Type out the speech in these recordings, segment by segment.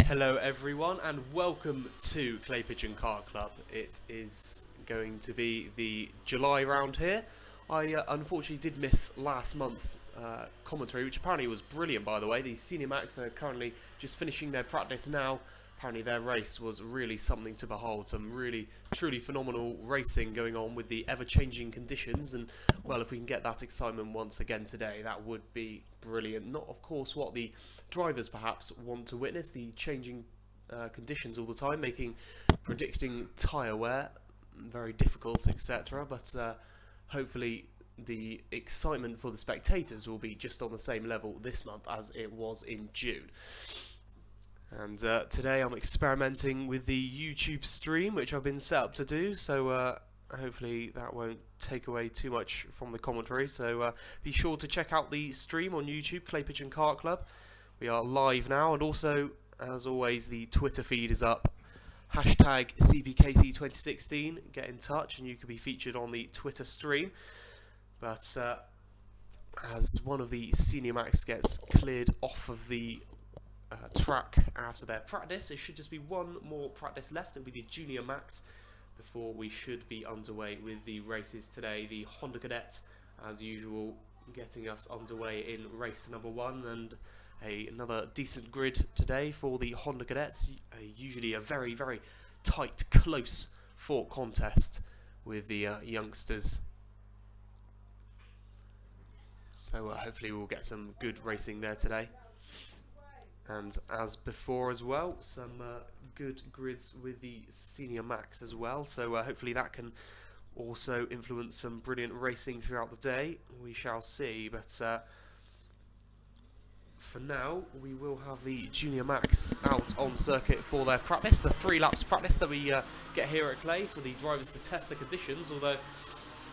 Hello everyone and welcome to Pigeon Kart Club. It is going to be the July round here. I unfortunately did miss last month's commentary, which apparently was brilliant by the way. The Senior Max are currently just finishing their practice now. Apparently their race was really something to behold. Some really, truly phenomenal racing going on with the ever-changing conditions. And, well, if we can get that excitement once again today, that would be brilliant. Not, of course, what the drivers perhaps want to witness, the changing conditions all the time, predicting tyre wear very difficult, etc. But hopefully the excitement for the spectators will be just on the same level this month as it was in June. And today I'm experimenting with the YouTube stream, which I've been set up to do, so hopefully that won't take away too much from the commentary. So be sure to check out the stream on YouTube, Pigeon Kart Club. We are live now, and also, as always, the Twitter feed is up. Hashtag CBKC2016, get in touch and you can be featured on the Twitter stream. But as one of the Senior Max gets cleared off of the track after their practice, there should just be one more practice left. It'll be the Junior Max before we should be underway with the races today. The Honda Cadet, as usual, getting us underway in race number 1, and another decent grid today for the Honda Cadets. Usually a very, very tight, close fought contest with the youngsters. So hopefully we'll get some good racing there today. And as before as well, some good grids with the Senior Max as well. So hopefully that can also influence some brilliant racing throughout the day. We shall see. But for now, we will have the Junior Max out on circuit for their practice, the 3 laps practice that we get here at Clay for the drivers to test the conditions, although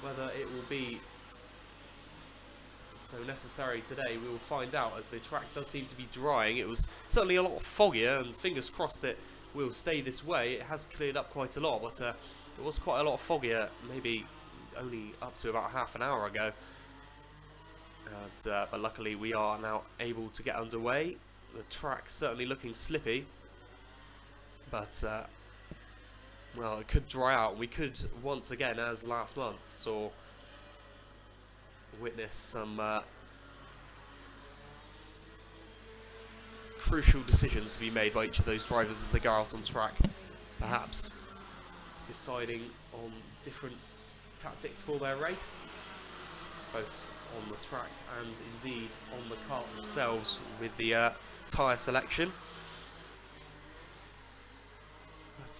whether it will be so necessary today we will find out, as the track does seem to be drying. It was certainly a lot foggier, and fingers crossed it will stay this way. It has cleared up quite a lot, but it was quite a lot foggier maybe only up to about half an hour ago. But luckily we are now able to get underway. The track's certainly looking slippy, but well, it could dry out. We could once again, as last month, witness some crucial decisions to be made by each of those drivers as they go out on track, perhaps deciding on different tactics for their race, both on the track and indeed on the kart themselves with the tyre selection.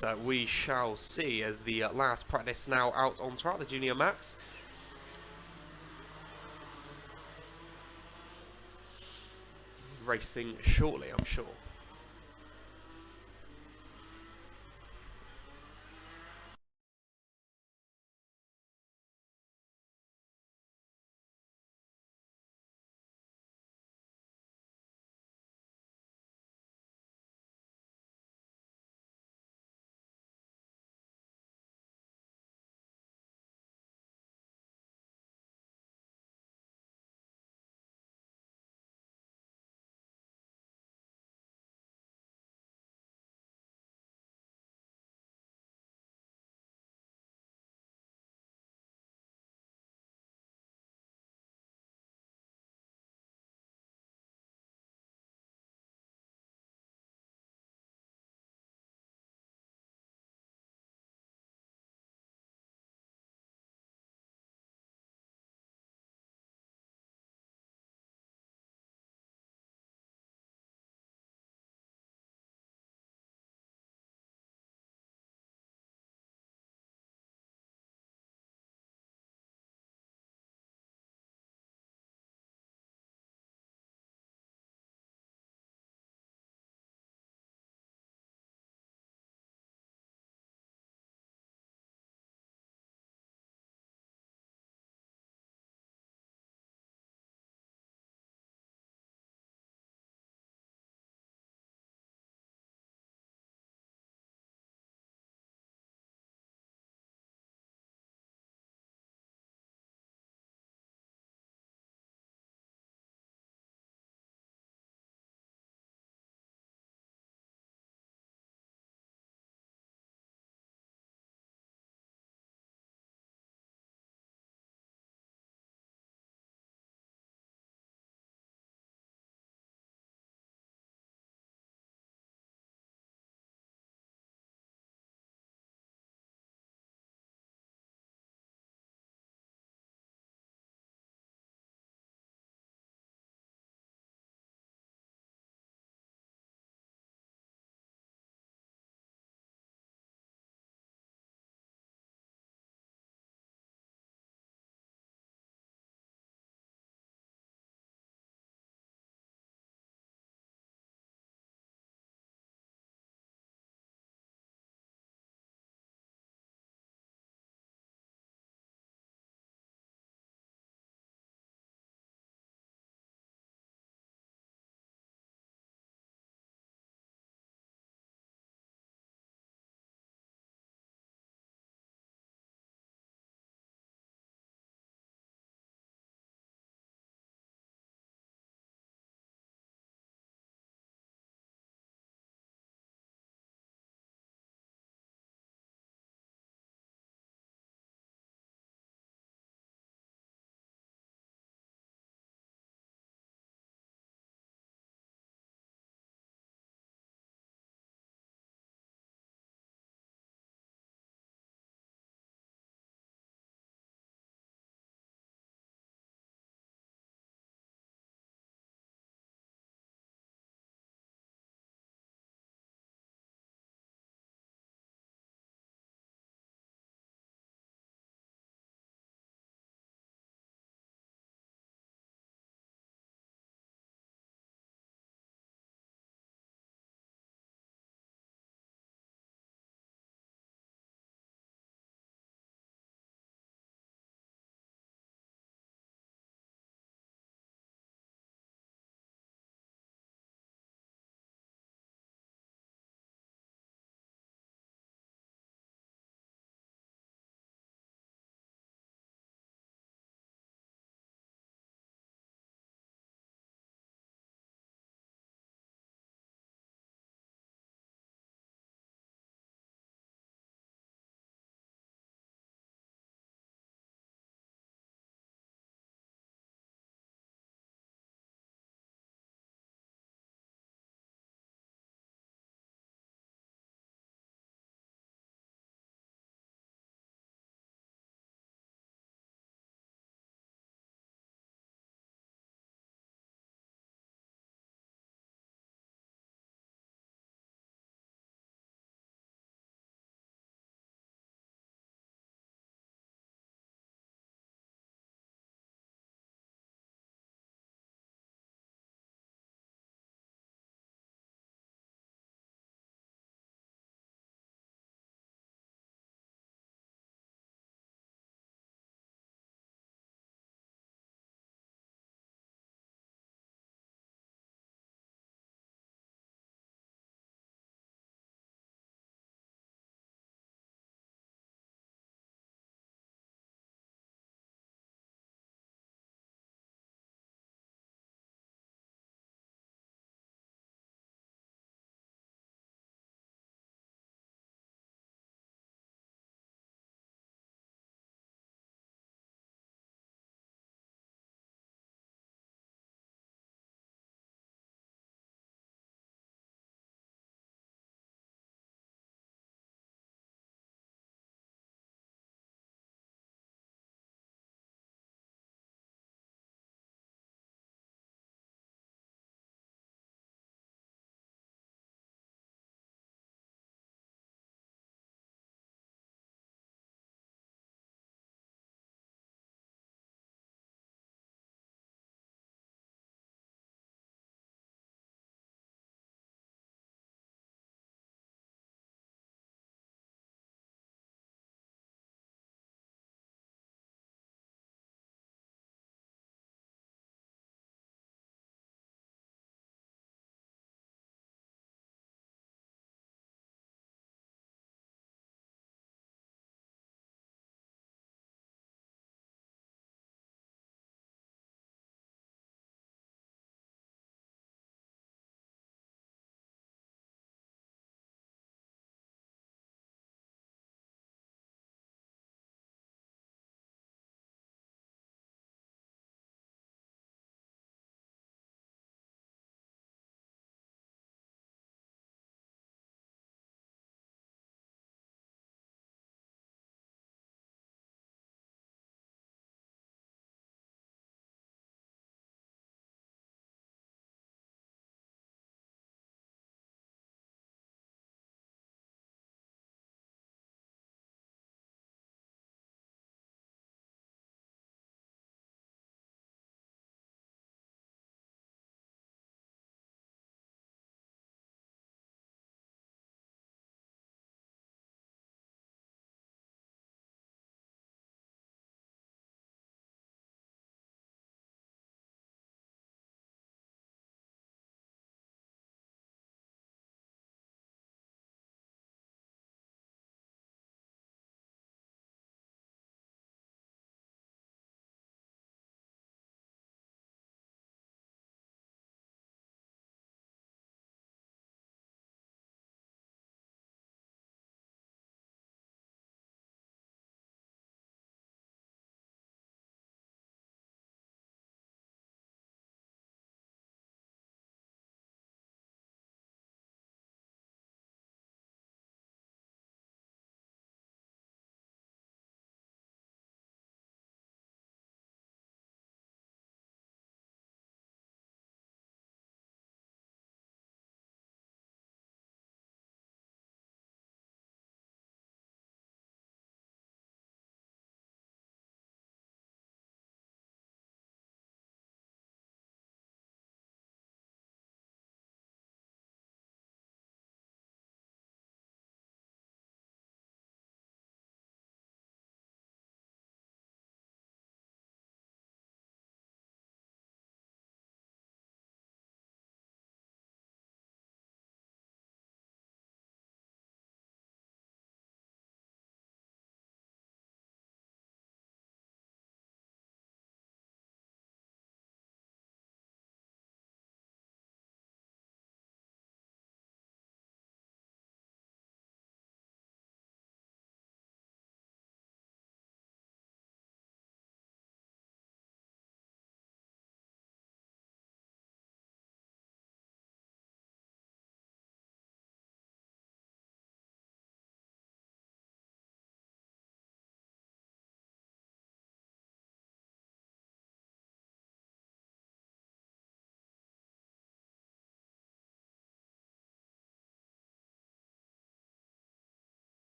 But we shall see as the last practice now out on track, the Junior Max. Racing shortly, I'm sure.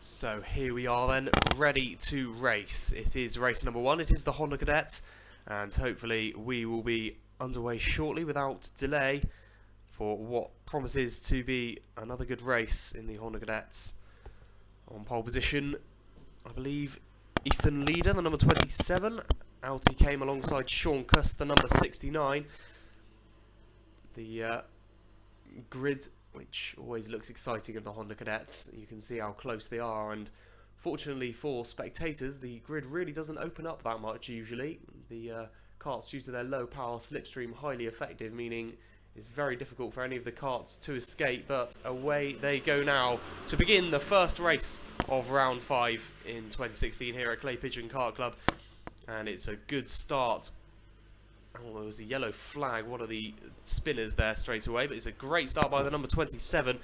So here we are then, ready to race. It is race number 1, it is the Honda Cadets, and hopefully we will be underway shortly without delay for what promises to be another good race in the Honda Cadets. On pole position, I believe, Ethan Leader, the number 27. Out he came alongside Sean Cuss, the number 69. The grid, which always looks exciting in the Honda Cadets. You can see how close they are, and fortunately for spectators, the grid really doesn't open up that much usually. The karts, due to their low power slipstream, highly effective, meaning it's very difficult for any of the karts to escape, but away they go now to begin the first race of round 5 in 2016 here at Clay Pigeon Kart Club, and it's a good start. Oh, there was a yellow flag, one of the spinners there straight away, but it's a great start by the number 27,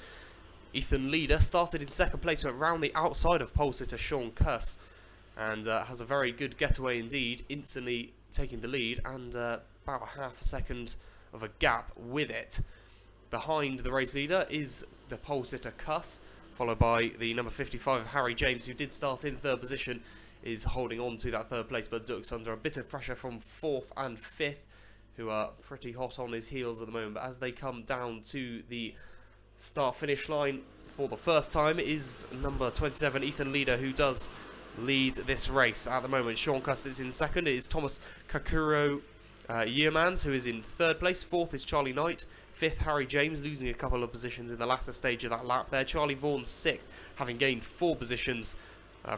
Ethan Leader. Started in second place, went round the outside of pole sitter Sean Cuss, and has a very good getaway indeed, instantly taking the lead, and about half a second of a gap with it. Behind the race leader is the pole sitter Cuss, followed by the number 55 Harry James, who did start in third position, is holding on to that third place, but ducks under a bit of pressure from 4th and 5th, who are pretty hot on his heels at the moment. But as they come down to the start-finish line for the first time, it is number 27 Ethan Leader who does lead this race at the moment. Sean Cuss is in second. It is Thomas Kakuro Yearmans who is in third place. 4th is Charlie Knight. 5th, Harry James, losing a couple of positions in the latter stage of that lap there. Charlie Vaughan 6th, having gained 4 positions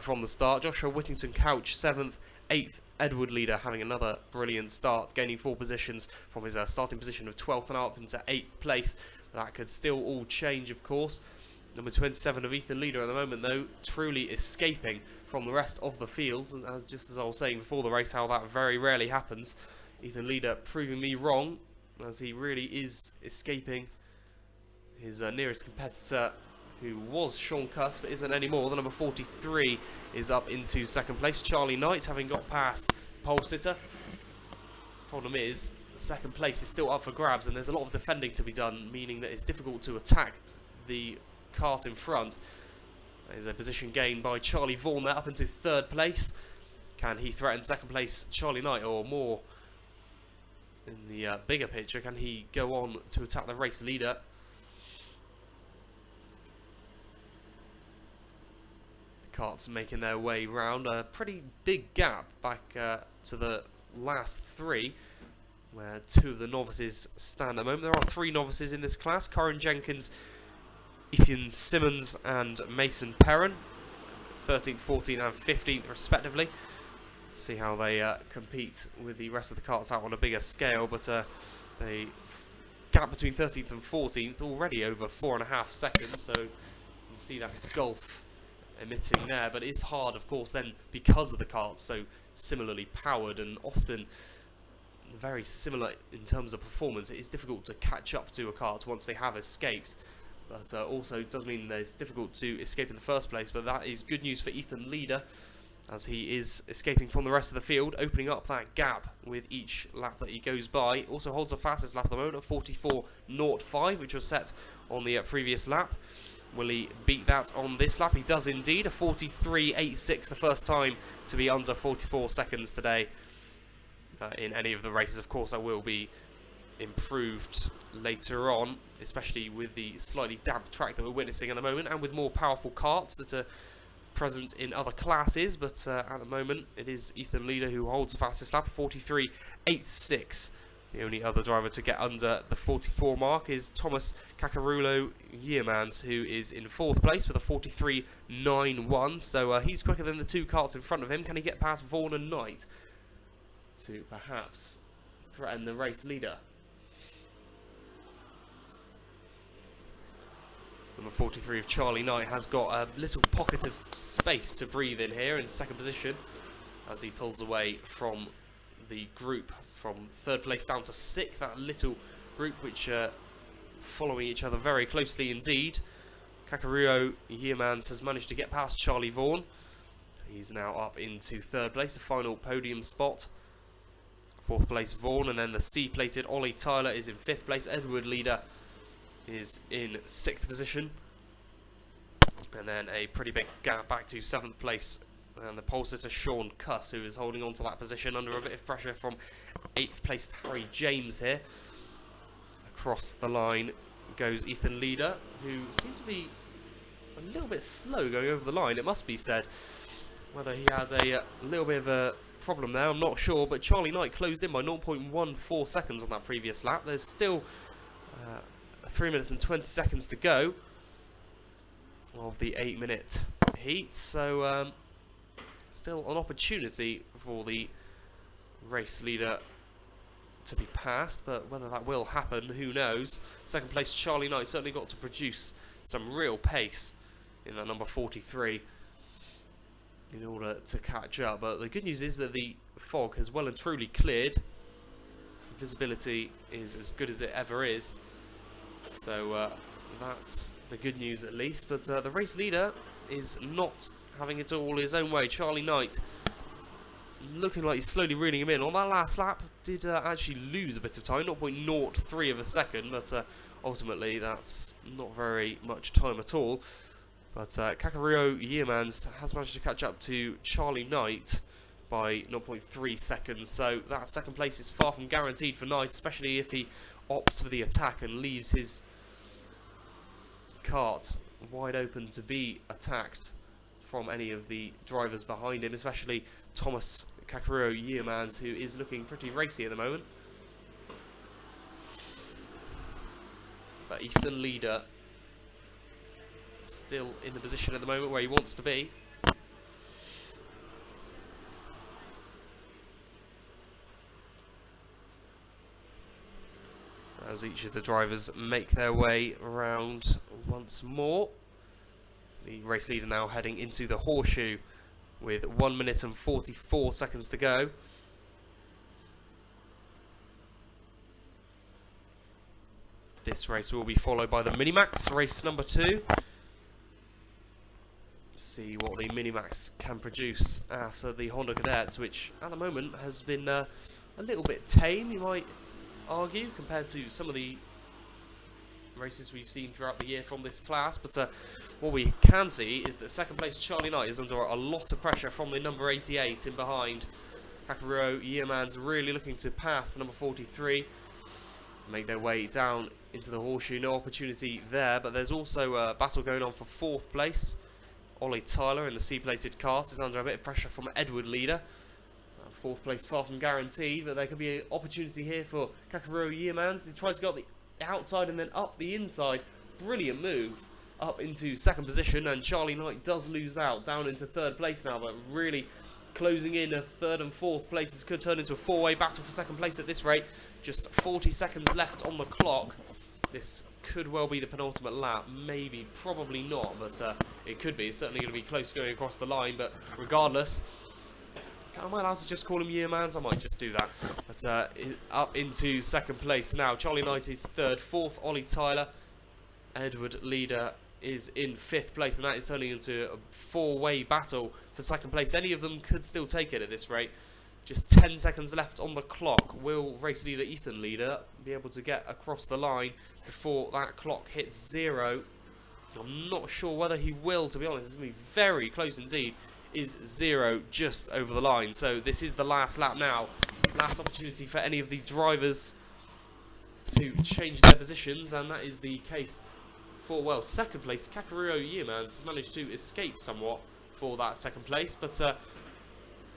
from the start. Joshua Whittington Couch 7th. 8th, Edward Leader, having another brilliant start, gaining 4 positions from his starting position of 12th and up into 8th place. That could still all change, of course. Number 27 of Ethan Leader at the moment, though, truly escaping from the rest of the field. And just as I was saying before the race, how that very rarely happens. Ethan Leader proving me wrong, as he really is escaping his nearest competitor, who was Sean Cuss but isn't anymore. The number 43 is up into second place. Charlie Knight, having got past pole sitter. Problem is, second place is still up for grabs, and there's a lot of defending to be done, meaning that it's difficult to attack the kart in front. There's a position gained by Charlie Vaughan there, up into third place. Can he threaten second place Charlie Knight, or more in the bigger picture, can he go on to attack the race leader? The karts making their way round. A pretty big gap back to the last 3, where 2 of the novices stand at the moment. There are 3 novices in this class: Corin Jenkins, Ethan Simmons and Mason Perrin, 13th, 14th and 15th respectively. See how they compete with the rest of the karts out on a bigger scale, but the gap between 13th and 14th already over 4.5 seconds, so you can see that gulf emitting there. But it's hard, of course, then, because of the karts so similarly powered and often very similar in terms of performance. It is difficult to catch up to a kart once they have escaped, but also does mean that it's difficult to escape in the first place. But that is good news for Ethan Leader, as he is escaping from the rest of the field, opening up that gap with each lap that he goes by. Also holds the fastest lap at the moment at 44.05, which was set on the previous lap. Will he beat that on this lap? He does indeed. A 43.86, the first time to be under 44 seconds today in any of the races. Of course, that will be improved later on, especially with the slightly damp track that we're witnessing at the moment, and with more powerful karts that are present in other classes. But at the moment, it is Ethan Leader who holds the fastest lap, 43.86. The only other driver to get under the 44 mark is Thomas Kakarulo Yearmans, who is in 4th place with a 43.91. So he's quicker than the 2 karts in front of him. Can he get past Vaughan and Knight to perhaps threaten the race leader? Number 43 of Charlie Knight has got a little pocket of space to breathe in here in second position, as he pulls away from the group from 3rd place down to 6th. That little group which following each other very closely indeed. Kakaruo Yearmans has managed to get past Charlie Vaughan. He's now up into 3rd place, the final podium spot. 4th place Vaughan, and then the C-plated Ollie Tyler is in 5th place. Edward Leader is in 6th position. And then a pretty big gap back to 7th place. And the pole sitter Sean Cuss, who is holding on to that position under a bit of pressure from 8th placed Harry James here. Across the line goes Ethan Leader, who seems to be a little bit slow going over the line, it must be said. Whether he had a little bit of a problem there, I'm not sure, but Charlie Knight closed in by 0.14 seconds on that previous lap. There's still 3 minutes and 20 seconds to go of the 8-minute heat, so still an opportunity for the race leader to be passed, but whether that will happen, who knows. 2nd place Charlie Knight certainly got to produce some real pace in that number 43 in order to catch up, but the good news is that the fog has well and truly cleared. Visibility is as good as it ever is, so that's the good news at least. But the race leader is not having it all his own way. Charlie Knight looking like he's slowly reeling him in. On that last lap did actually lose a bit of time, 0.03 of a second, but ultimately that's not very much time at all. But Kakariko Yeomans has managed to catch up to Charlie Knight by 0.3 seconds, so that 2nd place is far from guaranteed for Knight, especially if he opts for the attack and leaves his kart wide open to be attacked from any of the drivers behind him, especially Thomas Kakariko Yeomans, who is looking pretty racy at the moment. But Ethan Leader still in the position at the moment where he wants to be. As each of the drivers make their way around once more. The race leader now heading into the horseshoe with 1 minute and 44 seconds to go. This race will be followed by the Minimax, race number 2. See what the Minimax can produce after the Honda Cadets, which at the moment has been a little bit tame, you might argue, compared to some of the races we've seen throughout the year from this class. But what we can see is that 2nd place Charlie Knight is under a lot of pressure from the number 88 in behind. Kakariko Yeomans really looking to pass the number 43, make their way down into the horseshoe. No opportunity there, but there's also a battle going on for 4th place. Ollie Tyler in the C-plated kart is under a bit of pressure from Edward Leader. 4th place far from guaranteed, but there could be an opportunity here for Kakariko Yeomans. He tries to go up the outside and then up the inside. Brilliant move up into 2nd position, and Charlie Knight does lose out down into 3rd place now, but really closing in a 3rd and 4th places. Could turn into a 4-way battle for 2nd place at this rate. Just 40 seconds left on the clock. This could well be the penultimate lap, maybe, probably not, but it could be. It's certainly going to be close going across the line, but regardless, am I allowed to just call him Yeomans? I might just do that. But up into 2nd place now. Charlie Knight is 3rd, 4th Ollie Tyler. Edward Leader is in 5th place, and that is turning into a 4-way battle for 2nd place. Any of them could still take it at this rate. Just 10 seconds left on the clock. Will race leader Ethan Leader be able to get across the line before that clock hits 0? I'm not sure whether he will, to be honest. It's going to be very close indeed. Is 0 just over the line? So this is the last lap now. Last opportunity for any of the drivers to change their positions, and that is the case for, well, 2nd place. Kakariko Yeomans has managed to escape somewhat for that 2nd place, but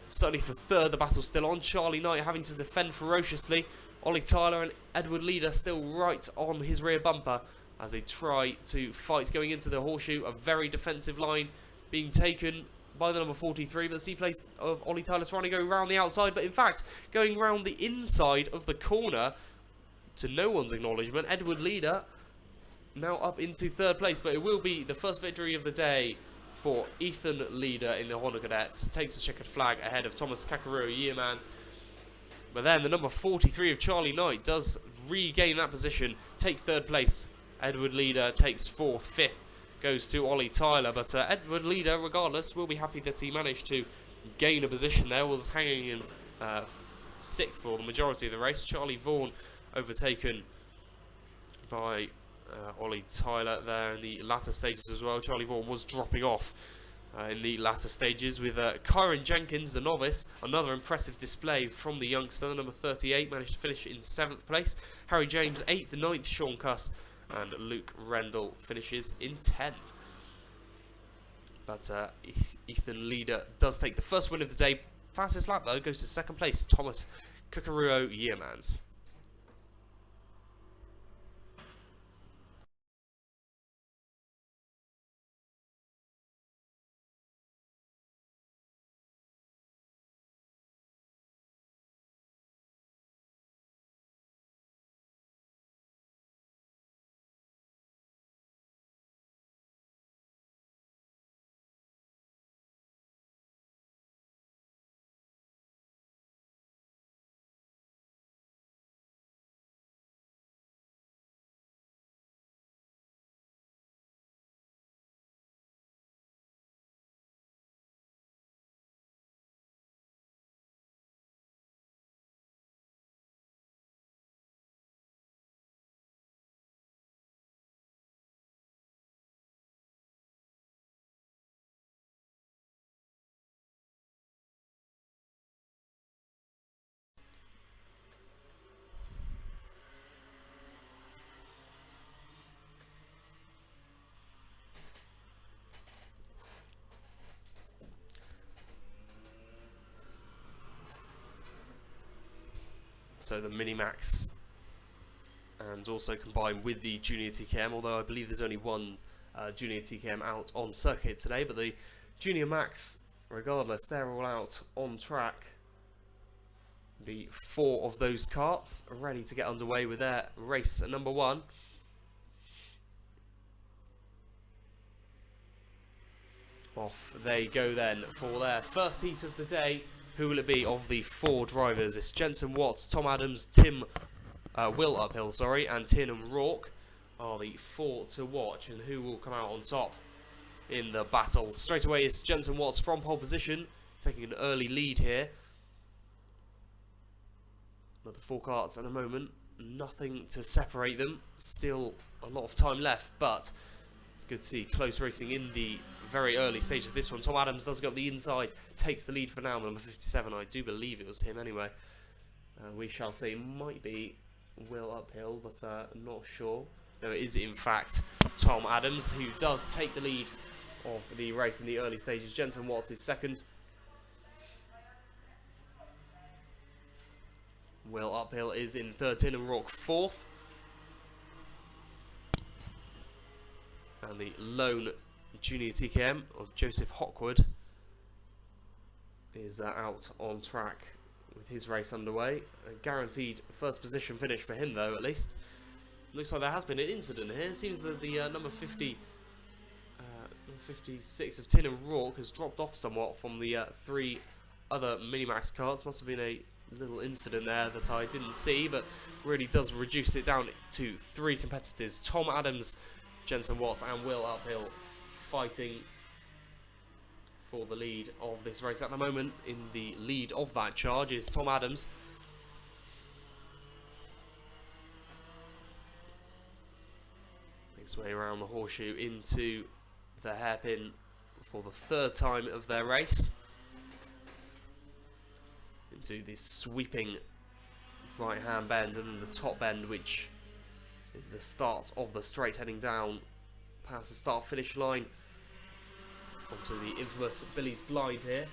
certainly for 3rd, the battle's still on. Charlie Knight having to defend ferociously. Ollie Tyler and Edward Leader still right on his rear bumper as they try to fight going into the horseshoe. A very defensive line being taken by the number 43, but the C-place of Ollie Tyler trying to go around the outside, but in fact going around the inside of the corner to no one's acknowledgement. Edward Leader now up into 3rd place, but it will be the first victory of the day for Ethan Leader in the Honda Cadets. Takes a checkered flag ahead of Thomas Kakariko Yeomans. But then the number 43 of Charlie Knight does regain that position, take 3rd place. Edward Leader takes 4th, 5th goes to Ollie Tyler. But Edward Leader, regardless, will be happy that he managed to gain a position there. Was hanging in 6th for the majority of the race. Charlie Vaughan overtaken by Ollie Tyler there in the latter stages as well. Charlie Vaughan was dropping off in the latter stages with Kyron Jenkins, a novice. Another impressive display from the youngster, number 38, managed to finish in 7th place. Harry James 8th, 9th, Sean Cuss, and Luke Rendell finishes in 10th. But Ethan Leader does take the first win of the day. Fastest lap though goes to 2nd place, Thomas Kukaruo Yearmans. So the Minimax, and also combined with the Junior TKM, although I believe there's only one Junior TKM out on circuit today, but the Junior Max, regardless, they're all out on track. The 4 of those karts are ready to get underway with their race at number 1. Off they go then for their first heat of the day. Who will it be of the 4 drivers? It's Jensen Watts, Tom Adams, Will Uphill, and Tiernan Rourke are the 4 to watch. And who will come out on top in the battle? Straight away it's Jensen Watts from pole position, taking an early lead here. But the 4 karts at the moment, nothing to separate them. Still a lot of time left, but good to see close racing in the very early stages of this one. Tom Adams does go up the inside, takes the lead for now, number 57. I do believe it was him anyway. We shall see. It might be Will Uphill, but not sure. No, it is in fact Tom Adams who does take the lead of the race in the early stages. Jensen Watts is 2nd. Will Uphill is in 3rd, and Rourke 4th. And the lone Junior TKM of Joseph Hockwood is out on track with his race underway. A guaranteed first position finish for him though, at least. Looks like there has been an incident here. It seems that the number 56 of Tiernan Rourke has dropped off somewhat from the 3 other Minimax karts. Must have been a little incident there that I didn't see, but really does reduce it down to 3 competitors. Tom Adams, Jensen Watts and Will Uphill fighting for the lead of this race at the moment. In the lead of that charge is Tom Adams. Makes way around the horseshoe into the hairpin for the 3rd time of their race. Into this sweeping right hand bend, and then the top bend, which is the start of the straight heading down past the start finish line onto the infamous Billy's Blind here.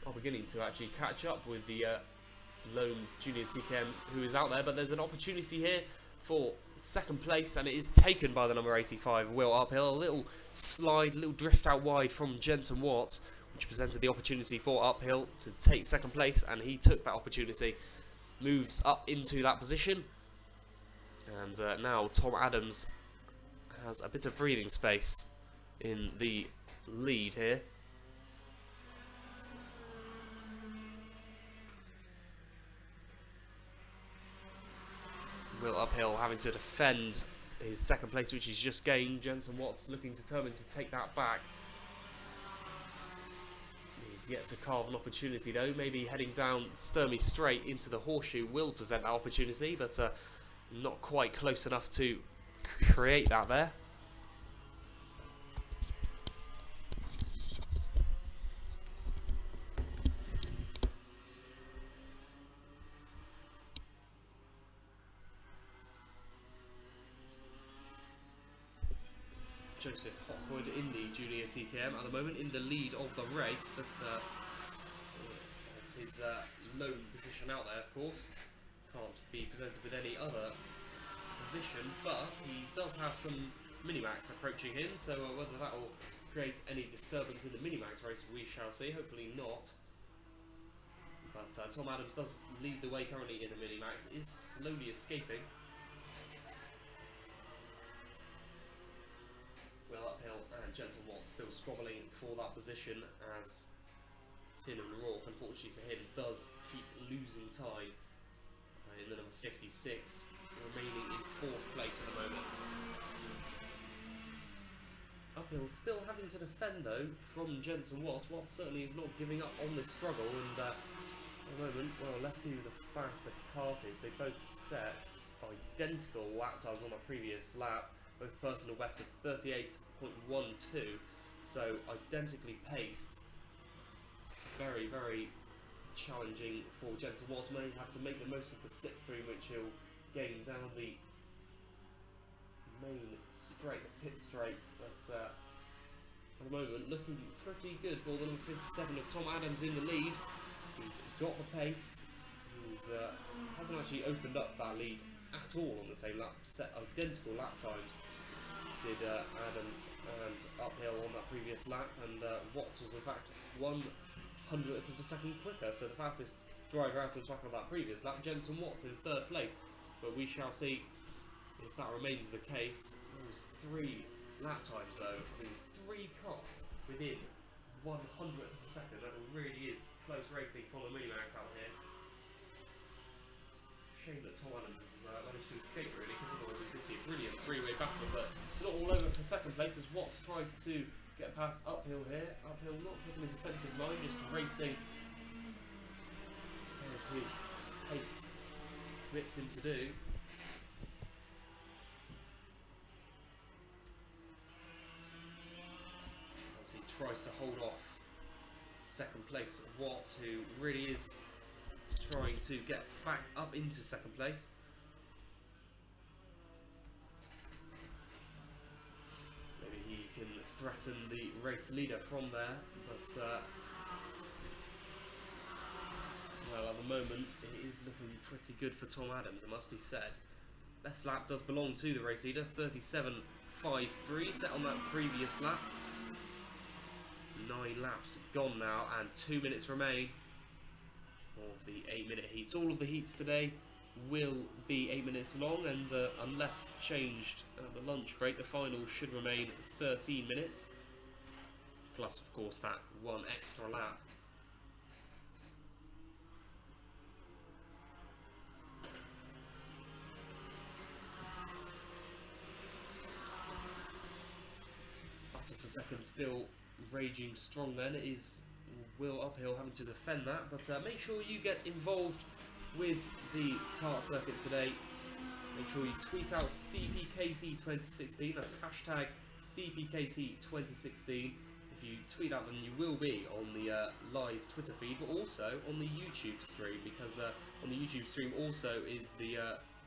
Are beginning to actually catch up with the lone Junior TKM who is out there, but there's an opportunity here for 2nd place, and it is taken by the number 85 Will Uphill. A little slide, little drift out wide from Jensen Watts, which presented the opportunity for Uphill to take 2nd place, and he took that opportunity, moves up into that position, and now Tom Adams has a bit of breathing space in the lead here. Will Uphill having to defend his 2nd place, which he's just gained. Jensen Watts looking determined to take that back. He's yet to carve an opportunity though. Maybe heading down Sturmey Straight into the horseshoe will present that opportunity, but not quite close enough to create that there. Joseph Hopwood in the junior TKM at the moment in the lead of the race, but his lone position out there, of course, can't be presented with any other position, but he does have some Minimax approaching him, so whether that will create any disturbance in the Minimax race we shall see, hopefully not. But Tom Adams does lead the way currently in the Minimax, is slowly escaping. Will Uphill and Jensen Watts still squabbling for that position as Tin and Rourke, unfortunately for him, does keep losing time in the number 56, remaining in 4th place at the moment. Uphill still having to defend though from Jensen Watts. Watts certainly is not giving up on this struggle, and at the moment, well, let's see who the faster kart is. They both set identical lap times on a previous lap. Both personal bests of 38.12, so identically paced. Very, very challenging for Jensen Watts. May have to make the most of the slipstream, which he'll gain down the main straight, the pit straight. But at the moment, looking pretty good for the number 57 of Tom Adams in the lead. He's got the pace. He's hasn't actually opened up that lead at all on the same lap, set identical lap times did Adams and Uphill on that previous lap, and Watts was in fact 1/100th of a second quicker, so the fastest driver out on track on that previous lap. Jensen Watts in 3rd place, but we shall see if that remains the case. Those 3 lap times though, I mean 3 karts within 1/100th of a second, that really is close racing from the Minimax out here. Shame that Tom Adams has managed to escape really, because otherwise we could see a brilliant 3-way battle, but it's not all over for 2nd place as Watts tries to get past Uphill here. Uphill not taking his offensive line, just racing as his pace permits him to do. As he tries to hold off 2nd place Watts, who really is trying to get back up into 2nd place. Maybe he can threaten the race leader from there, but well, at the moment it is looking pretty good for Tom Adams, it must be said. Best lap does belong to the race leader, 37.53, set on that previous lap. 9 laps gone now, and 2 minutes remain of the 8-minute heats. All of the heats today will be 8 minutes long, and unless changed at the lunch break, the final should remain 13 minutes. Plus, of course, that 1 extra lap. Battle for 2nd still raging strong then. It is Will Uphill having to defend that, but make sure you get involved with the kart circuit today. Make sure you tweet out CPKC2016, that's hashtag CPKC2016. If you tweet out, then you will be on the live Twitter feed, but also on the YouTube stream, because on the YouTube stream also is the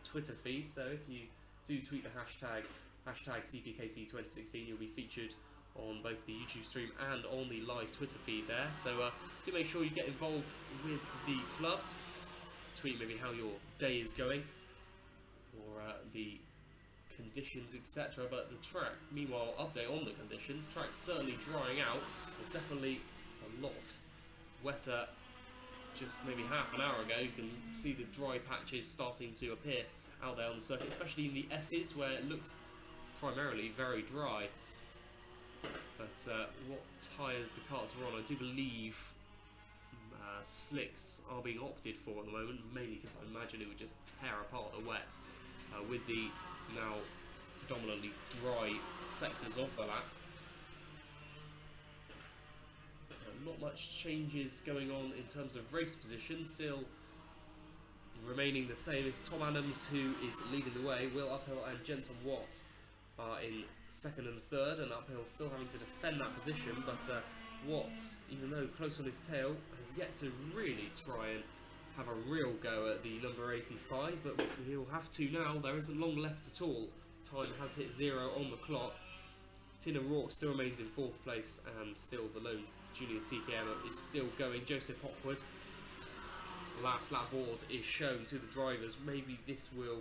Twitter feed, so if you do tweet the hashtag CPKC2016, you'll be featured on both the YouTube stream and on the live Twitter feed there. So do make sure you get involved with the club. Tweet maybe how your day is going, or the conditions, etc. But the track, meanwhile, update on the conditions. Track's certainly drying out. There's definitely a lot wetter. Just maybe half an hour ago, you can see the dry patches starting to appear out there on the circuit, especially in the S's where it looks primarily very dry. But what tyres the karts are on, I do believe slicks are being opted for at the moment, mainly because I imagine it would just tear apart the wet with the now predominantly dry sectors of the lap. Not much changes going on in terms of race position, still remaining the same. It's Tom Adams who is leading the way. Will Uphill and Jensen Watts are in second and third, and Uphill still having to defend that position, but Watts, even though close on his tail, has yet to really try and have a real go at the number 85, but he'll have to now. There isn't long left at all. Time has hit 0 on the clock. Tin and Rourke still remains in 4th place, and still the lone junior TKM is still going. Joseph Hopwood, last lap board is shown to the drivers. Maybe this will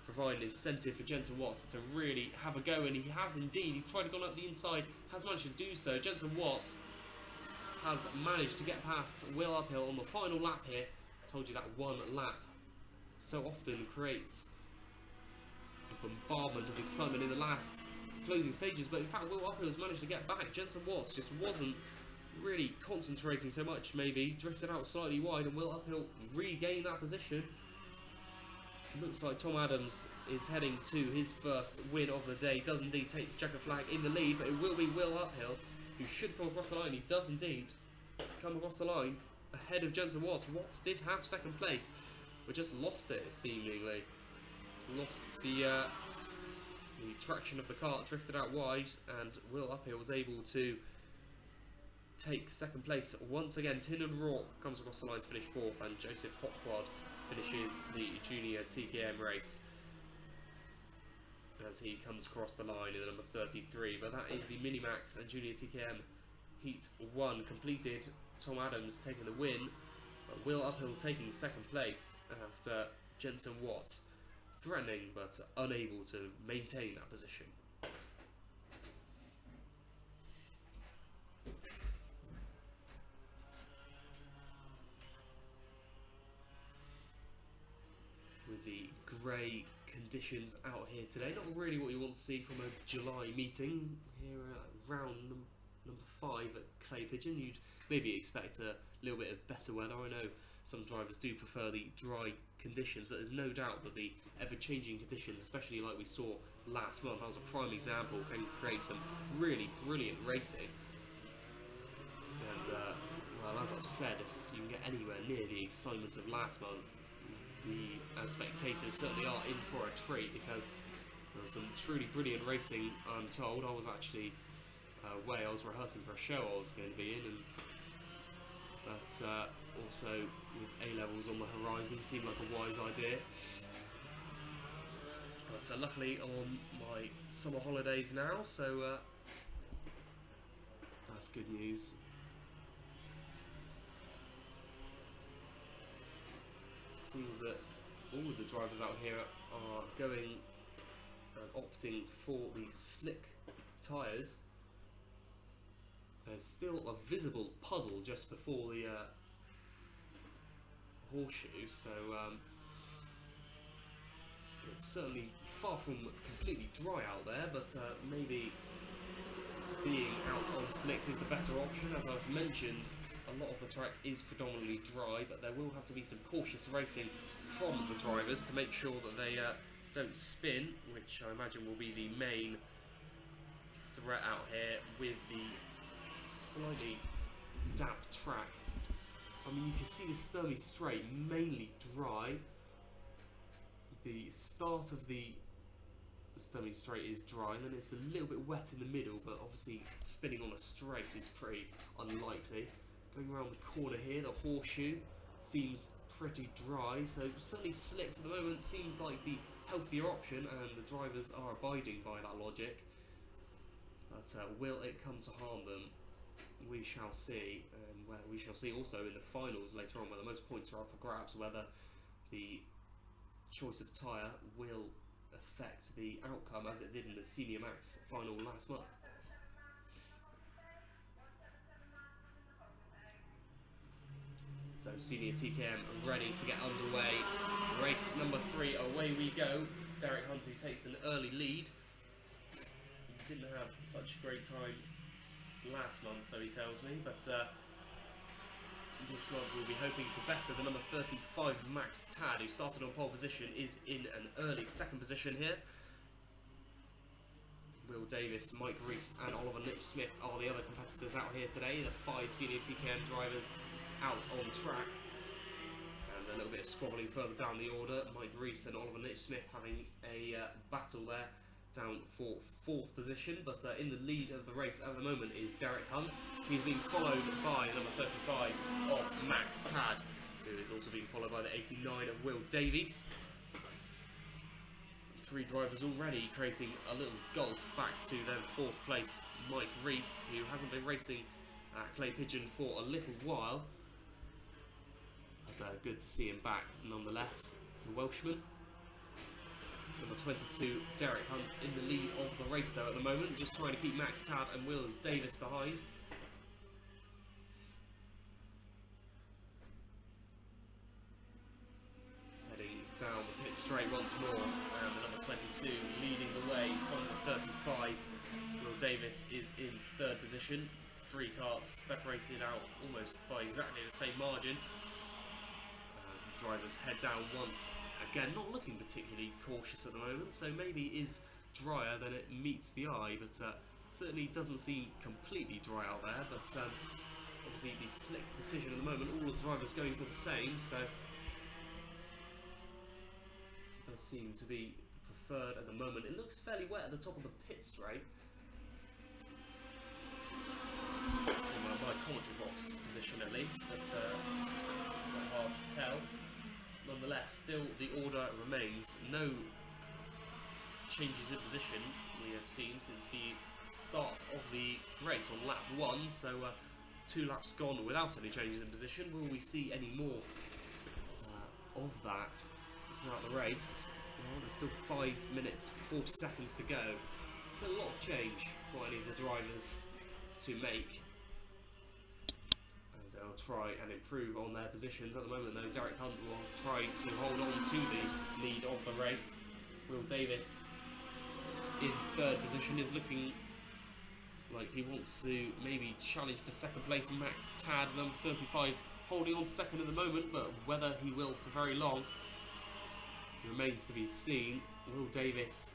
provide an incentive for Jensen Watts to really have a go, and he has indeed. He's tried to go up the inside, has managed to do so. Jensen Watts has managed to get past Will Uphill on the final lap here. Told you that one lap so often creates a bombardment of excitement in the last closing stages, but in fact Will Uphill has managed to get back. Jensen Watts just wasn't really concentrating so much, maybe drifted out slightly wide, and Will Uphill regained that position. Looks like Tom Adams is heading to his first win of the day. Does indeed take the checker flag in the lead, but it will be Will Uphill who should come across the line. He does indeed come across the line ahead of Jensen Watts. Watts did have second place, but just lost it seemingly. Lost the traction of the kart, drifted out wide, and Will Uphill was able to take second place once again. Tin and Rourke comes across the line to finish 4th, and Joseph Hopwood finishes the junior TKM race as he comes across the line in the number 33. But that is the Minimax and junior TKM Heat 1 completed. Tom Adams taking the win, but Will Uphill taking second place after Jensen Watts threatening but unable to maintain that position. With the grey conditions out here today, not really what you want to see from a July meeting here at round number 5 at Clay Pigeon. You'd maybe expect a little bit of better weather. I know some drivers do prefer the dry conditions, but there's no doubt that the ever-changing conditions, especially like we saw last month, that was a prime example, can create some really brilliant racing. And well, as I've said, if you can get anywhere near the excitement of last month, we as spectators certainly are in for a treat, because there was some truly brilliant racing. I'm told I was actually away. I was rehearsing for a show I was going to be in, but also with A-levels on the horizon seemed like a wise idea. But luckily I'm on my summer holidays now, so that's good news. Seems that all of the drivers out here are going and opting for the slick tyres. There's still a visible puddle just before the horseshoe, so it's certainly far from completely dry out there, but maybe being out on slicks is the better option. As I've mentioned, a lot of the track is predominantly dry, but there will have to be some cautious racing from the drivers to make sure that they don't spin, which I imagine will be the main threat out here with the slightly damp track. I mean, you can see the Sturmey Straight mainly dry. The start of the Sturmey Straight is dry, and then it's a little bit wet in the middle, but obviously spinning on a straight is pretty unlikely. Going around the corner here, the horseshoe seems pretty dry, so certainly slicks at the moment seems like the healthier option, and the drivers are abiding by that logic. But will it come to harm them? We shall see, and well, we shall see also in the finals later on, where the most points are up for grabs, whether the choice of tyre will affect the outcome as it did in the Senior Max final last month. So Senior TKM ready to get underway. Race number 3, away we go. It's Derek Hunt who takes an early lead. He didn't have such a great time last month, so he tells me, but this month we'll be hoping for better. The number 35 Max Tad, who started on pole position, is in an early second position here. Will Davis, Mike Reese and Oliver Nitch-Smith are the other competitors out here today. The 5 Senior TKM drivers out on track. And a little bit of squabbling further down the order. Mike Reese and Oliver Nitch-Smith having a battle there. down for 4th position, but in the lead of the race at the moment is Derek Hunt. He's being followed by number 35 of Max Tad, who is also being followed by the 89 of Will Davies. 3 drivers already creating a little gulf back to then 4th place Mike Rees, who hasn't been racing at Clay Pigeon for a little while. But good to see him back nonetheless, the Welshman. Number 22, Derek Hunt, in the lead of the race though at the moment, just trying to keep Max Tad and Will Davis behind. Heading down the pit straight once more, and the number 22 leading the way from the 35. Will Davis is in 3rd position. 3 karts separated out almost by exactly the same margin. The drivers head down once. Again, not looking particularly cautious at the moment, so maybe it is drier than it meets the eye, but certainly doesn't seem completely dry out there. But obviously the slick's decision at the moment, all of the drivers going for the same, so it does seem to be preferred at the moment. It looks fairly wet at the top of the pit straight. From my commentary box position at least, but quite hard to tell. Nonetheless, still the order remains. No changes in position we have seen since the start of the race on lap 1, so 2 laps gone without any changes in position. Will we see any more of that throughout the race? Well, there's still 5 minutes 40 seconds to go. It's a lot of change for any of the drivers to make, as they'll try and improve on their positions. At the moment though, Derek Hunt will try to hold on to the lead of the race. Will Davis in 3rd position is looking like he wants to maybe challenge for 2nd place. Max Tad, number 35, holding on 2nd at the moment, but whether he will for very long remains to be seen. Will Davis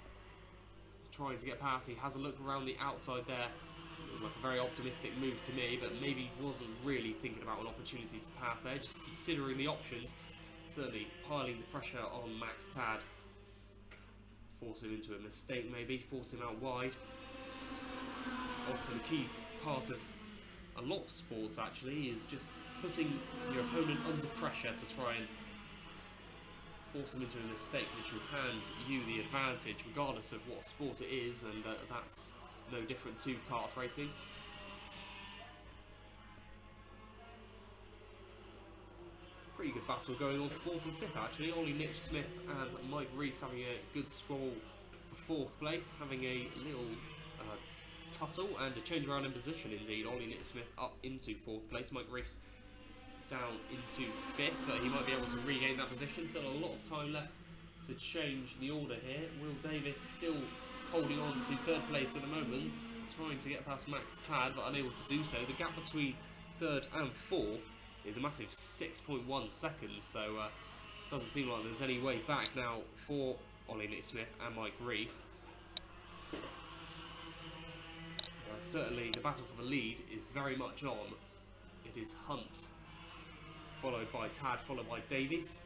trying to get past. He has a look around the outside there. Like a very optimistic move to me, but maybe wasn't really thinking about an opportunity to pass there, just considering the options. Certainly piling the pressure on Max Tad. Force him into a mistake maybe, force him out wide. Often a key part of a lot of sports actually is just putting your opponent under pressure to try and force them into a mistake which will hand you the advantage regardless of what sport it is, and that's no different to kart racing. Pretty good battle going on 4th and 5th actually. Only Nick Smith and Mike Rees having a good squall for 4th place, having a little tussle and a change around in position indeed. Ollie Nick Smith up into 4th place, Mike Rees down into 5th, but he might be able to regain that position. Still a lot of time left to change the order here. Will Davis still holding on to 3rd place at the moment, trying to get past Max Tad, but unable to do so. The gap between 3rd and 4th is a massive 6.1 seconds, so doesn't seem like there's any way back now for Ollie Nick Smith and Mike Rees. Certainly the battle for the lead is very much on. It is Hunt, followed by Tad, followed by Davies.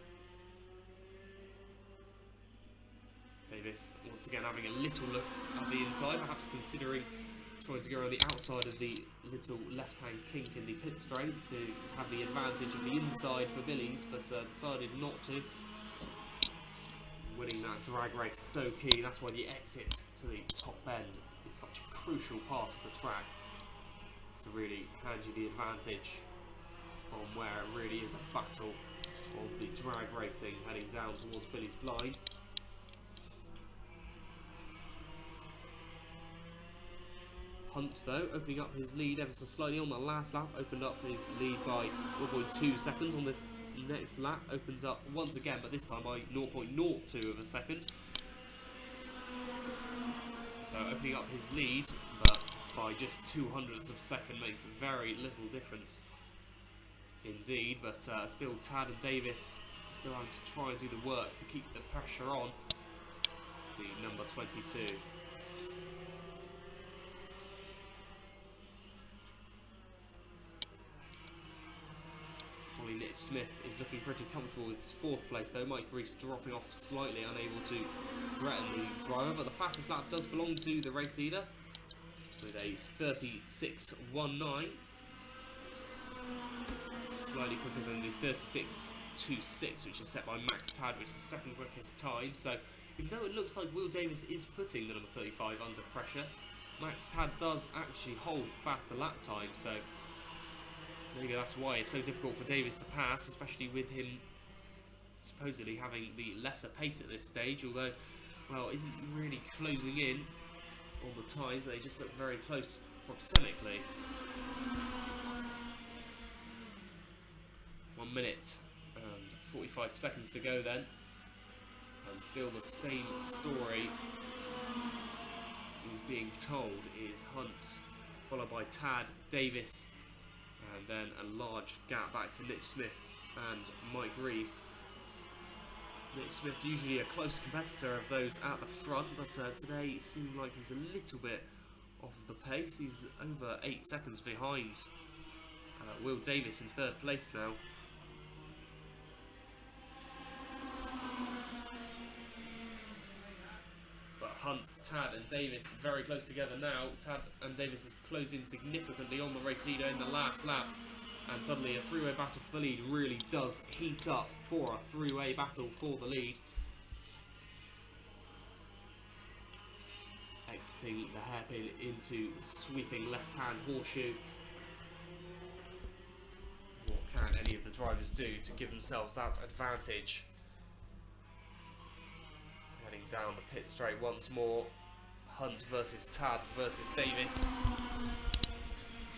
Davis once again having a little look at the inside, perhaps considering trying to go around the outside of the little left-hand kink in the pit straight to have the advantage of the inside for Billy's, but decided not to. Winning that drag race so key, that's why the exit to the top end is such a crucial part of the track to really hand you the advantage on where it really is a battle of the drag racing heading down towards Billy's blind. Hunt though, opening up his lead ever so slightly on the last lap, opened up his lead by 0.2 seconds on this next lap, opens up once again, but this time by 0.02 of a second. So opening up his lead, but by just 0.02 of a second makes very little difference indeed, but still Tad and Davis still having to try and do the work to keep the pressure on the number 22. Ollie Nick Smith is looking pretty comfortable with his 4th place though. Mike Reese dropping off slightly, unable to threaten the driver, but the fastest lap does belong to the race leader with a 36.19. Slightly quicker than the 36.26, which is set by Max Tad, which is the 2nd quickest time. So even though it looks like Will Davis is putting the number 35 under pressure, Max Tad does actually hold faster lap time, so maybe that's why it's so difficult for Davis to pass, especially with him supposedly having the lesser pace at this stage, although, well, isn't really closing in on the tyres. They just look very close proximically. 1 minute and 45 seconds to go then, and still the same story is being told. Is Hunt followed by Tad, Davis, and then a large gap back to Nick Smith and Mike Reese. Nick Smith usually a close competitor of those at the front, but today it seemed like he's a little bit off the pace. He's over 8 seconds behind Will Davis in 3rd place now. But Hunt, Tad and Davis very close together now. Tad and Davis has closed in significantly on the race leader in the last lap. And suddenly a three-way battle for the lead really does heat up for a three-way battle for the lead. Exiting the hairpin into the sweeping left-hand horseshoe. What can any of the drivers do to give themselves that advantage? Heading down the pit straight once more. Hunt versus Tad versus Davis.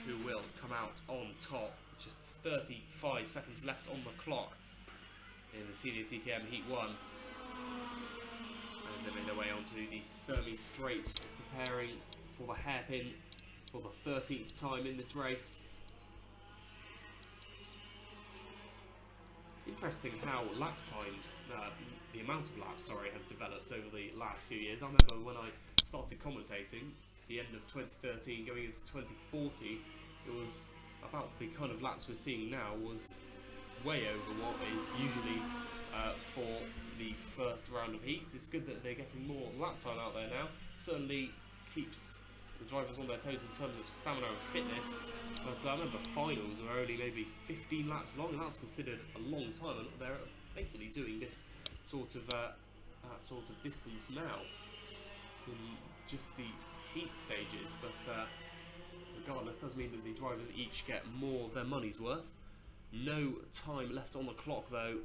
Who will come out on top? Just 35 seconds left on the clock in the Senior TKM Heat 1. As they make their way onto the Sturmey Straight, preparing for the hairpin for the 13th time in this race. Interesting how lap times, the amount of laps, have developed over the last few years. I remember when I started commentating, the end of 2013 going into 2040, it was about the kind of laps we're seeing now was way over what is usually for the first round of heats. It's good that they're getting more lap time out there now. Certainly keeps the drivers on their toes in terms of stamina and fitness. But I remember finals were only maybe 15 laps long, and that's considered a long time. And they're basically doing this sort of distance now in just the heat stages. But regardless, does mean that the drivers each get more of their money's worth. No time left on the clock though,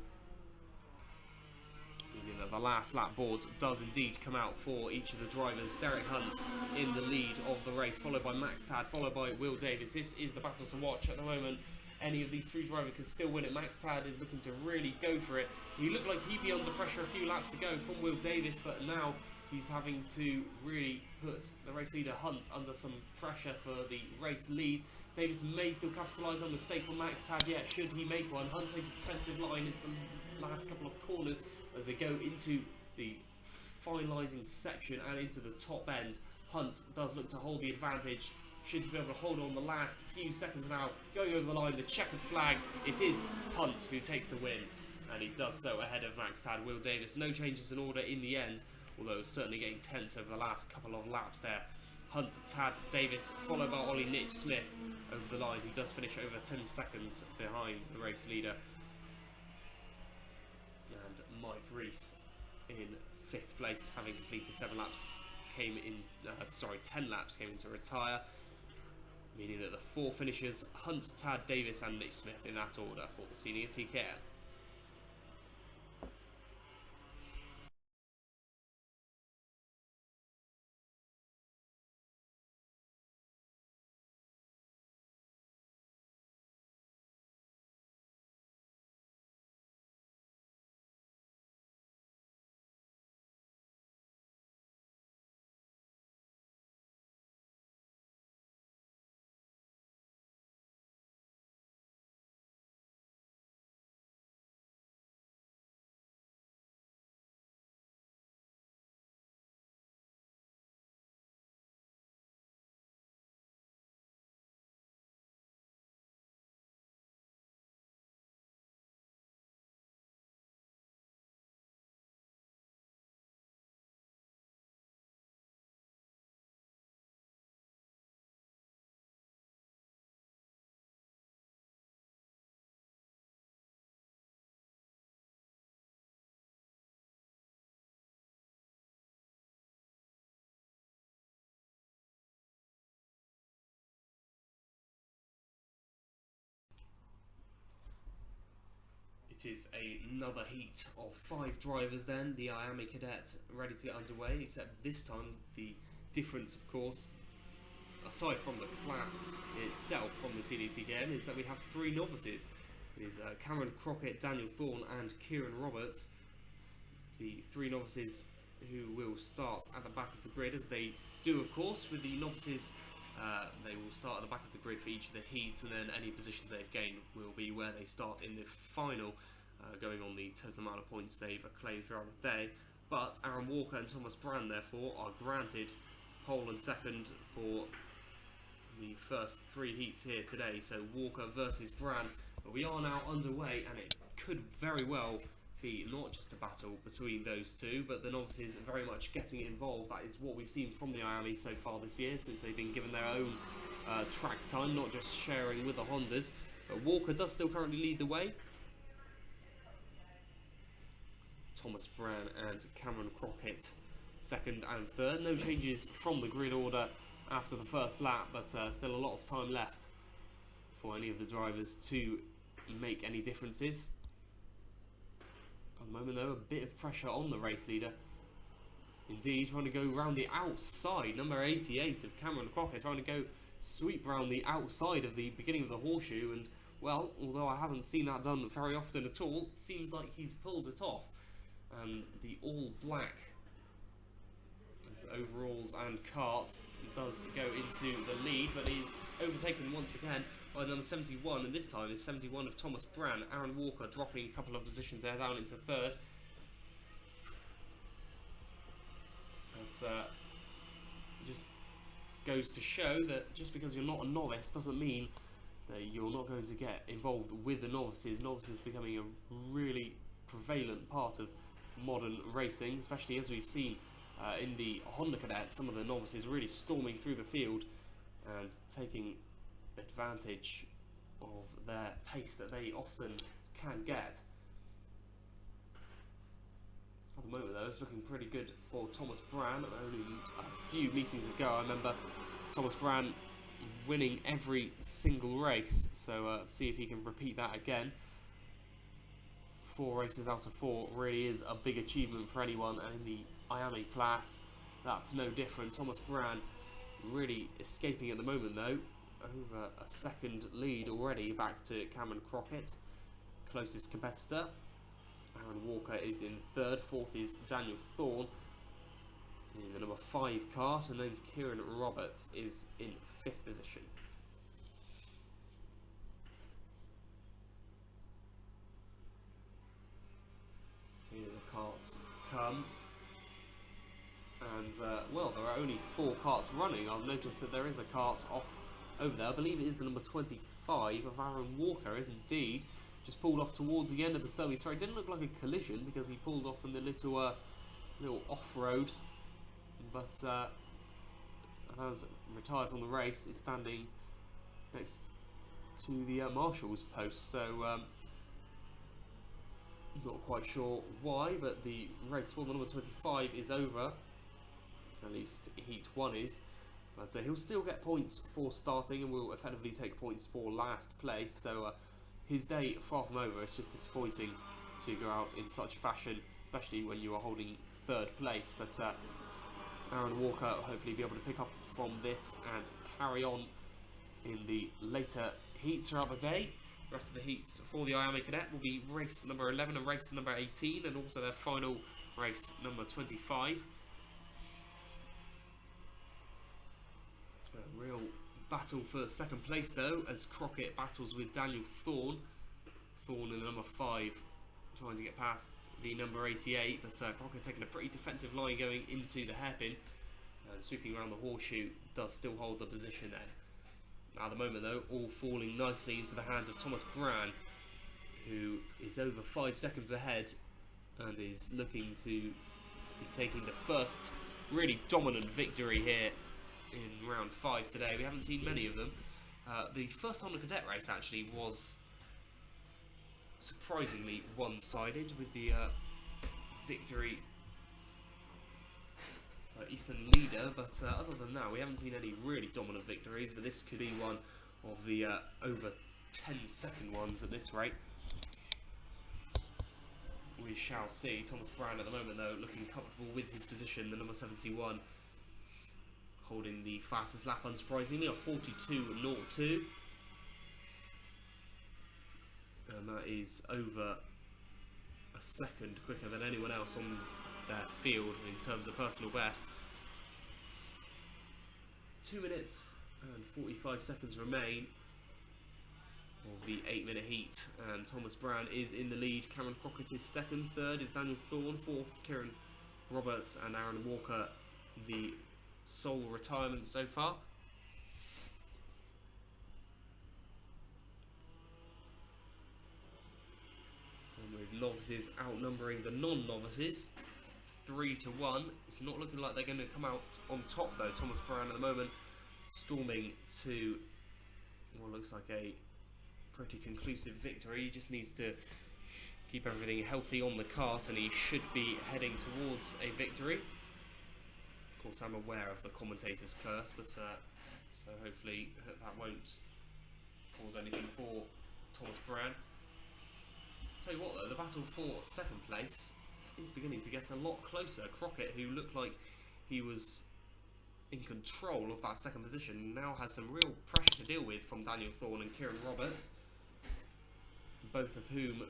meaning that the last lap board does indeed come out for each of the drivers. Derek Hunt in the lead of the race, followed by Max Tad, followed by Will Davis. This is the battle to watch at the moment. Any of these 3 drivers can still win it. Max Tad is looking to really go for it. He looked like he'd be under pressure a few laps to go from Will Davis, but now he's having to really put the race leader Hunt under some pressure for the race lead. Davis may still capitalise on a mistake from Max Tad yet, should he make one. Hunt takes a defensive line into the last couple of corners as they go into the finalising section and into the top end. Hunt does look to hold the advantage. Should he be able to hold on the last few seconds now, going over the line, the checkered flag. It is Hunt who takes the win, and he does so ahead of Max Tad. Will Davis, no changes in order in the end, although certainly getting tense over the last couple of laps there. Hunt, Tad, Davis, followed by Ollie Nick Smith over the line, who does finish over 10 seconds behind the race leader. And Mike Reese in 5th place, having completed 10 laps, came in to retire, meaning that the 4 finishers, Hunt, Tad, Davis and Nick Smith in that order for the Senior TKM. It is another heat of 5 drivers then, the Miami Cadet ready to get underway, except this time the difference, of course, aside from the class itself from the CDTKM, is that we have 3 novices. It is Cameron Crockett, Daniel Thorne and Kieran Roberts, the 3 novices who will start at the back of the grid, as they do, of course, with the novices. They will start at the back of the grid for each of the heats, and then any positions they've gained will be where they start in the final, going on the total amount of points they've acclaimed throughout the day. But Aaron Walker and Thomas Brand, therefore, are granted pole and second for the first 3 heats here today. So Walker versus Brand. But we are now underway, and it could very well be not just a battle between those two, but the novices very much getting involved. That is what we've seen from the Miami so far this year, since they've been given their own track time, not just sharing with the Hondas. But Walker does still currently lead the way. Thomas Brown and Cameron Crockett second and third. No changes from the grid order after the first lap, but still a lot of time left for any of the drivers to make any differences. At the moment, though, a bit of pressure on the race leader. Indeed, trying to go round the outside. Number 88 of Cameron Crockett trying to go sweep round the outside of the beginning of the horseshoe. And, well, although I haven't seen that done very often at all, it seems like he's pulled it off. The all-black overalls and kart does go into the lead, but he's overtaken once again by number 71, and this time is 71 of Thomas Brand. Aaron Walker dropping a couple of positions there down into third. That just goes to show that just because you're not a novice doesn't mean that you're not going to get involved with the novices. Novices becoming a really prevalent part of modern racing, especially as we've seen in the Honda Cadet, some of the novices really storming through the field and taking advantage of their pace that they often can get. At the moment, though, it's looking pretty good for Thomas Brand. Only a few meetings ago, I remember Thomas Brand winning every single race, so see if he can repeat that again. 4 races out of 4 really is a big achievement for anyone, and in the Miami class, that's no different. Thomas Brand really escaping at the moment, though, over a second lead already back to Cameron Crockett, closest competitor. Aaron Walker is in third, fourth is Daniel Thorne in the number 5 kart, and then Kieran Roberts is in 5th position. Here the karts come, and well, there are only 4 karts running. I've noticed that there is a kart off over there. I believe it is the number 25 of Aaron Walker, is indeed just pulled off towards the end of the service. Sorry, it didn't look like a collision because he pulled off in the little off-road, but has retired from the race, is standing next to the marshal's post, so not quite sure why, but the race for the number 25 is over. At least Heat 1 is. But he'll still get points for starting and will effectively take points for last place. So his day far from over. It's just disappointing to go out in such fashion, especially when you are holding 3rd place. But Aaron Walker will hopefully be able to pick up from this and carry on in the later heats throughout the day. The rest of the heats for the Miami Cadet will be race number 11 and race number 18, and also their final race number 25. A real battle for second place, though, as Crockett battles with Daniel Thorne. Thorne in the number 5 trying to get past the number 88, but Crockett taking a pretty defensive line going into the hairpin, and sweeping around the horseshoe does still hold the position there. At the moment, though, all falling nicely into the hands of Thomas Brand, who is over 5 seconds ahead and is looking to be taking the first really dominant victory here in round 5 today. We haven't seen many of them. The first Honda Cadet race actually was surprisingly one-sided, with the victory Ethan Leader, but other than that we haven't seen any really dominant victories, but this could be one of the over 10-second ones at this rate. We shall see. Thomas Brown at the moment, though, looking comfortable with his position. The number 71 holding the fastest lap, unsurprisingly, of 42.02. And that is over a second quicker than anyone else on their field in terms of personal bests. 2 minutes and 45 seconds remain of the 8-minute heat, and Thomas Brown is in the lead. Cameron Crockett is second, third is Daniel Thorne, fourth Kieran Roberts, and Aaron Walker the sole retirement so far. And with novices outnumbering the non-novices 3-1, it's not looking like they're going to come out on top though. Thomas Brown at the moment storming to what looks like a pretty conclusive victory. He just needs to keep everything healthy on the kart and he should be heading towards a victory. Of course, I'm aware of the commentator's curse, but so hopefully that won't cause anything for Thomas Brown. Tell you what though, the battle for second place is beginning to get a lot closer. Crockett, who looked like he was in control of that second position, now has some real pressure to deal with from Daniel Thorne and Kieran Roberts, both of whom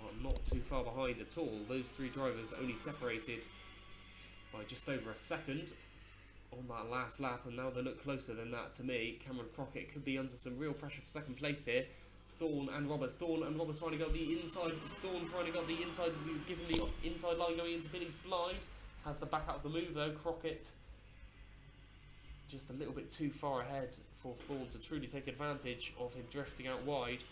are not too far behind at all. Those three drivers only separated by just over a second on that last lap, and now they look closer than that to me. Cameron Crockett could be under some real pressure for second place here. Thorne and Roberts trying to go up the inside. Thorne trying to go up the inside, given the inside line going into Billy's blind. Has the back out of the move though. Crockett just a little bit too far ahead for Thorne to truly take advantage of him drifting out wide.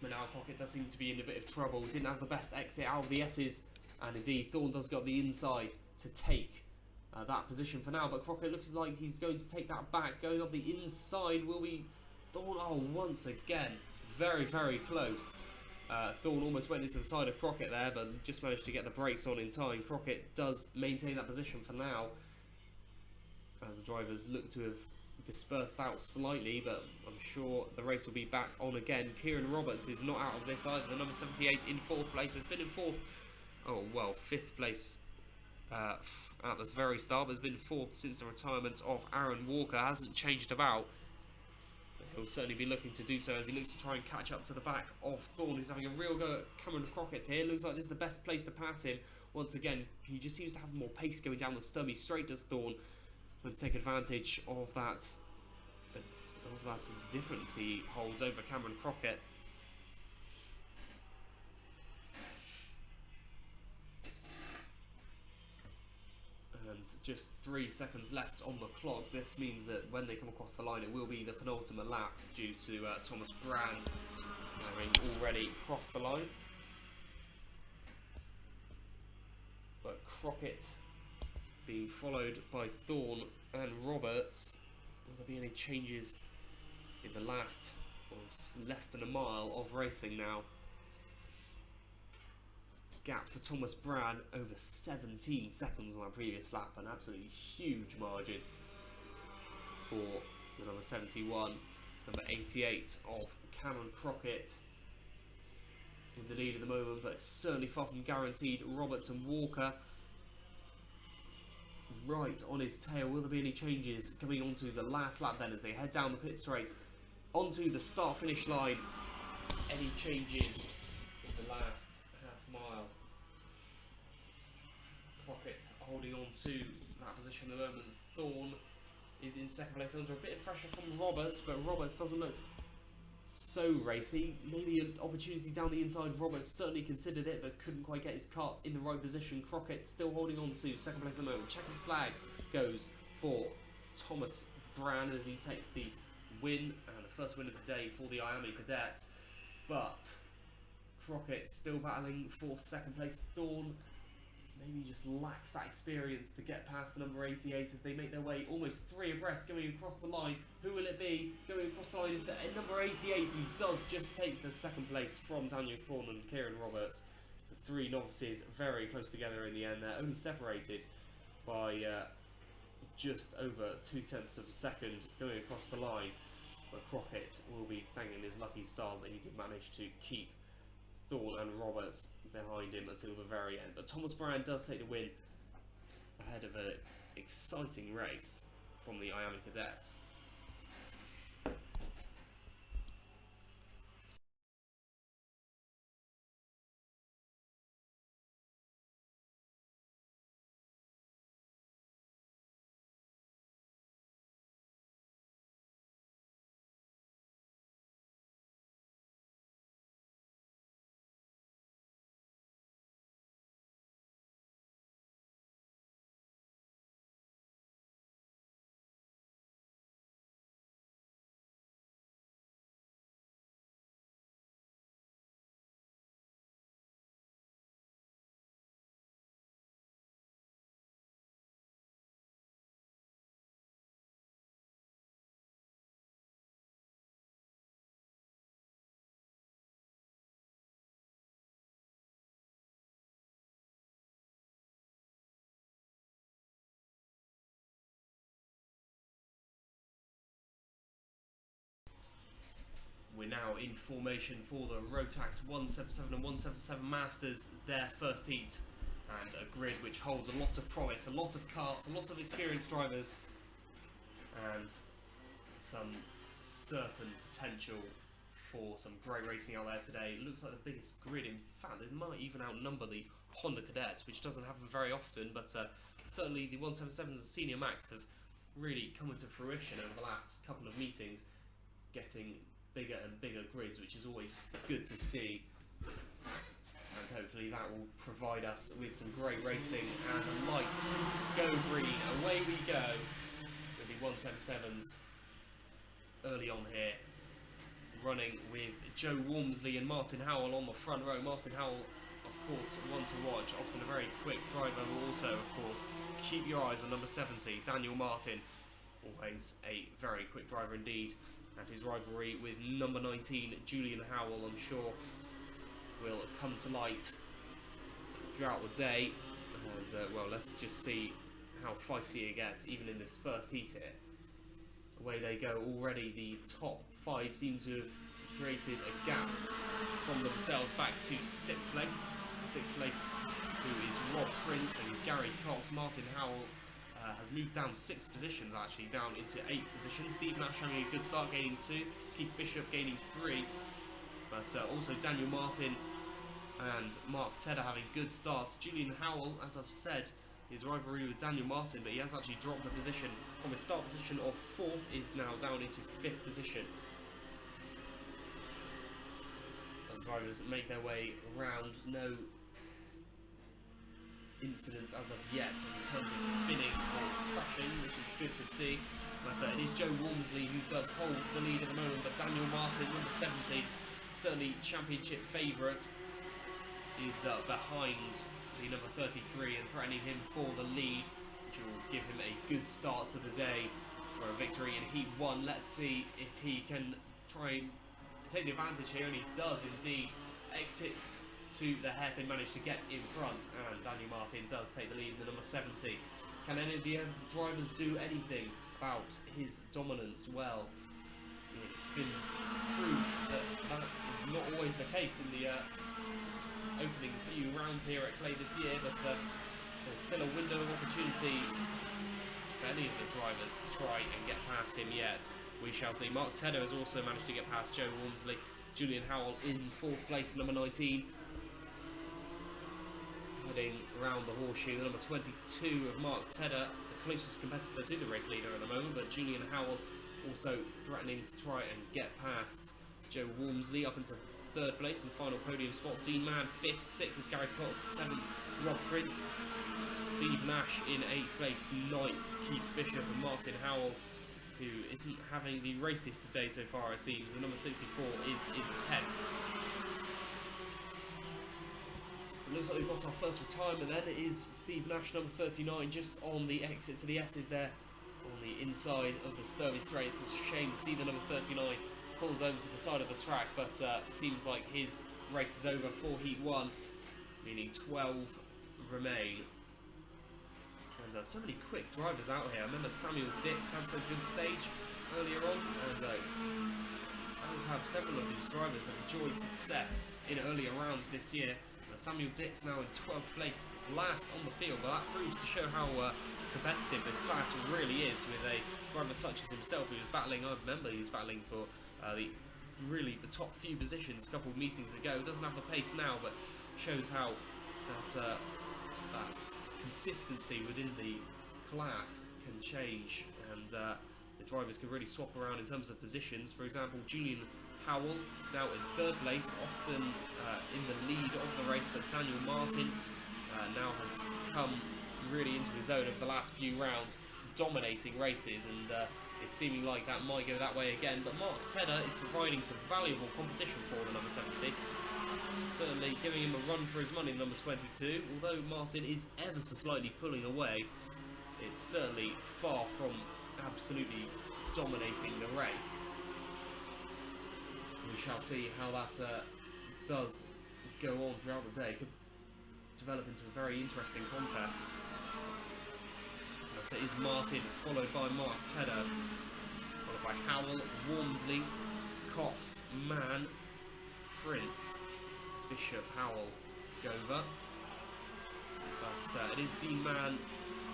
But now Crockett does seem to be in a bit of trouble. Didn't have the best exit out of the S's, and indeed Thorne does got the inside to take that position for now. But Crockett looks like he's going to take that back. Going up the inside will be Thorne. Oh, once again, very, very close. Thorne almost went into the side of Crockett there, but just managed to get the brakes on in time. Crockett does maintain that position for now, as the drivers look to have dispersed out slightly, but I'm sure the race will be back on again. Kieran Roberts is not out of this either. The number 78 in fourth place. Has been in fifth place at this very start, but has been fourth since the retirement of Aaron Walker. Hasn't changed about. He'll certainly be looking to do so as he looks to try and catch up to the back of Thorne, who's having a real go at Cameron Crockett here. Looks like this is the best place to pass him. Once again, he just seems to have more pace going down the stubby straight does Thorne, trying to take advantage of that difference he holds over Cameron Crockett. And just 3 seconds left on the clock. This means that when they come across the line, it will be the penultimate lap due to Thomas Brown having already crossed the line. But Crockett being followed by Thorne and Roberts. Will there be any changes in the last less than a mile of racing now? Gap for Thomas Brown over 17 seconds on that previous lap, an absolutely huge margin for the number 71. Number 88 of Cameron Crockett in the lead at the moment, but it's certainly far from guaranteed. Roberts and Walker right on his tail. Will there be any changes coming onto the last lap then as they head down the pit straight onto the start finish line? Any changes in the last half mile? Crockett holding on to that position at the moment. Thorne is in second place under a bit of pressure from Roberts, but Roberts doesn't look so racy. Maybe an opportunity down the inside. Roberts certainly considered it, but couldn't quite get his kart in the right position. Crockett still holding on to second place at the moment. Checkered flag goes for Thomas Brown as he takes the win, and the first win of the day for the Miami Cadets. But Crockett still battling for second place. Thorne maybe just lacks that experience to get past the number 88 as they make their way almost 3 abreast going across the line. Who will it be going across the line? Is that number 88 who does just take the second place from Daniel Thorne and Kieran Roberts. The 3 novices very close together in the end. They're only separated by just over 0.2 of a second going across the line. But Crockett will be thanking his lucky stars that he did manage to keep Thorne and Roberts behind him until the very end. But Thomas Brand does take the win ahead of an exciting race from the Miami Cadets. We're now in formation for the Rotax 177 and 177 Masters, their first heat, and a grid which holds a lot of promise, a lot of karts, a lot of experienced drivers, and some certain potential for some great racing out there today. It looks like the biggest grid. In fact, it might even outnumber the Honda Cadets, which doesn't happen very often, but certainly the 177s and Senior Max have really come into fruition over the last couple of meetings, getting bigger and bigger grids, which is always good to see, and hopefully that will provide us with some great racing. And the lights go green, away we go with the 177s early on here, running with Joe Walmsley and Martin Howell on the front row. Martin Howell, of course, one to watch, often a very quick driver, who also, of course, keep your eyes on number 70, Daniel Martin, always a very quick driver indeed. And his rivalry with number 19, Julian Howell, I'm sure will come to light throughout the day. And, well, let's just see how feisty it gets, even in this first heat here. Away they go already. The top 5 seem to have created a gap from themselves back to 6th place. 6th place, who is Rob Prince and Gary Cox. Martin Howell has moved down 6 positions, actually, down into 8th position. Steve Nash having a good start, gaining 2. Keith Bishop gaining 3. But also Daniel Martin and Mark Tedder having good starts. Julian Howell, as I've said, his rivalry with Daniel Martin, but he has actually dropped a position from his start position of 4th, is now down into 5th position. As drivers make their way around, no incidents as of yet in terms of spinning or crashing, which is good to see. But it is Joe Walmsley who does hold the lead at the moment, but Daniel Martin, number 70, certainly championship favourite, is behind the number 33 and threatening him for the lead, which will give him a good start to the day for a victory in Heat 1. Let's see if he can try and take the advantage here, and he does indeed exit to the hairpin, manage to get in front, and Daniel Martin does take the lead in the number 70. Can any of the drivers do anything about his dominance? Well, it's been proved that that is not always the case in the opening few rounds here at Clay this year, but there's still a window of opportunity for any of the drivers to try and get past him yet. We shall see. Mark Tedder has also managed to get past Joe Walmsley. Julian Howell in 4th place, number 19. Heading around the horseshoe, the number 22 of Mark Tedder, the closest competitor to the race leader at the moment, but Julian Howell also threatening to try and get past Joe Walmsley up into 3rd place in the final podium spot. Dean Mann 5th, 6th is Gary Cox, 7th Rob Prince, Steve Nash in 8th place, 9th Keith Bishop, and Martin Howell, who isn't having the races today so far, it seems. The number 64 is in 10th. It looks like we've got our first retirement then. It is Steve Nash, number 39, just on the exit to the S's there, on the inside of the Sturley Straight. It's a shame to see the number 39 pulled over to the side of the track, but it seems like his race is over for Heat 1, meaning 12 remain. And so many quick drivers out here. I remember Samuel Dix had some good stage earlier on, and as have several of these drivers have enjoyed success in earlier rounds this year. Samuel Dix now in 12th place, last on the field, but that proves to show how competitive this class really is, with a driver such as himself who was battling, I remember he was battling for the top few positions a couple of meetings ago. Doesn't have the pace now, but shows how that consistency within the class can change, and the drivers can really swap around in terms of positions. For example, Julian Howell now in 3rd place, often in the lead of the race, but Daniel Martin now has come really into his zone over the last few rounds, dominating races, and it's seeming like that might go that way again. But Mark Tedder is providing some valuable competition for the number 70, certainly giving him a run for his money, number 22. Although Martin is ever so slightly pulling away, it's certainly far from absolutely dominating the race. We shall see how that does go on throughout the day. Could develop into a very interesting contest. But it is Martin, followed by Mark Tedder, followed by Howell, Walmsley, Cox, Mann, Prince, Bishop, Howell, Gover. But it is Dean Mann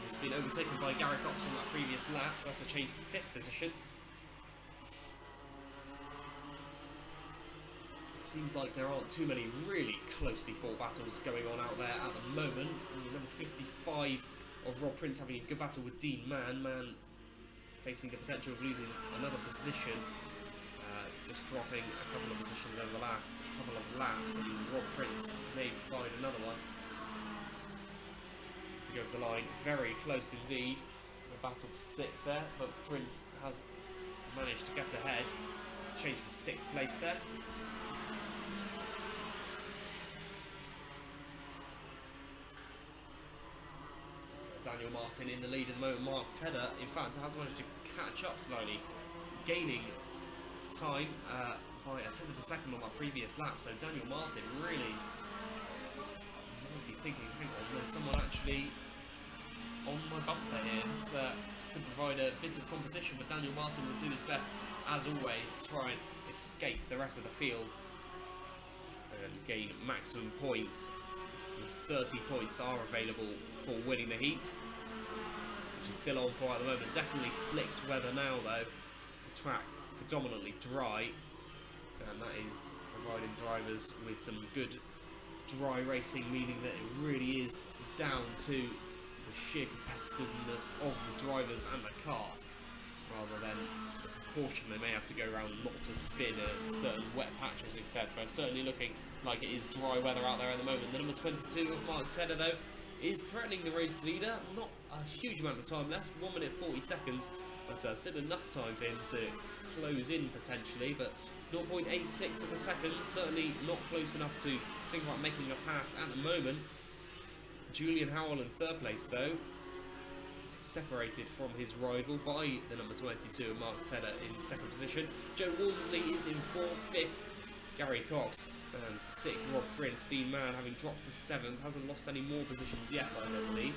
who's been overtaken by Gary Cox on that previous lap, so that's a change for 5th position. Seems like there aren't too many really closely fought battles going on out there at the moment. Number 55 of Rob Prince having a good battle with Dean Mann. Mann facing the potential of losing another position, just dropping a couple of positions over the last couple of laps, and Rob Prince may provide another one. To go over the line, very close indeed. A battle for 6th there, but Prince has managed to get ahead. It's a change for 6th place there. Daniel Martin in the lead at the moment. Mark Tedder, in fact, has managed to catch up slightly, gaining time by a tenth of a second on that previous lap. So Daniel Martin really might be thinking, hang on, there's someone actually on my bumper here. This could provide a bit of competition, but Daniel Martin will do his best, as always, to try and escape the rest of the field and gain maximum points. 30 points are available for winning the heat, which is still on for at the moment. Definitely slicks weather now though, the track predominantly dry, and that is providing drivers with some good dry racing, meaning that it really is down to the sheer competitiveness of the drivers and the kart, rather than the proportion they may have to go around not to spin at certain wet patches, etc. Certainly looking like it is dry weather out there at the moment. The number 22 of Mark Tedder though is threatening the race leader. Not a huge amount of time left, 1 minute 40 seconds, but still enough time for him to close in potentially, but 0.86 of a second, certainly not close enough to think about making a pass at the moment. Julian Howell in 3rd place though, separated from his rival by the number 22, Mark Tedder, in 2nd position. Joe Walmsley is in 4th, 5th, Gary Cox, and 6th, Rob Prince. Dean Mann, having dropped to 7th, hasn't lost any more positions yet, I don't believe,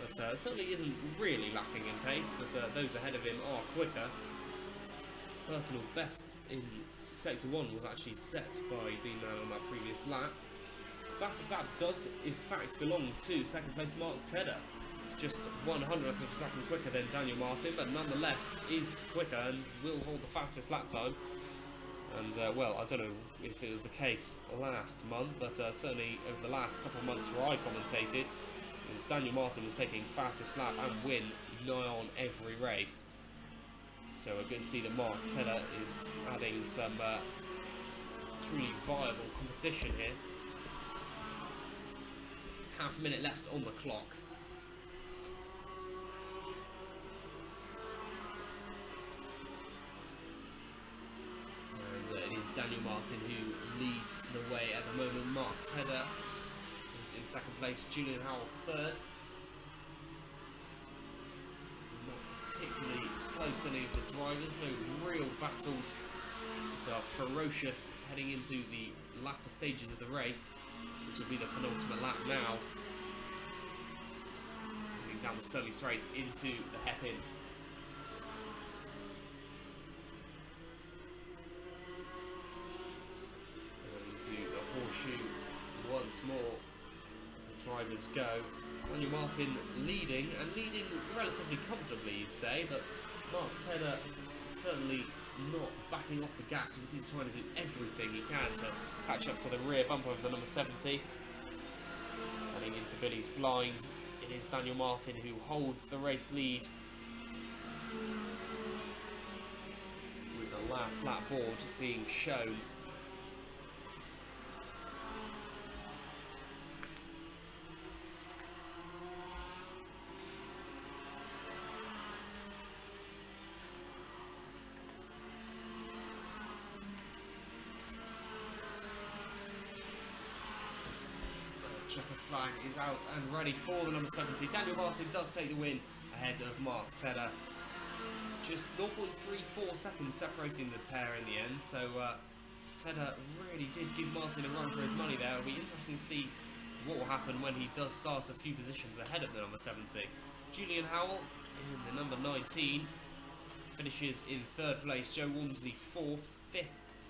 but certainly isn't really lacking in pace, but those ahead of him are quicker. Personal best in Sector 1 was actually set by Dean Mann on that previous lap. Fastest lap does in fact belong to 2nd place Mark Tedder, just 1/100th of a second quicker than Daniel Martin, but nonetheless is quicker and will hold the fastest lap time. And well, I don't know if it was the case last month, but certainly over the last couple of months where I commentated, it was Daniel Martin was taking fastest lap and win nigh on every race. So good to see that Mark Tedder is adding some truly viable competition here. Half a minute left on the clock. And it is Daniel Martin who leads the way at the moment. Mark Tedder is in 2nd place, Julian Howell 3rd. Not particularly close, any of the drivers, no real battles that are ferocious heading into the latter stages of the race. This will be the penultimate lap now. Moving down the Stirling Straight into the hairpin. Into the drivers go. Daniel Martin leading, and leading relatively comfortably, you'd say, but Mark Tedder certainly not backing off the gas. You can see he's trying to do everything he can to catch up to the rear bumper of the number 70. Running into Billy's blind, it is Daniel Martin who holds the race lead, with the last lap board being shown. Checker flag is out and ready for the number 70. Daniel Martin does take the win ahead of Mark Tedder. Just 0.34 seconds separating the pair in the end, so Tedder really did give Martin a run for his money there. It'll be interesting to see what will happen when he does start a few positions ahead of the number 70. Julian Howell in the number 19 finishes in 3rd place. Joe Walmsley 4th, 5th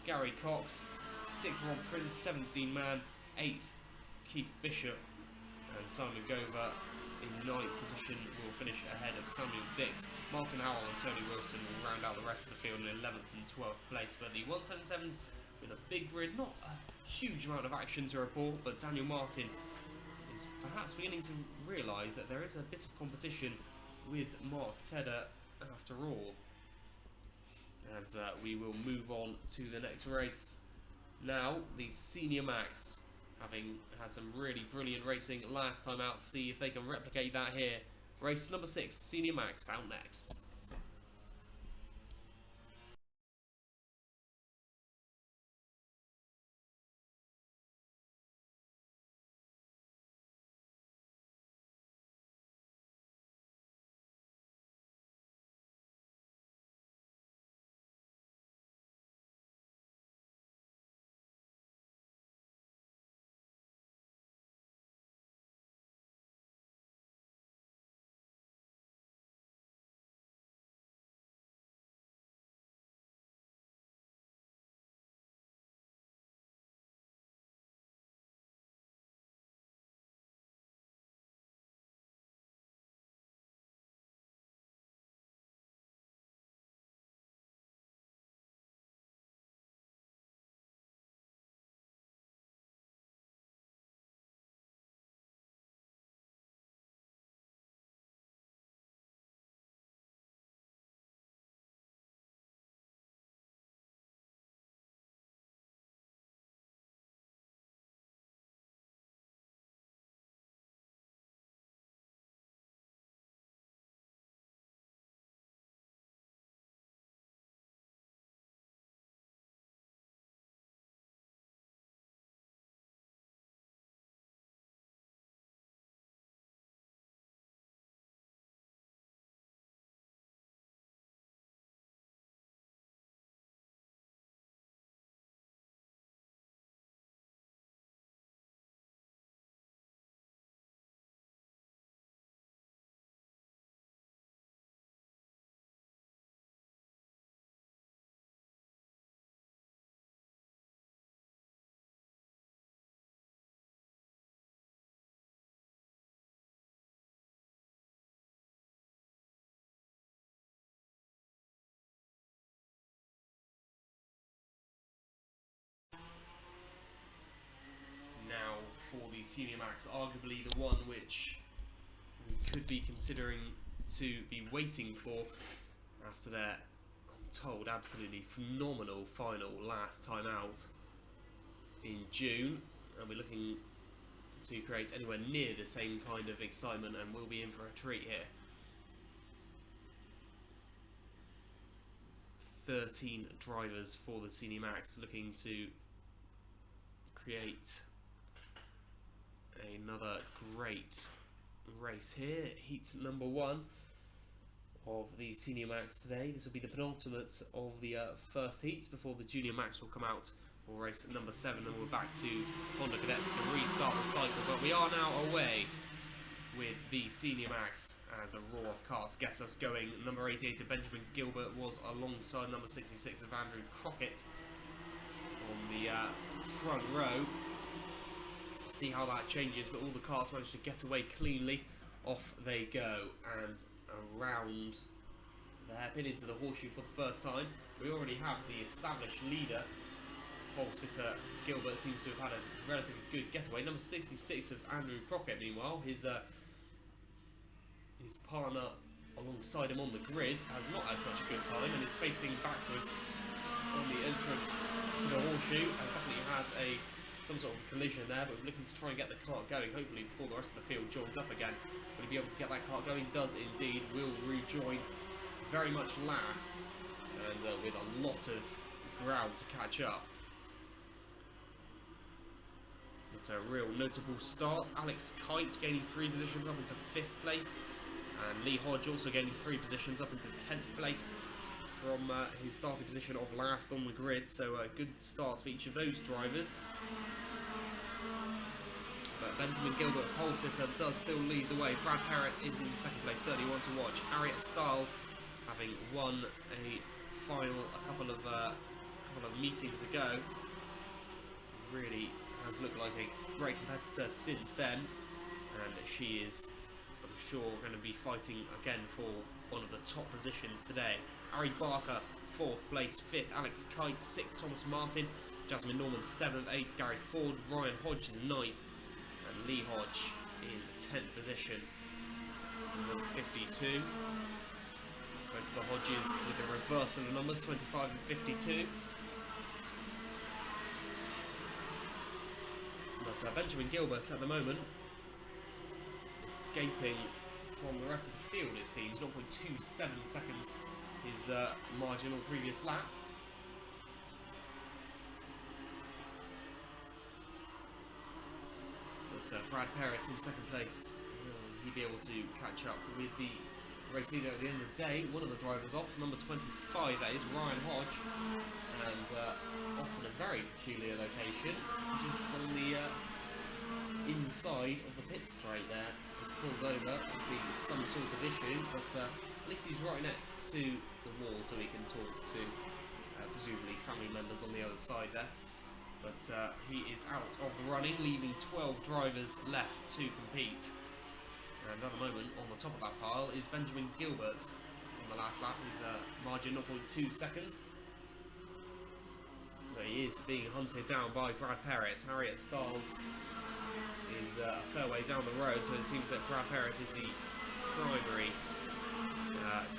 Gary Cox, 6th Rob Prince, 17 man, 8th Keith Bishop, and Simon Gover in 9th position will finish ahead of Samuel Dix. Martin Howell and Tony Wilson will round out the rest of the field in 11th and 12th place. But the 177s with a big grid, not a huge amount of action to report, but Daniel Martin is perhaps beginning to realise that there is a bit of competition with Mark Tedder after all. And we will move on to the next race. Now, the Senior Max, having had some really brilliant racing last time out, to see if they can replicate that here. Race number 6, Senior Max, out next. For the Senior Max, arguably the one which we could be considering to be waiting for after their, I'm told, absolutely phenomenal final last time out in June, and we're looking to create anywhere near the same kind of excitement, and we'll be in for a treat here. 13 drivers for the Senior Max looking to create another great race here. Heat number 1 of the Senior Max today. This will be the penultimate of the first heat before the Junior Max will come out for race number 7, and we're back to Honda Cadets to restart the cycle. But we are now away with the Senior Max as the roar of karts gets us going. Number 88 of Benjamin Gilbert was alongside number 66 of Andrew Crockett on the front row. see how that changes, but all the cars managed to get away cleanly. Off they go, and around the hairpin into the horseshoe for the first time. We already have the established leader. Pole sitter Gilbert seems to have had a relatively good getaway. Number 66 of Andrew Crockett, meanwhile, his partner alongside him on the grid has not had such a good time and is facing backwards on the entrance to the horseshoe. Has definitely had some sort of collision there, but we're looking to try and get the kart going, hopefully before the rest of the field joins up again. Will he be able to get that kart going? Does indeed. Will rejoin very much last, and with a lot of ground to catch up. It's a real notable start. Alex Kite gaining 3 positions up into 5th place, and Lee Hodge also gaining 3 positions up into 10th place from his starting position of last on the grid. So good starts for each of those drivers. But Benjamin Gilbert, pole sitter, does still lead the way. Brad Parrott is in 2nd place, certainly one to watch. Harriet Styles, having won a couple of meetings ago, really has looked like a great competitor since then, and she is, I'm sure, going to be fighting again for one of the top positions today. Ari Barker, 4th place, 5th. Alex Kite, 6th. Thomas Martin, Jasmine Norman, 7th. 8th. Gary Ford, Ryan Hodge is 9th, and Lee Hodge in 10th position. Number 52. Both the Hodges with the reverse of the numbers, 25 and 52. But Benjamin Gilbert at the moment escaping from the rest of the field, it seems. 0.27 seconds his margin on the previous lap. But Brad Parrott in 2nd place. Will he be able to catch up with the race leader at the end of the day? One of the drivers off, number 25, that is Ryan Hodge, and off in a very peculiar location, just on the inside of the pit straight there. He's pulled over, obviously some sort of issue, but at least he's right next to the wall so he can talk to presumably family members on the other side there. But he is out of the running, leaving 12 drivers left to compete. And at the moment, on the top of that pile is Benjamin Gilbert. On the last lap, his margin 0.2 seconds. But he is being hunted down by Brad Parrott. Harriet Styles is a fair way down the road, so it seems that Brad Parrott is the primary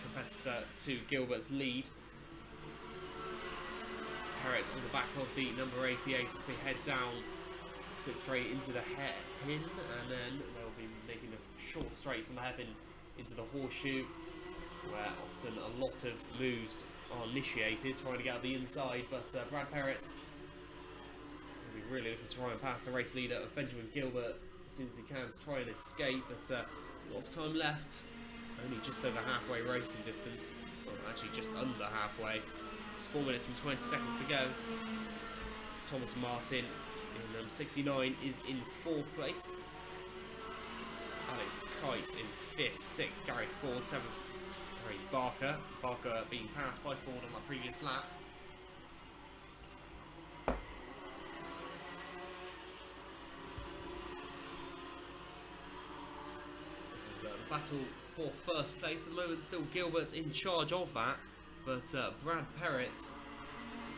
competitor to Gilbert's lead. Parrott on the back of the number 88 as they head down pit straight into the hairpin, and then they'll be making a short straight from the hairpin into the horseshoe, where often a lot of moves are initiated, trying to get out the inside, but Brad Parrott will be really looking to try and pass the race leader of Benjamin Gilbert as soon as he can to try and escape, but a lot of time left, only just over halfway racing distance, well actually just under halfway. It's 4 minutes and 20 seconds to go. Thomas Martin in 69 is in 4th place. Alex Kite in 5th, 6th. Gary Ford 7th. Harry Barker. Barker being passed by Ford on that previous lap. And, the battle for 1st place at the moment, still Gilbert in charge of that. But Brad Parrott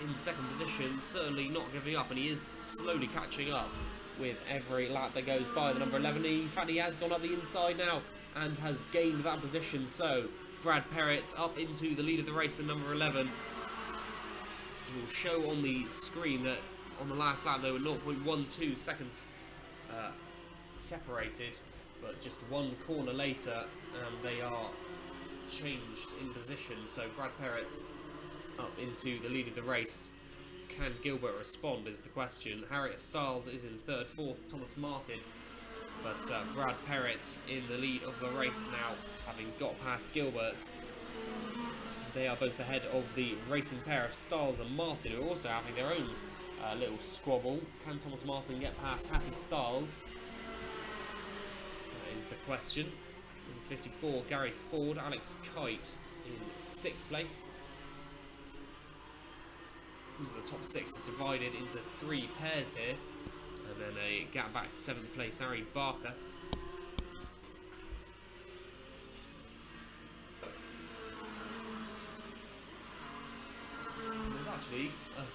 in 2nd position, certainly not giving up, and he is slowly catching up with every lap that goes by. The number 11, in fact, he has gone up the inside now and has gained that position. So Brad Parrott up into the lead of the race at number 11. He will show on the screen that on the last lap they were 0.12 seconds separated, but just one corner later they are changed in position. So Brad Parrott up into the lead of the race. Can Gilbert respond is the question. Harriet Styles is in 3rd, 4th, Thomas Martin, but Brad Parrott in the lead of the race now, having got past Gilbert. They are both ahead of the racing pair of Styles and Martin, who are also having their own little squabble. Can Thomas Martin get past Hattie Styles? That is the question. In 54, Gary Ford, Alex Kite in 6th place. Seems the top 6 are divided into 3 pairs here, and and a gap back to 7th place, Harry Barker. There's actually a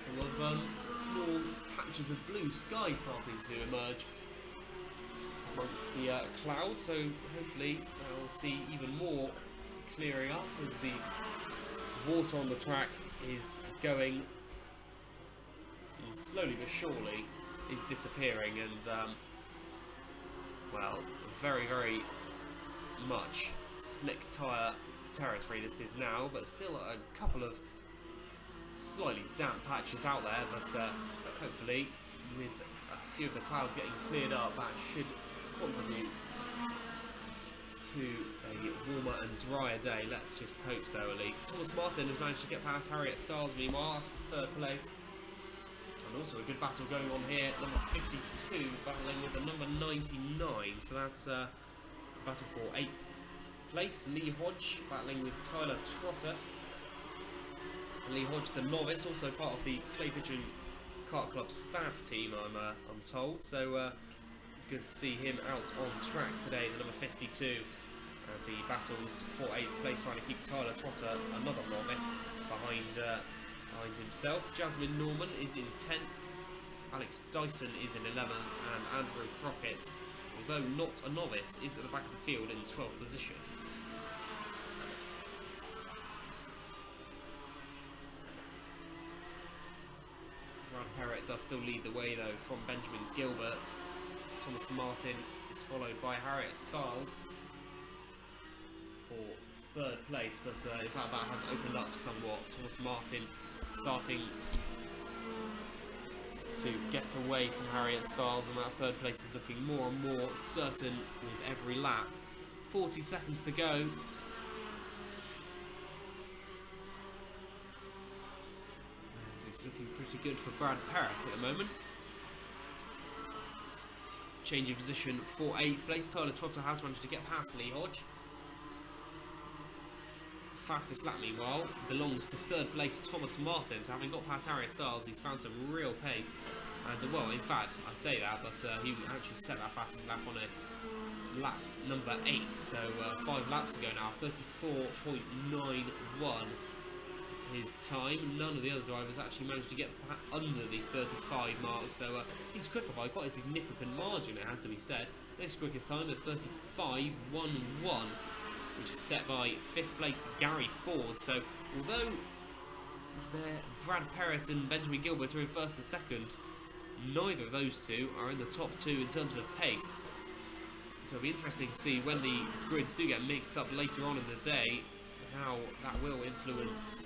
couple of small patches of blue sky starting to emerge amongst the clouds, so hopefully we'll see even more clearing up as the water on the track is going, and slowly but surely is disappearing, and well, very much slick tyre territory this is now, but still a couple of slightly damp patches out there, but hopefully with a few of the clouds getting cleared up, that should contribute to a warmer and drier day. Let's just hope so, at least. Thomas Martin has managed to get past Harriet Styles, meanwhile, that's for 3rd place. And also a good battle going on here, number 52 battling with the number 99, so that's a battle for 8th place. Lee Hodge battling with Tyler Trotter. Lee Hodge, the novice, also part of the Clay Pigeon Kart Club staff team, I'm told. So good to see him out on track today, the number 52, as he battles for 8th place, trying to keep Tyler Trotter, another novice, behind himself. Jasmine Norman is in 10th. Alex Dyson is in 11th, and Andrew Crockett, although not a novice, is at the back of the field in 12th position. Perrett does still lead the way though from Benjamin Gilbert. Thomas Martin is followed by Harriet Styles for 3rd place, but in fact that has opened up somewhat. Thomas Martin starting to get away from Harriet Styles, and that 3rd place is looking more and more certain with every lap. 40 seconds to go. It's looking pretty good for Brad Perrett at the moment. Changing position for 8th place, Tyler Trotter has managed to get past Lee Hodge. Fastest lap, meanwhile, belongs to 3rd place Thomas Martin. So having got past Harriet Styles, he's found some real pace. And well, in fact, I say that, but he actually set that fastest lap on a lap number 8. So 5 laps ago now, 34.91. His time. None of the other drivers actually managed to get under the 35 mark, so he's quicker by quite a significant margin, it has to be said. Next quickest time at 35.11, which is set by 5th place Gary Ford. So although Brad Perrett and Benjamin Gilbert are in 1st and 2nd, neither of those two are in the top 2 in terms of pace. So it'll be interesting to see when the grids do get mixed up later on in the day, how that will influence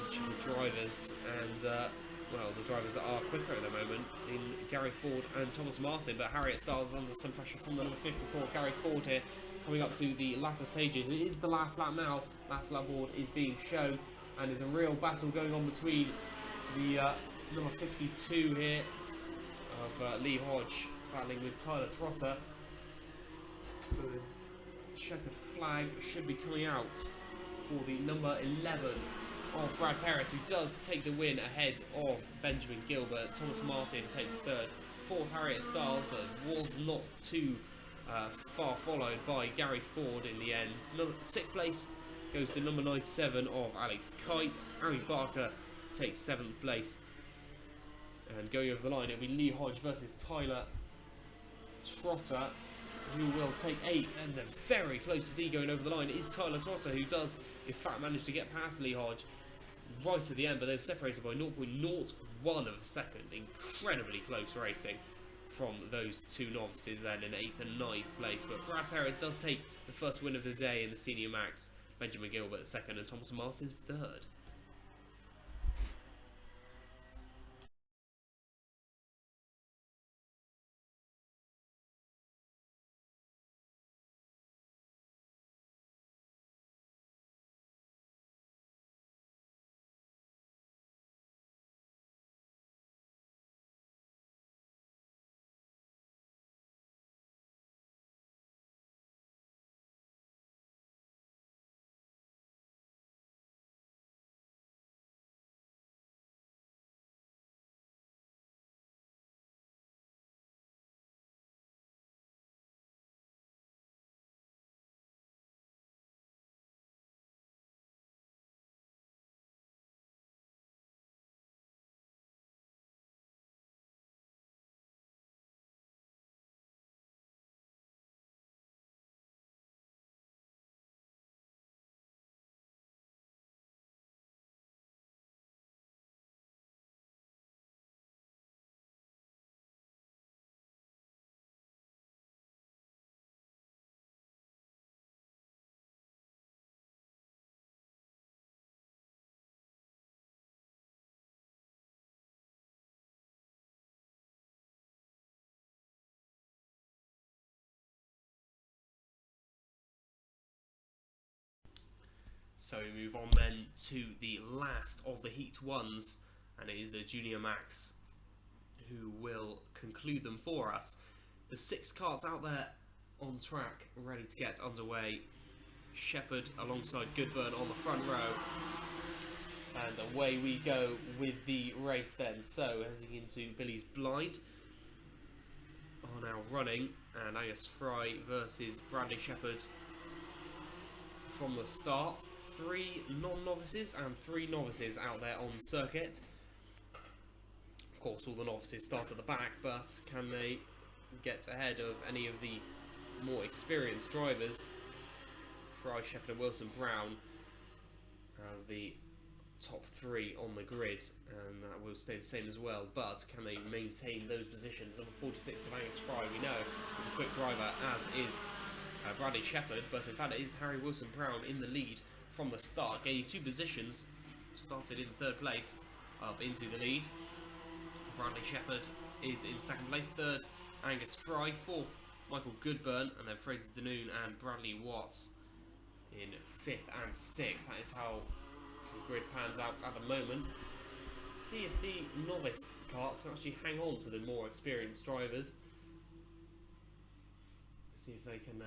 each of the drivers, and well, the drivers that are quicker at the moment in Gary Ford and Thomas Martin, but Harriet Styles under some pressure from the number 54 Gary Ford here, coming up to the latter stages. It is the last lap now. Last lap board is being shown, and there's a real battle going on between the number 52 here of Lee Hodge battling with Tyler Trotter. Checkered flag should be coming out for the number 11 of Brad Perrett, who does take the win ahead of Benjamin Gilbert. Thomas Martin takes 3rd. 4th, Harriet Styles, but was not too far followed by Gary Ford in the end. 6th place goes to number 97 of Alex Kite. Harry Barker takes 7th place. And going over the line, it'll be Lee Hodge versus Tyler Trotter, who will take 8th, and they're very close to D going over the line. It is Tyler Trotter who does, in fact, manage to get past Lee Hodge right at the end, but they're separated by 0.01 of a second. Incredibly close racing from those two novices then in 8th and 9th place. But Brad Perrett does take the first win of the day in the Senior Max. Benjamin Gilbert 2nd and Thomas Martin 3rd. So we move on then to the last of the Heat 1s, and it is the Junior Max who will conclude them for us. The 6 karts out there on track, ready to get underway. Shepherd alongside Goodburn on the front row. And away we go with the race then. So heading into Billy's Blind are now running, and Angus Fry versus Bradley Shepherd from the start. 3 non-novices and 3 novices out there on circuit. Of course, all the novices start at the back, but can they get ahead of any of the more experienced drivers? Fry, Shepherd and Wilson Brown as the top 3 on the grid, and that will stay the same as well, but can they maintain those positions? Number 46 of Angus Fry, we know, is a quick driver, as is Bradley Shepherd, but in fact it is Harry Wilson Brown in the lead from the start, gaining 2 positions, started in 3rd place, up into the lead. Bradley Shepherd is in 2nd place, 3rd Angus Fry, 4th Michael Goodburn, and then Fraser Danoon and Bradley Watts in 5th and 6th. That is how the grid pans out at the moment. See if the novice karts can actually hang on to the more experienced drivers. See if they can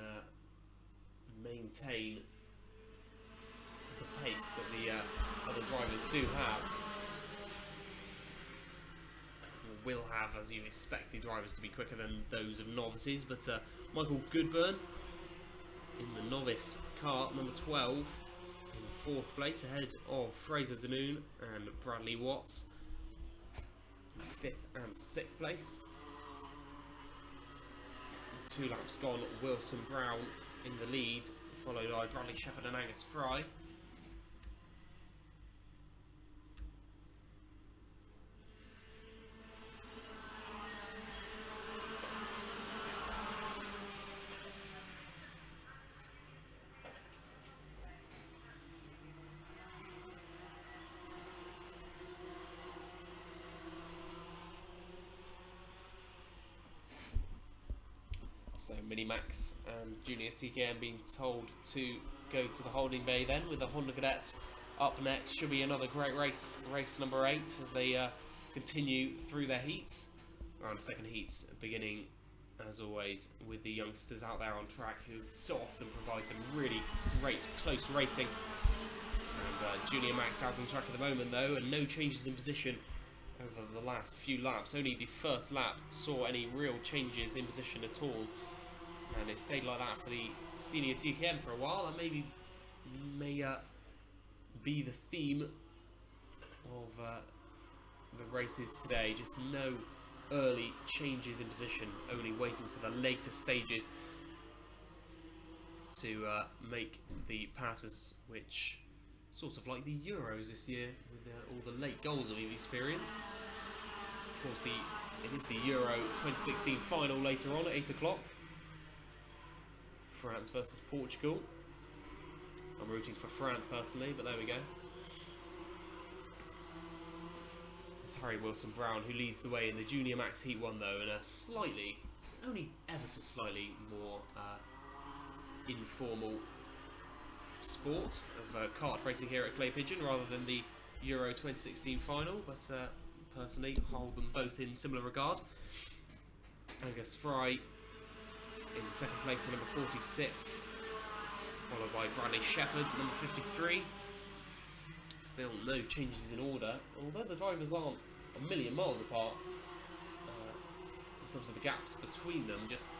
maintain the pace that the other drivers do have. Will have, as you expect the drivers to be quicker than those of novices, but Michael Goodburn in the novice kart, number 12, in 4th place, ahead of Fraser Danoon and Bradley Watts in 5th and 6th place. 2 laps gone, Wilson Brown in the lead, followed by Bradley Shepherd and Angus Fry. So Minimax and Junior TKM being told to go to the holding bay then, with the Honda Cadets up next. Should be another great race, race number 8, as they continue through their heats. Round 2nd heats beginning, as always, with the youngsters out there on track who so often provide some really great close racing. And Junior Max out on track at the moment though, and no changes in position over the last few laps. Only the first lap saw any real changes in position at all, and it stayed like that for the senior TKM for a while. And maybe may be the theme of the races today. Just no early changes in position, only waiting to the later stages to make the passes, which sort of like the Euros this year, with all the late goals that we've experienced. Of course, it is the Euro 2016 final later on at 8 o'clock. France versus Portugal. I'm rooting for France personally, but there we go. It's Harry Wilson Brown who leads the way in the Junior Max Heat 1 though, in a slightly, only ever so slightly more informal sport of kart racing here at Clay Pigeon, rather than the Euro 2016 final, but personally hold them both in similar regard. Angus Fry in 2nd place, number 46, followed by Bradley Shepherd, number 53. Still no changes in order, although the drivers aren't a million miles apart in terms of the gaps between them. Just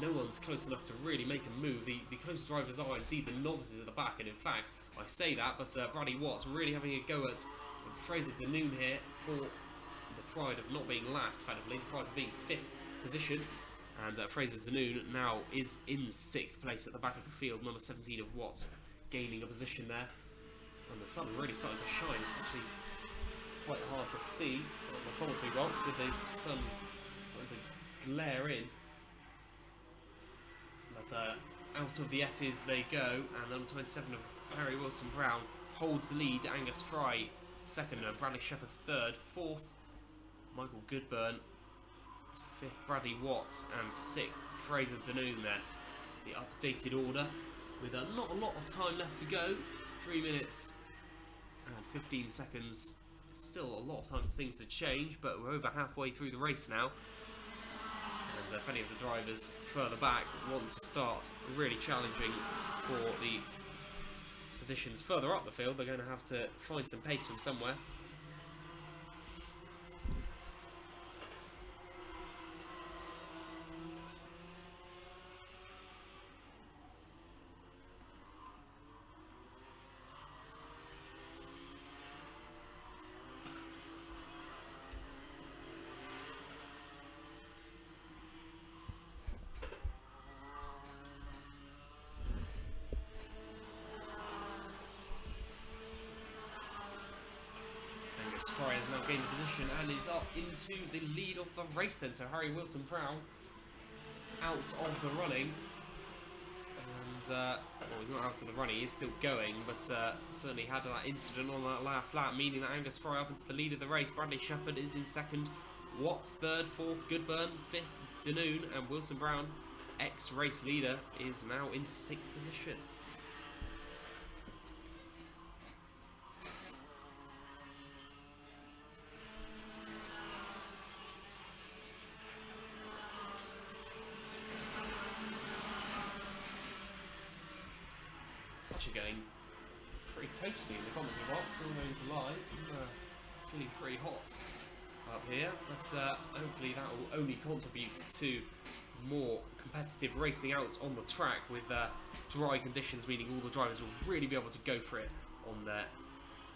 no one's close enough to really make a move. The close drivers are indeed the novices at the back, and in fact, I say that, but Bradley Watts really having a go at Fraser Danoon here for the pride of not being last, effectively, the pride of being 5th position. And Fraser Danoon now is in 6th place at the back of the field, number 17 of Watts gaining a position there. And the sun really starting to shine. It's actually quite hard to see on the commentary box with the sun starting to glare in. But out of the S's they go, and number 27 of Harry Wilson Brown holds the lead. Angus Fry 2nd, and Bradley Shepherd 3rd, 4th Michael Goodburn, 5th Bradley Watts, and 6th Fraser Danoon there. The updated order, with not a lot of time left to go 3 minutes and 15 seconds. Still a lot of time for things to change, but we're over halfway through the race now. And if any of the drivers further back want to start really challenging for the positions further up the field, they're going to have to find some pace from somewhere. Fry has now gained the position and is up into the lead of the race then. So Harry Wilson-Brown out of the running. And, well, he's not out of the running, he's still going, but certainly had that incident on that last lap, meaning that Angus Fry up into the lead of the race. Bradley Shepherd is in second, Watts third, fourth Goodburn, fifth Danoon, and Wilson-Brown, ex-race leader, is now in sixth position. Actually getting pretty toasty in the commentary box, I'm going to lie. Feeling pretty hot up here, but hopefully that will only contribute to more competitive racing out on the track with dry conditions, meaning all the drivers will really be able to go for it on their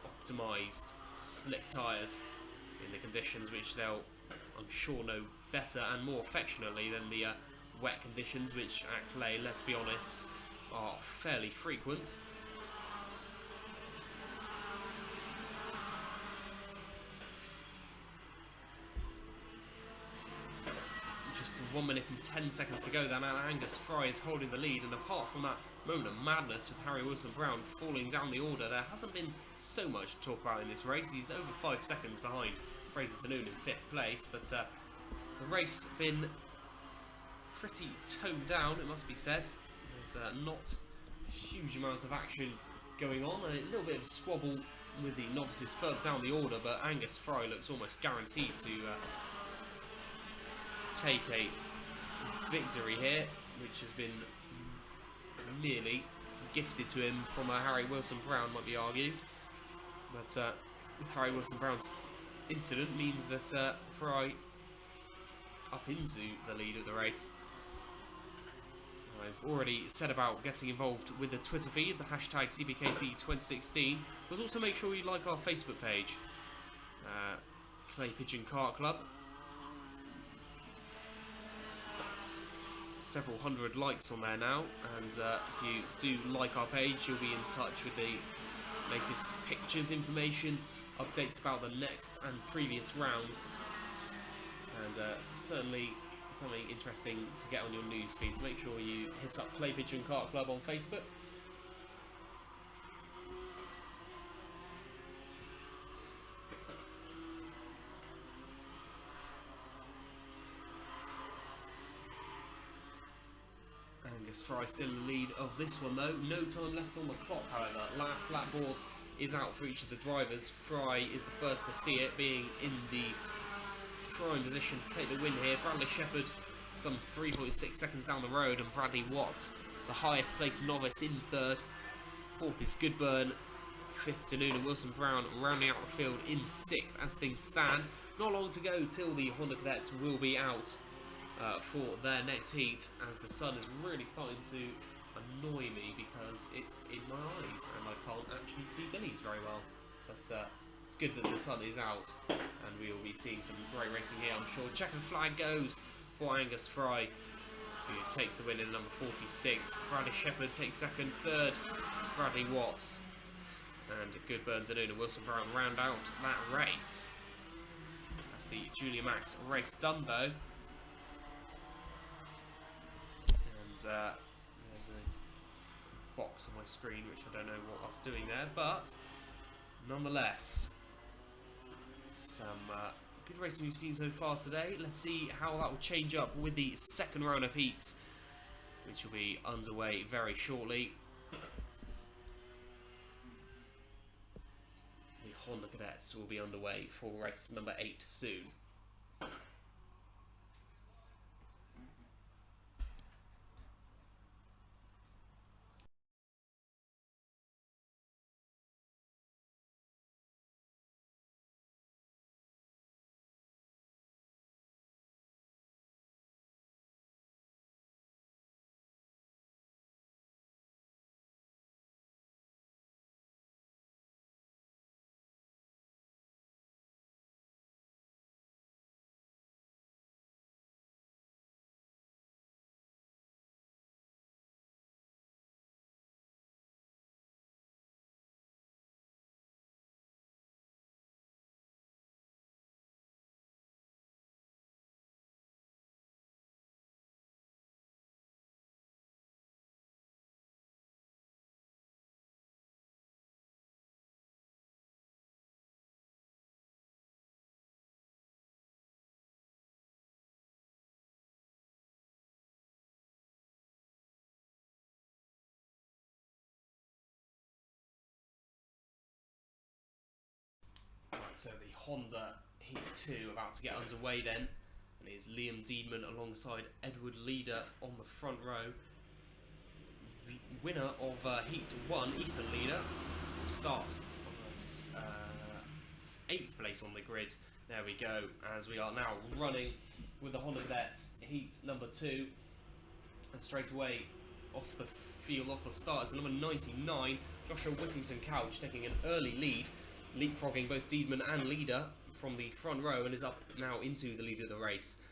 optimised slick tyres in the conditions which they'll, I'm sure, know better and more affectionately than the wet conditions which at Clay, let's be honest, are fairly frequent. Just 1 minute and 10 seconds to go then, and Angus Fry is holding the lead, and apart from that moment of madness with Harry Wilson-Brown falling down the order, there hasn't been so much to talk about in this race. He's over 5 seconds behind Fraser Danoon in 5th place, but the race been pretty toned down, it must be said. There's not huge amounts of action going on, and a little bit of a squabble with the novices further down the order, but Angus Fry looks almost guaranteed to take a victory here, which has been nearly gifted to him from Harry Wilson-Brown, might be argued. But Harry Wilson-Brown's incident means that Fry up into the lead of the race. I've already said about getting involved with the Twitter feed, the hashtag CBKC2016, but also make sure you like our Facebook page, Clay Pigeon Kart Club. Several hundred likes on there now, and if you do like our page, you'll be in touch with the latest pictures, information, updates about the next and previous rounds, and certainly something interesting to get on your news feed, so make sure you hit up Clay Pigeon Kart Club on Facebook. Angus Fry still in the lead of this one though. No time left on the clock, however. Last lap board is out for each of the drivers. Fry is the first to see it, being in the prime position to take the win here. Bradley Shepherd some 3.6 seconds down the road, and Bradley Watts, the highest placed novice, in third. Fourth is Goodburn, fifth Danoon, and Wilson-Brown rounding out the field in sixth as things stand. Not long to go till the Honda Cadets will be out for their next heat, as the sun is really starting to annoy me because it's in my eyes and I can't actually see Billy's very well. But it's good that the sun is out and we will be seeing some great racing here, I'm sure. Checkered flag goes for Angus Fry, who takes the win in number 46. Bradley Shepherd takes second, third Bradley Watts, and Goodburn, Danoon and Wilson-Brown round out that race. That's the Junior Max race done though. And there's a box on my screen which I don't know what that's doing there, but nonetheless, some good racing we've seen so far today. Let's see how that will change up with the second round of heats, which will be underway very shortly. Honda Cadets will be underway for race number 8 soon. Right, so the Honda Heat 2 about to get underway then. And it's Liam Deedman alongside Edward Leader on the front row. The winner of Heat 1, Ethan Leader, will start on 8th place on the grid. There we go, as we are now running with the Honda Cadets Heat number 2. And straight away off the field, off the start, is the number 99, Joshua Whittington Couch, taking an early lead, leapfrogging both Deedman and Leader from the front row, and is up now into the lead of the race.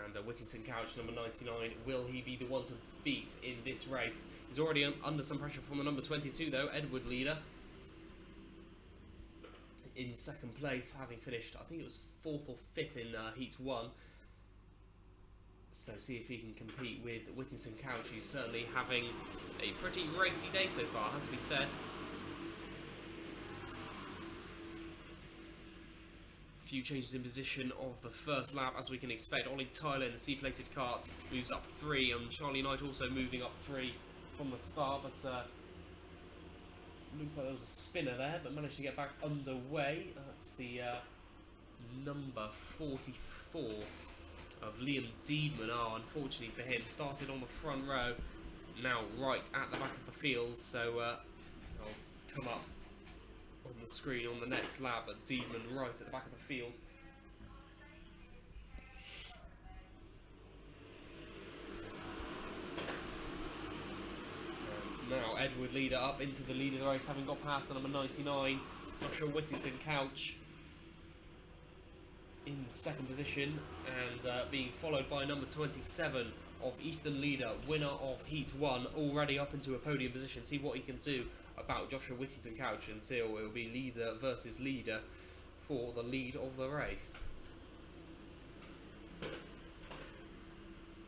And Whittington Couch, number 99, will he be the one to beat in this race? He's already under some pressure from the number 22 though, Edward Leader, in second place, having finished, I think it was 4th or 5th in Heat 1. So see if he can compete with Whittington Couch, who's certainly having a pretty racy day so far, has to be said. Few changes in position of the first lap, as we can expect. Ollie Tyler in the C-plated kart moves up 3, and Charlie Knight also moving up 3 from the start, but looks like there was a spinner there, but managed to get back underway. That's the number 44 of Liam Deedman. Oh, unfortunately for him, started on the front row, now right at the back of the field, so I'll come up on the screen on the next lap, but Deedman right at the back of the field. Now Edward Leader up into the lead of the race, having got past the number 99, Joshua Whittington Couch in second position, and being followed by number 27 of Ethan Leader, winner of Heat 1, already up into a podium position. See what he can do about Joshua Whittington Couch until it will be Leader versus Leader for the lead of the race.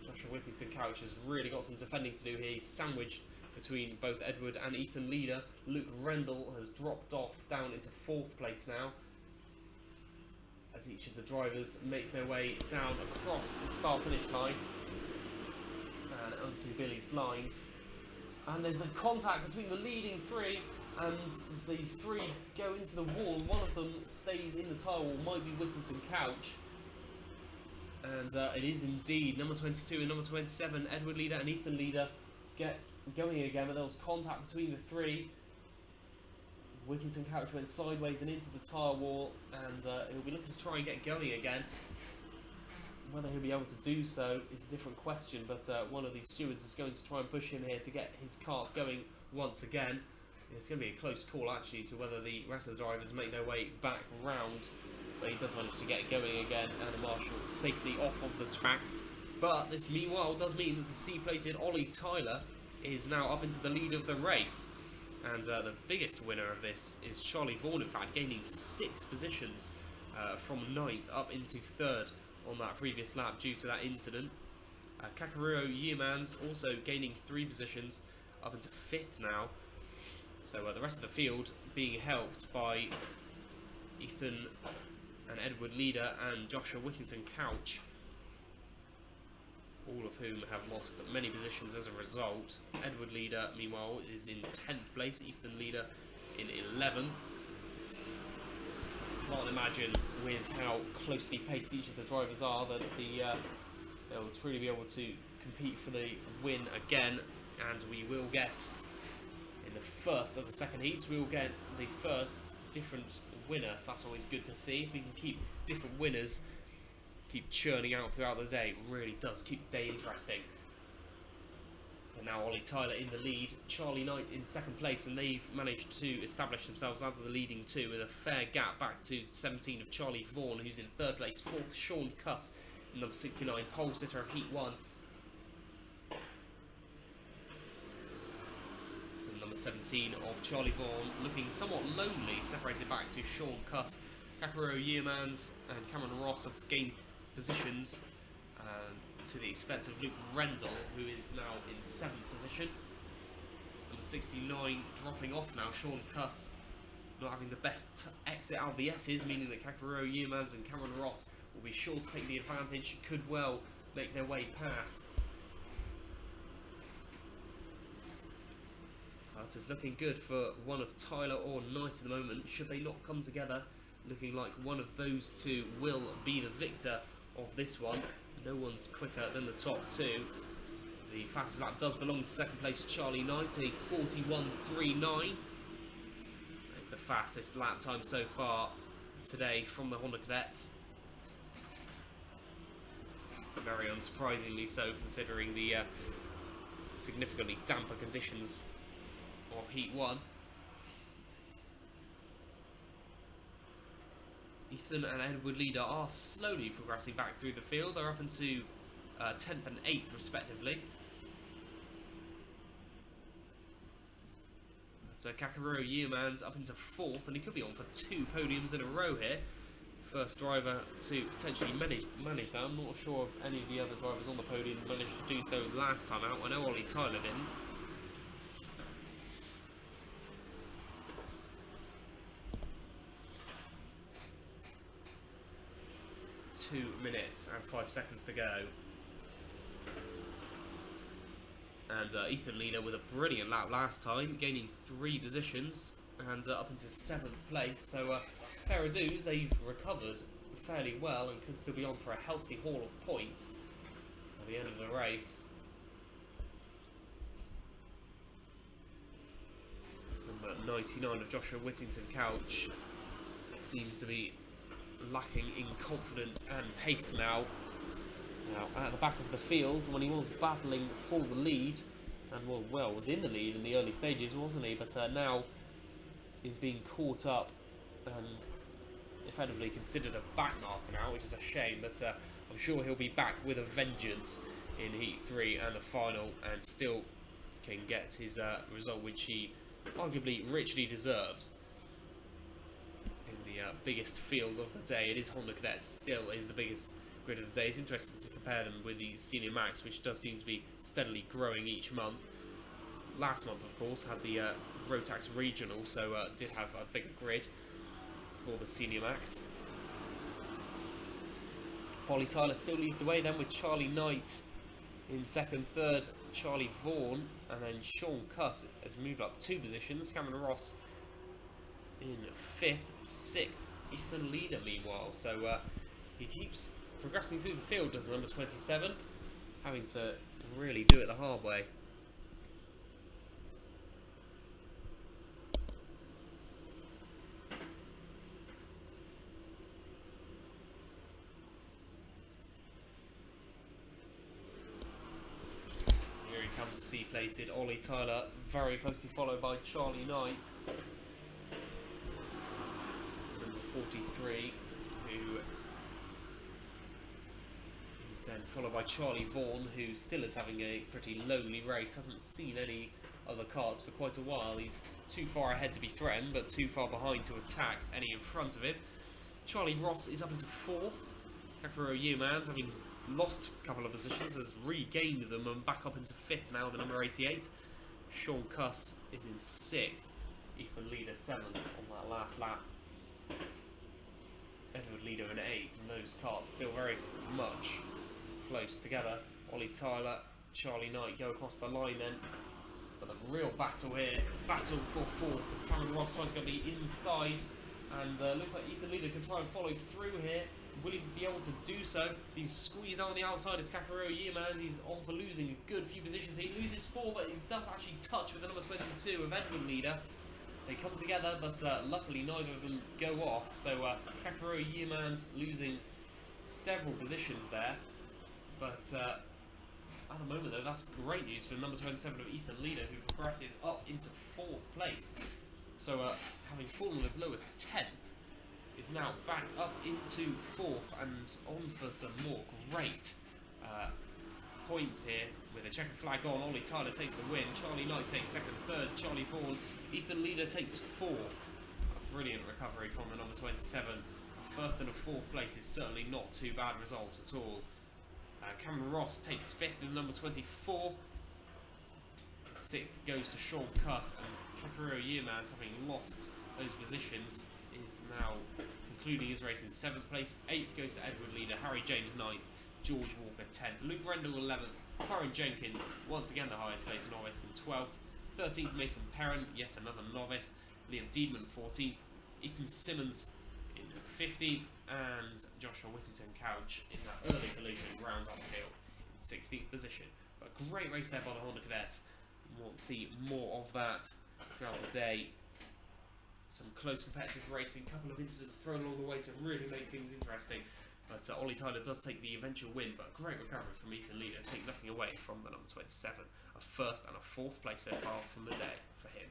Joshua Whittington Couch has really got some defending to do here. He's sandwiched between both Edward and Ethan Leader. Luke Rendell has dropped off down into 4th place now, as each of the drivers make their way down across the start-finish line and onto Billy's blinds. And there's a contact between the leading 3 and the 3 go into the wall. One of them stays in the tyre wall, might be Whittington Couch. And it is indeed number 22 and number 27, Edward Leader and Ethan Leader, get going again, but there was contact between the 3. Whittington Couch went sideways and into the tyre wall, and he'll be looking to try and get going again. Whether he'll be able to do so is a different question, but one of these stewards is going to try and push him here to get his kart going once again. It's going to be a close call actually to whether the rest of the drivers make their way back round, but he does manage to get going again, and Marshall safely off of the track. But this meanwhile does mean that the C-plated Ollie Tyler is now up into the lead of the race. And the biggest winner of this is Charlie Vaughan, in fact, gaining 6 positions from 9th up into 3rd on that previous lap due to that incident. Kakaruro Yeomans also gaining 3 positions up into 5th now. So the rest of the field being helped by Ethan and Edward Leader and Joshua Whittington Couch, all of whom have lost many positions as a result. Edward Leader, meanwhile, is in 10th place, Ethan Leader in 11th. Can't imagine, with how closely paced each of the drivers are, that they'll truly be able to compete for the win again. And we will get, in the first of the second heats, we will get the first different winner. So that's always good to see. If we can keep different winners, keep churning out throughout the day, it really does keep the day interesting. And now Ollie Tyler in the lead, Charlie Knight in second place, and they've managed to establish themselves as the leading two with a fair gap back to 17 of Charlie Vaughan, who's in third place. Fourth, Sean Cuss, number 69, pole sitter of Heat 1. And number 17 of Charlie Vaughan looking somewhat lonely, separated back to Sean Cuss. Kakaro Yearmans and Cameron Ross have gained positions to the expense of Luke Rendell, who is now in 7th position. Number 69 dropping off now. Sean Cuss not having the best exit out of the S's, meaning that Kakaro Yearmans and Cameron Ross will be sure to take the advantage, could well make their way past. That is looking good for one of Tyler or Knight at the moment. Should they not come together, looking like one of those two will be the victor of this one. No one's quicker than the top two. The fastest lap does belong to second place Charlie Knight, a 41.39. It's the fastest lap time so far today from the Honda Cadets. Very unsurprisingly so, considering the significantly damper conditions of Heat 1. Ethan and Edward Leader are slowly progressing back through the field. They're up into 10th and 8th respectively. But Kakaro Yearmans up into 4th, and he could be on for 2 podiums in a row here. First driver to potentially manage that. I'm not sure if any of the other drivers on the podium managed to do so last time out. I know Ollie Tyler didn't. 2 minutes and 5 seconds to go. And Ethan Leader with a brilliant lap last time, gaining 3 positions and up into 7th place. So fair dues, they've recovered fairly well and could still be on for a healthy haul of points at the end of the race. Number 99 of Joshua Whittington Couch seems to be lacking in confidence and pace now. Now at the back of the field, when he was battling for the lead, and was in the lead in the early stages, wasn't he? But now is being caught up and effectively considered a back marker now, which is a shame. But I'm sure he'll be back with a vengeance in Heat 3 and the final, and still can get his result, which he arguably richly deserves. Biggest field of the day. It is Honda Cadets, still is the biggest grid of the day. It's interesting to compare them with the Senior Max, which does seem to be steadily growing each month. Last month, of course, had the Rotax Regional, so did have a bigger grid for the Senior Max. Ollie Tyler still leads the way then, with Charlie Knight in second, third Charlie Vaughan, and then Sean Cuss has moved up 2 positions. Cameron Ross in 5th, 6th. Ethan Leader, meanwhile, so he keeps progressing through the field, does number 27, having to really do it the hard way. Here he comes, C-plated Ollie Tyler, very closely followed by Charlie Knight. 43, who is then followed by Charlie Vaughan, who still is having a pretty lonely race, hasn't seen any other karts for quite a while. He's too far ahead to be threatened, but too far behind to attack any in front of him. Charlie Ross is up into 4th. Kakaro Yearmans, having lost a couple of positions, has regained them and back up into 5th now, the number 88. Sean Cuss is in 6th. Ethan Leader 7th on that last lap. Edward Leader in 8th, and those karts still very much close together. Ollie Tyler, Charlie Knight go across the line then. But the real battle here, battle for 4th, as Cameron Ross tries to go the inside And looks like Ethan Leader can try and follow through here. Will he be able to do so? Being squeezed out on the outside is Kakarot Yearman. He's on for losing a good few positions. He loses 4, but he does actually touch with the number 22 of Edward Leader. They come together, but luckily neither of them go off. So Kakarot Yearman's losing several positions there. But at the moment, though, that's great news for number 27 of Ethan Leader, who progresses up into 4th place. So having fallen as low as 10th, is now back up into 4th and on for some more great points here. With a checkered flag on, Ollie Tyler takes the win, Charlie Knight takes 2nd, 3rd, Charlie Vaughan, Ethan Leader takes 4th. A brilliant recovery from the number 27. A 1st and a 4th place is certainly not too bad results at all. Cameron Ross takes 5th with number 24. 6th goes to Sean Cuss, and Kakarot Yearman, having lost those positions, is now concluding his race in 7th place. 8th goes to Edward Leader, Harry James 9th, George Walker 10th, Luke Rendell 11th, Karen Jenkins, once again the highest place novice, in 12th. 13th Mason Perrin, yet another novice, Liam Deedman 14th, Ethan Simmons in 15th, and Joshua Whittington Couch in that early collision rounds off the field in 16th position. But a great race there by the Honda Cadets. We'll see more of that throughout the day. Some close competitive racing, couple of incidents thrown along the way to really make things interesting. But Ollie Tyler does take the eventual win, but a great recovery from Ethan Leader, take nothing away from the number 27. A 1st and a 4th place so far from the day for him.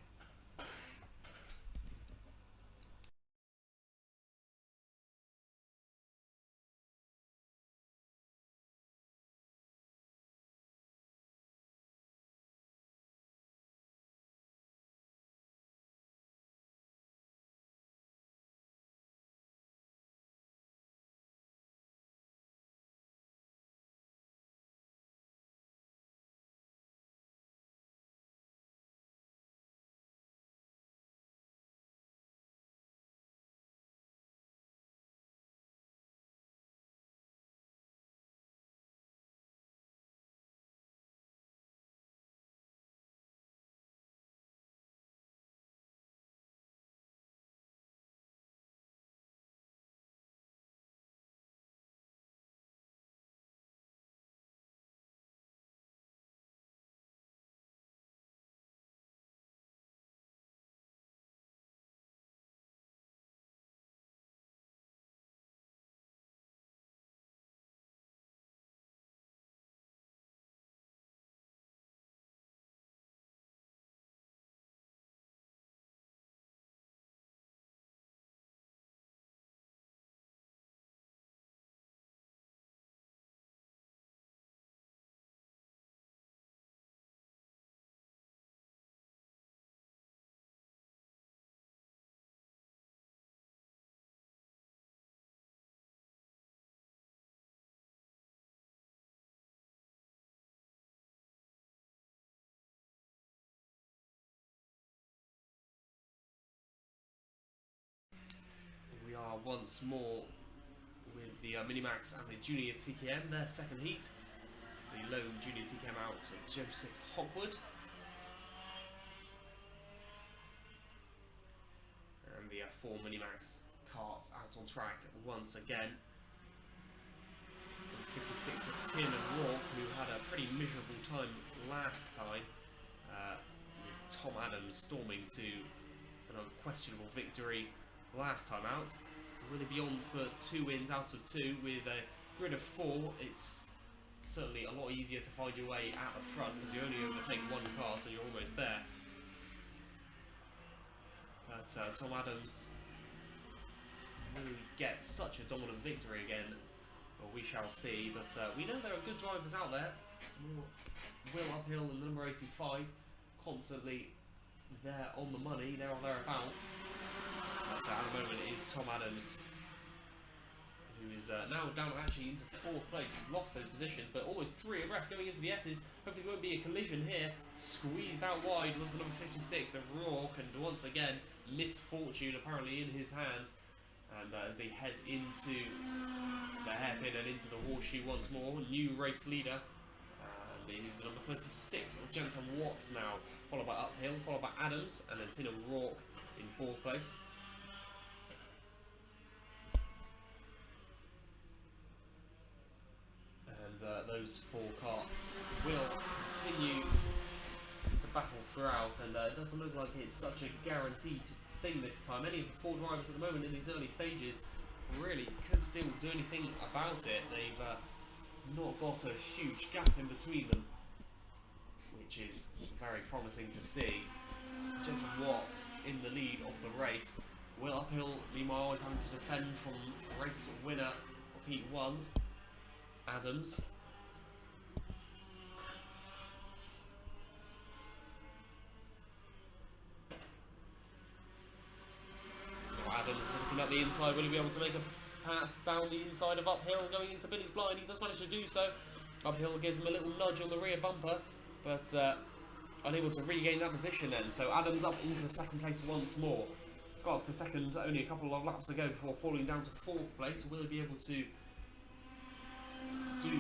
We are once more with the Minimax and the Junior TKM, their 2nd heat. The lone Junior TKM out to Joseph Hopwood. And the 4 Minimax carts out on track once again. And 56 of Tin and Rourke, who had a pretty miserable time last time. With Tom Adams storming to an unquestionable victory last time out. Will he be on for 2 wins out of 2 with a grid of 4? It's certainly a lot easier to find your way at the front because you only overtake 1 car, so you're almost there. But Tom Adams will get such a dominant victory again. Well, we shall see, but we know there are good drivers out there. Will Uphill and the number 85 constantly there on the money, there or thereabouts. But at the moment it is Tom Adams, who is now down actually into 4th place. He's lost those positions, but almost 3 abreast going into the S's. Hopefully there won't be a collision here. Squeezed out wide was the number 56 of Rourke, and once again, misfortune apparently in his hands. And as they head into the hairpin and into the horseshoe once more, new race leader. And it is the number 36 of Jensen Watts now, followed by Uphill, followed by Adams, and then Tin and Rourke in 4th place. those four karts will continue to battle throughout, and it doesn't look like it's such a guaranteed thing this time. Any of the four drivers at the moment in these early stages really could still do anything about it. They've not got a huge gap in between them, which is very promising to see. Jensen Watts in the lead of the race. Will Uphill, meanwhile, always having to defend from race winner of Heat 1, Adams. Adams is looking at the inside. Will he be able to make a pass down the inside of Uphill going into Billy's blind? He does manage to do so. Uphill gives him a little nudge on the rear bumper, but unable to regain that position then. So Adams up into second place once more. Got up to second only a couple of laps ago before falling down to fourth place. Will he be able to do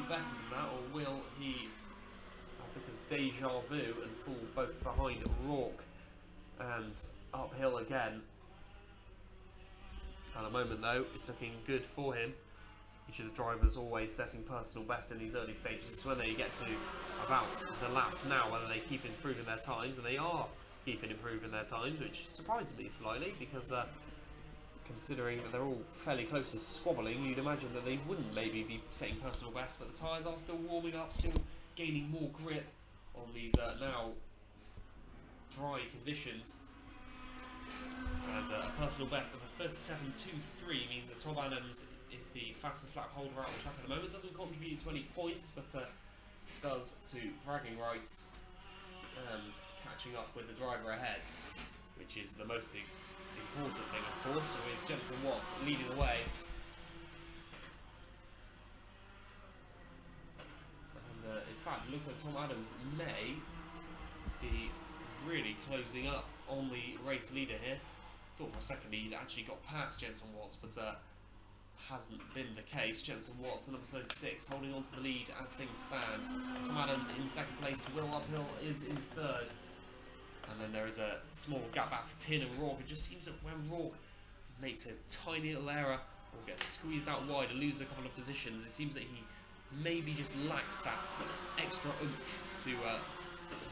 better than that, or will he have a bit of deja vu and fall both behind Rourke and Uphill again? At the moment though, it's looking good for him. Each of the drivers always setting personal bests in these early stages. It's when they get to about the laps now, whether they keep improving their times, and they are keeping improving their times, which surprises me slightly, because considering that they're all fairly close to squabbling, you'd imagine that they wouldn't maybe be setting personal bests, but the tyres are still warming up, still gaining more grip on these now dry conditions. And a personal best of a 37.23 means that Tom Adams is the fastest lap holder out on track at the moment. Doesn't contribute to any points, but does to bragging rights and catching up with the driver ahead, which is the most important thing, of course. So with Jensen Watts leading the way, and in fact, it looks like Tom Adams may be really closing up on the race leader here. Thought for a second he'd actually got past Jensen Watts, but hasn't been the case. Jensen Watts, number 36, holding on to the lead as things stand. Tom Adams in second place. Will Uphill is in third. And then there is a small gap back to Tin and Rourke. It just seems that when Rourke makes a tiny little error or gets squeezed out wide and loses a couple of positions, it seems that he maybe just lacks that extra oomph to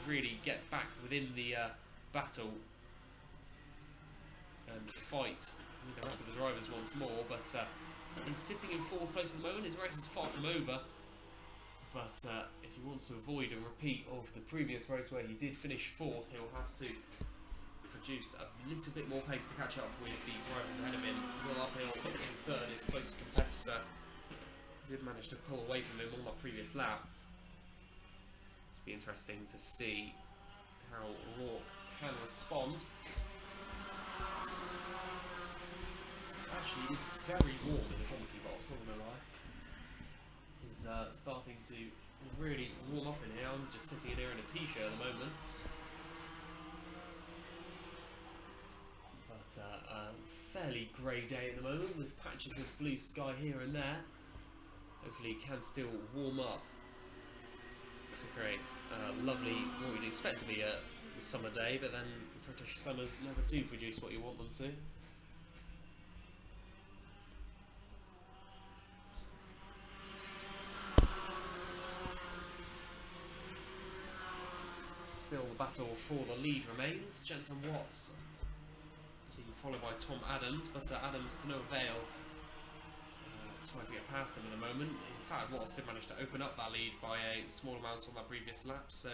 really get back within the battle and fight with the rest of the drivers once more. But he's sitting in fourth place at the moment. His race is far from over, but if he wants to avoid a repeat of the previous race where he did finish fourth, he'll have to produce a little bit more pace to catch up with the drivers ahead of him. Will Uphill in third, his close competitor, did manage to pull away from him on that previous lap. It'll be interesting to see how Rourke can respond. Actually, it's very warm in the commentary box, not gonna lie. He's starting to really warm up in here. I'm just sitting in here in a t-shirt at the moment. But a fairly grey day at the moment with patches of blue sky here and there. Hopefully it can still warm up to create a lovely, what you'd expect to be a summer day, but then British summers never do produce what you want them to. Still the battle for the lead remains. Jensen Watts being followed by Tom Adams, but Adams to no avail. Trying to get past him at the moment. In fact, Watts did manage to open up that lead by a small amount on that previous lap, so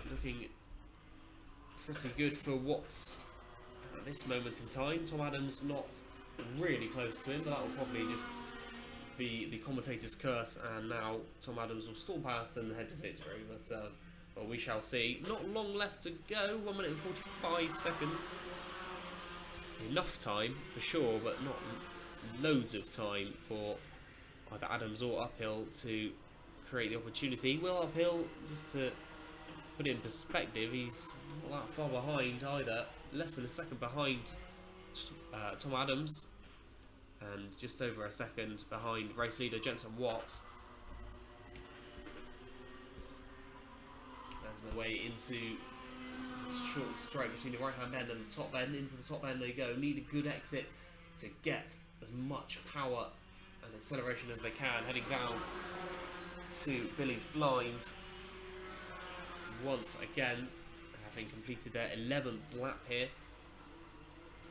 looking pretty good for Watts at this moment in time. Tom Adams not really close to him, but that will probably just be the commentator's curse, and now Tom Adams will stall past and head to victory, but well, we shall see. Not long left to go, 1 minute and 45 seconds. Enough time for sure, but not loads of time for either Adams or Uphill to create the opportunity. Will Uphill, just to put it in perspective, he's not that far behind either. Less than a second behind Tom Adams, and just over a second behind race leader Jensen Watts. As my way into a short straight between the right hand bend and the top bend. Into the top bend they go. Need a good exit to get as much power and acceleration as they can, heading down to Billy's blind once again, having completed their 11th lap here.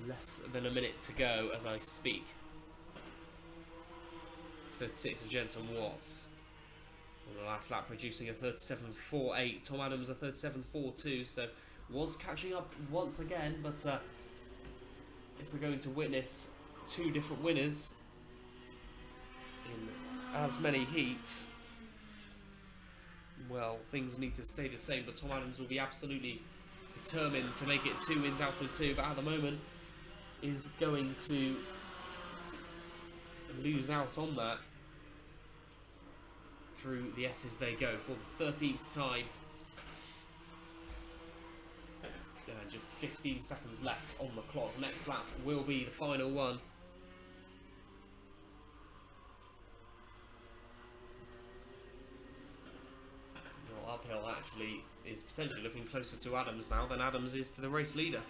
Less than a minute to go as I speak. 36 of Jensen Watts on the last lap, producing a 37.48. Tom Adams a 37.42, so was catching up once again, but if we're going to witness two different winners in as many heats, well, things need to stay the same, but Tom Adams will be absolutely determined to make it 2 wins out of 2, but at the moment is going to lose out on that through the S's they go for the 13th time. And just 15 seconds left on the clock. Next lap will be the final one. Well, uphill actually is potentially looking closer to Adams now than Adams is to the race leader.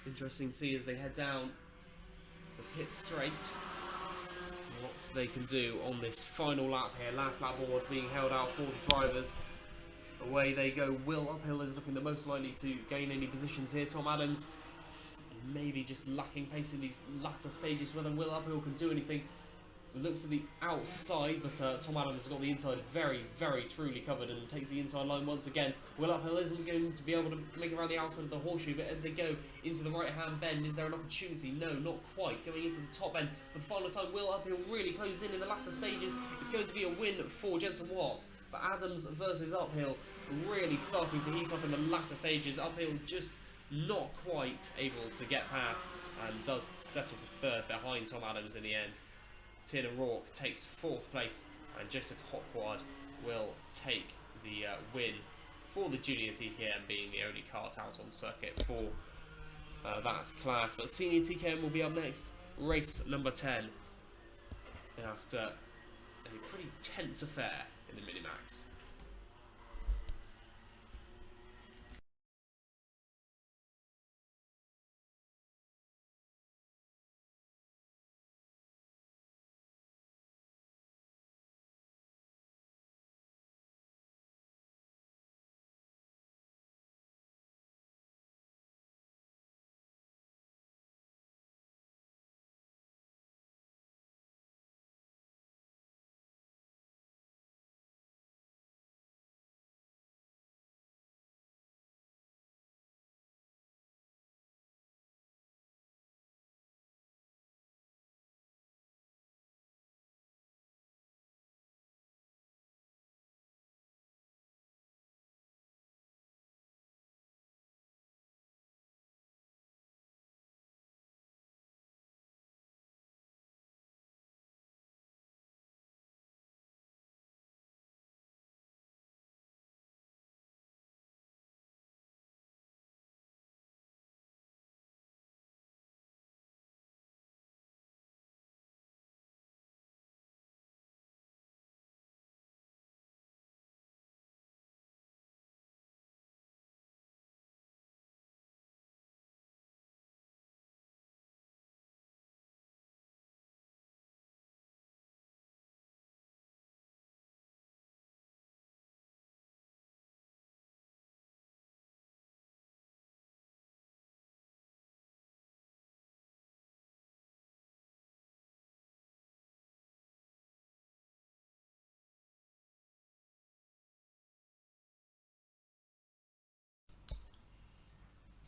Interesting to see as they head down the pit straight what they can do on this final lap here. Last lap award being held out for the drivers. Away they go. Will Uphill is looking the most likely to gain any positions here. Tom Adams maybe just lacking pace in these latter stages. Whether Will Uphill can do anything, it looks at the outside, but Tom Adams has got the inside very, very truly covered and takes the inside line once again. Will Uphill isn't going to be able to make it around the outside of the horseshoe, but as they go into the right-hand bend, is there an opportunity? No, not quite. Going into the top end for the final time, Will Uphill really close in the latter stages. It's going to be a win for Jensen Watts, but Adams versus Uphill really starting to heat up in the latter stages. Uphill just not quite able to get past and does settle for third behind Tom Adams in the end. Tina Rourke takes 4th place and Joseph Hopward will take the win for the Junior TKM, being the only kart out on circuit for that class. But Senior TKM will be up next, race number 10, after a pretty tense affair in the Minimax.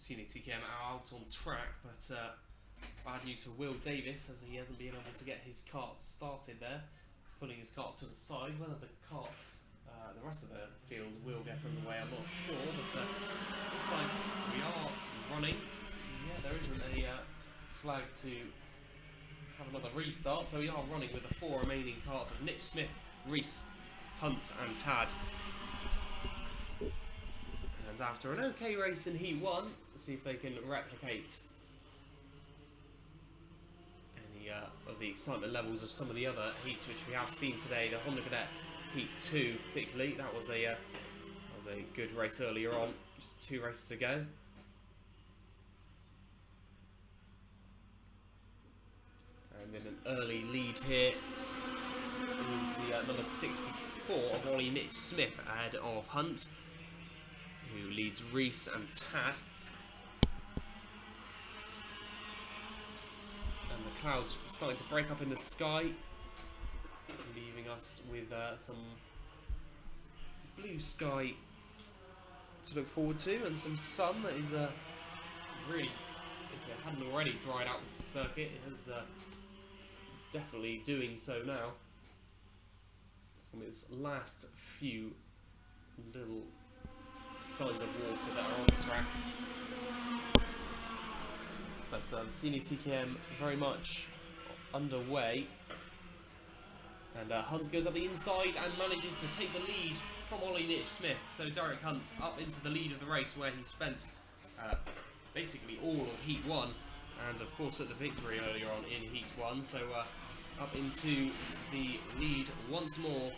Senior TKM are out on track, but bad news for Will Davis as he hasn't been able to get his kart started there, pulling his kart to the side. Whether the karts, the rest of the field will get underway, I'm not sure, but looks like we are running. Yeah, there isn't a flag to have another restart, so we are running with the 4 remaining karts of Nick Smith, Reese, Hunt and Tad. And after an okay race in Heat 1, let's see if they can replicate any of the excitement levels of some of the other heats which we have seen today. The Honda Cadet Heat 2 particularly, that was a good race earlier on, just 2 races ago. And in an early lead here is the number 64 of Ollie Nitch Smith ahead of Hunt, who leads Reese and Tad. And the clouds starting to break up in the sky, leaving us with some blue sky to look forward to, and some sun that is really, if it hadn't already dried out the circuit, it is definitely doing so now from its last few little signs of water that are on the track. But Senior TKM very much underway, and Hunt goes up the inside and manages to take the lead from Ollie Nitch Smith. So Derek Hunt up into the lead of the race, where he spent basically all of Heat 1, and of course at the victory earlier on in Heat 1. So up into the lead once more,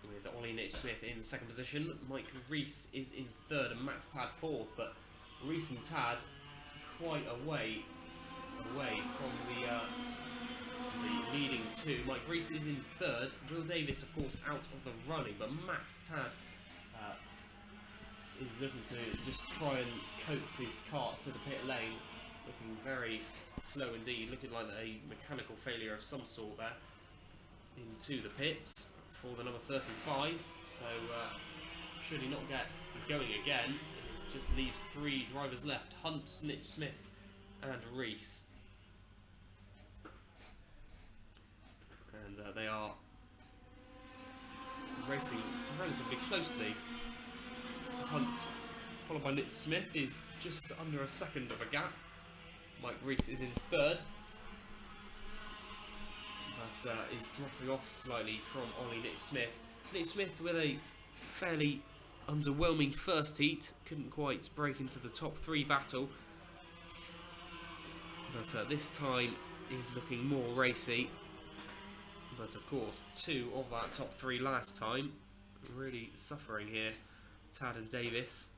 with Ollie Nitch Smith in second position. Mike Reese is in third and Max Tad fourth, but Reese and Tad quite away from the leading two. Mike Reese is in third. Will Davis, of course, out of the running, but Max Tad is looking to just try and coax his kart to the pit lane, looking very slow indeed, looking like a mechanical failure of some sort there, into the pits for the number 35. So should he not get going again, it just leaves three drivers left: Hunt, Nitch Smith and Reese. And they are racing relatively closely. Hunt, followed by Nitch Smith, is just under a second of a gap. Mike Reese is in third, but is dropping off slightly from Ollie Nitch Smith. Nitch Smith with a fairly underwhelming first heat, couldn't quite break into the top three battle, but this time is looking more racy. But of course, two of that top three last time really suffering here, Tad and Davis.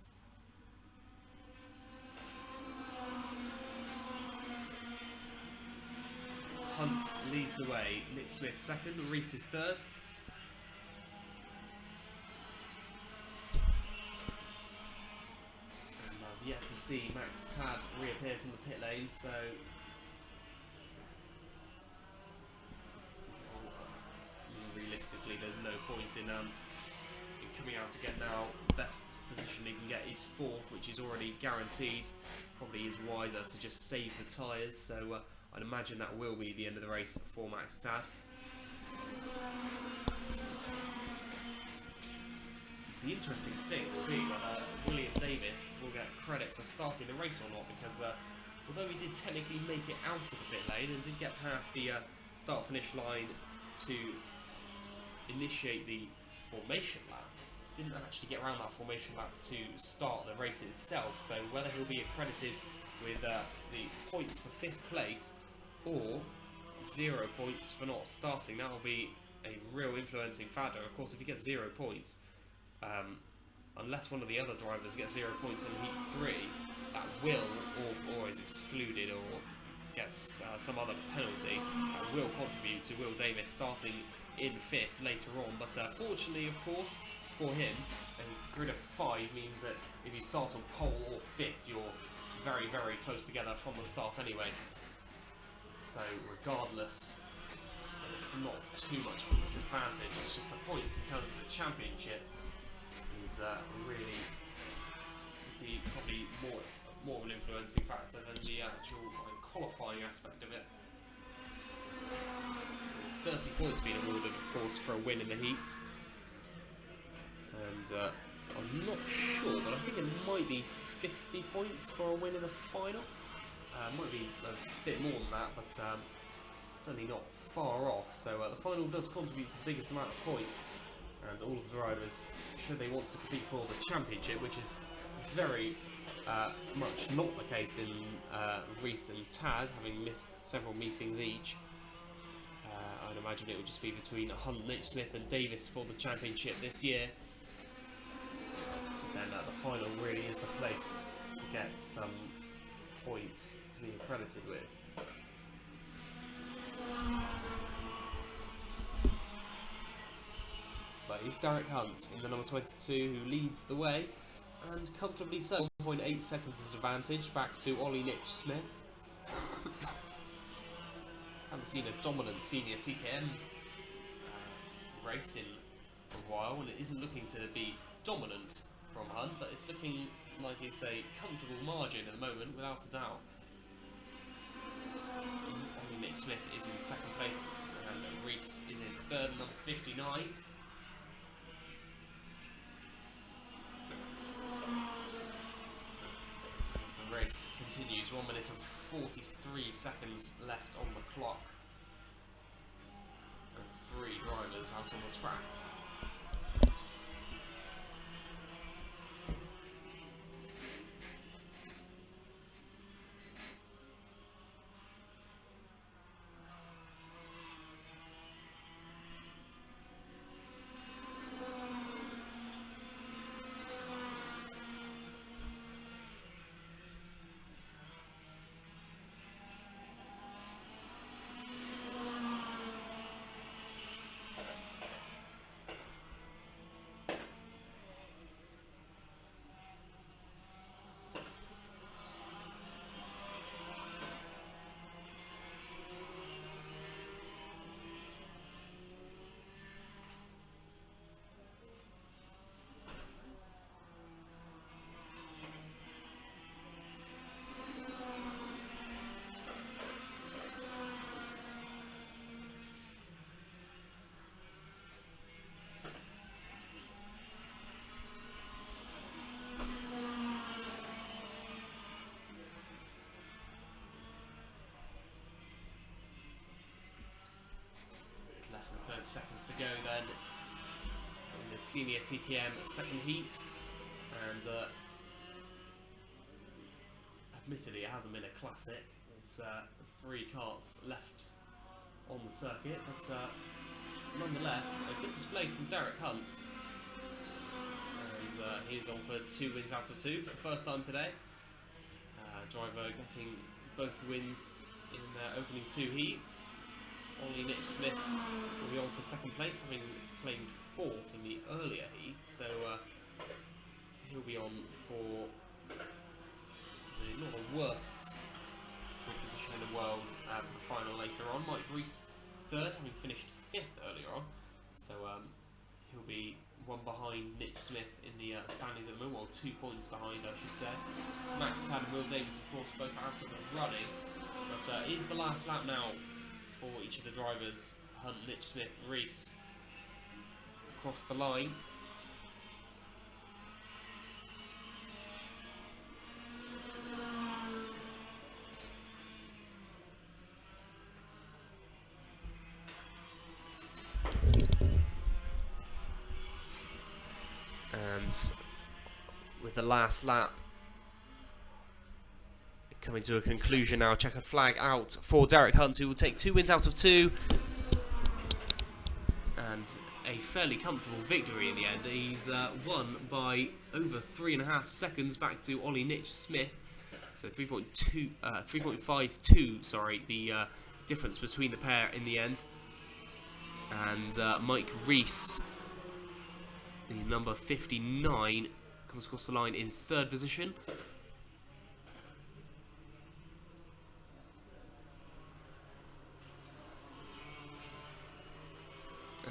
Hunt leads the way, Nitch Smith second, Reese is third. And I've yet to see Max Tad reappear from the pit lane, so realistically there's no point in coming out again now. The best position he can get is fourth, which is already guaranteed. Probably is wiser to just save the tyres, so I'd imagine that will be the end of the race for Max Tad. The interesting thing will be whether William Davis will get credit for starting the race or not, because although he did technically make it out of the pit lane and did get past the start-finish line to initiate the formation lap, didn't actually get around that formation lap to start the race itself. So whether he'll be accredited with the points for 5th place or 0 points for not starting, that will be a real influencing factor. Of course, if he gets 0 points, unless one of the other drivers gets 0 points in Heat 3, that will, or is excluded, or gets some other penalty, that will contribute to Will Davis starting in 5th later on. But fortunately, of course, for him, a grid of 5 means that if you start on pole or 5th, you're very, very close together from the start anyway. So regardless, it's not too much of a disadvantage. It's just the points in terms of the championship is really probably more of an influencing factor than the actual qualifying aspect of it. 30 points being awarded, of course, for a win in the heats. And I'm not sure, but I think it might be 50 points for a win in the final. Might be a bit more than that, but certainly not far off. So the final does contribute to the biggest amount of points, and all of the drivers, should they want to compete for the championship, which is very much not the case in Reese and Tad, having missed several meetings each. I'd imagine it would just be between Hunt, Nitch Smith and Davis for the championship this year. Then the final really is the place to get some points to be accredited with. But it's Derek Hunt in the number 22 who leads the way, and comfortably so. 1.8 seconds as an advantage back to Ollie Nitch-Smith. Haven't seen a dominant senior TKM race in a while, and it isn't looking to be dominant from Hunt, but it's looking like it's a comfortable margin at the moment, without a doubt. Ollie Nitch-Smith is in second place, and Reese is in third, number 59. As the race continues, 1 minute and 43 seconds left on the clock, and 3 drivers out on the track. Less than 30 seconds to go then in the senior TKM second heat, and admittedly it hasn't been a classic. It's 3 karts left on the circuit, but nonetheless a good display from Derek Hunt, and he's on for 2 wins out of 2 for the first time today. Driver getting both wins in their opening 2 heats. Ollie Nitch-Smith will be on for second place, having claimed 4th in the earlier heat, so he'll be on for not the worst position in the world for the final later on. Mike Reese 3rd, having finished 5th earlier on, so he'll be 1 behind Nitch-Smith in the standings at the moment, well 2 points behind I should say. Max Tad and Will Davis of course both out of the running, but is the last lap now for each of the drivers. Hunt, Nitch-Smith, Reese across the line. And with the last lap coming to a conclusion now, checkered flag out for Derek Hunt, who will take 2 wins out of 2 and a fairly comfortable victory in the end. He's won by over 3.5 seconds back to Ollie Nitch-Smith, so 3.52, sorry, the difference between the pair in the end. And Mike Reese, the number 59, comes across the line in 3rd position.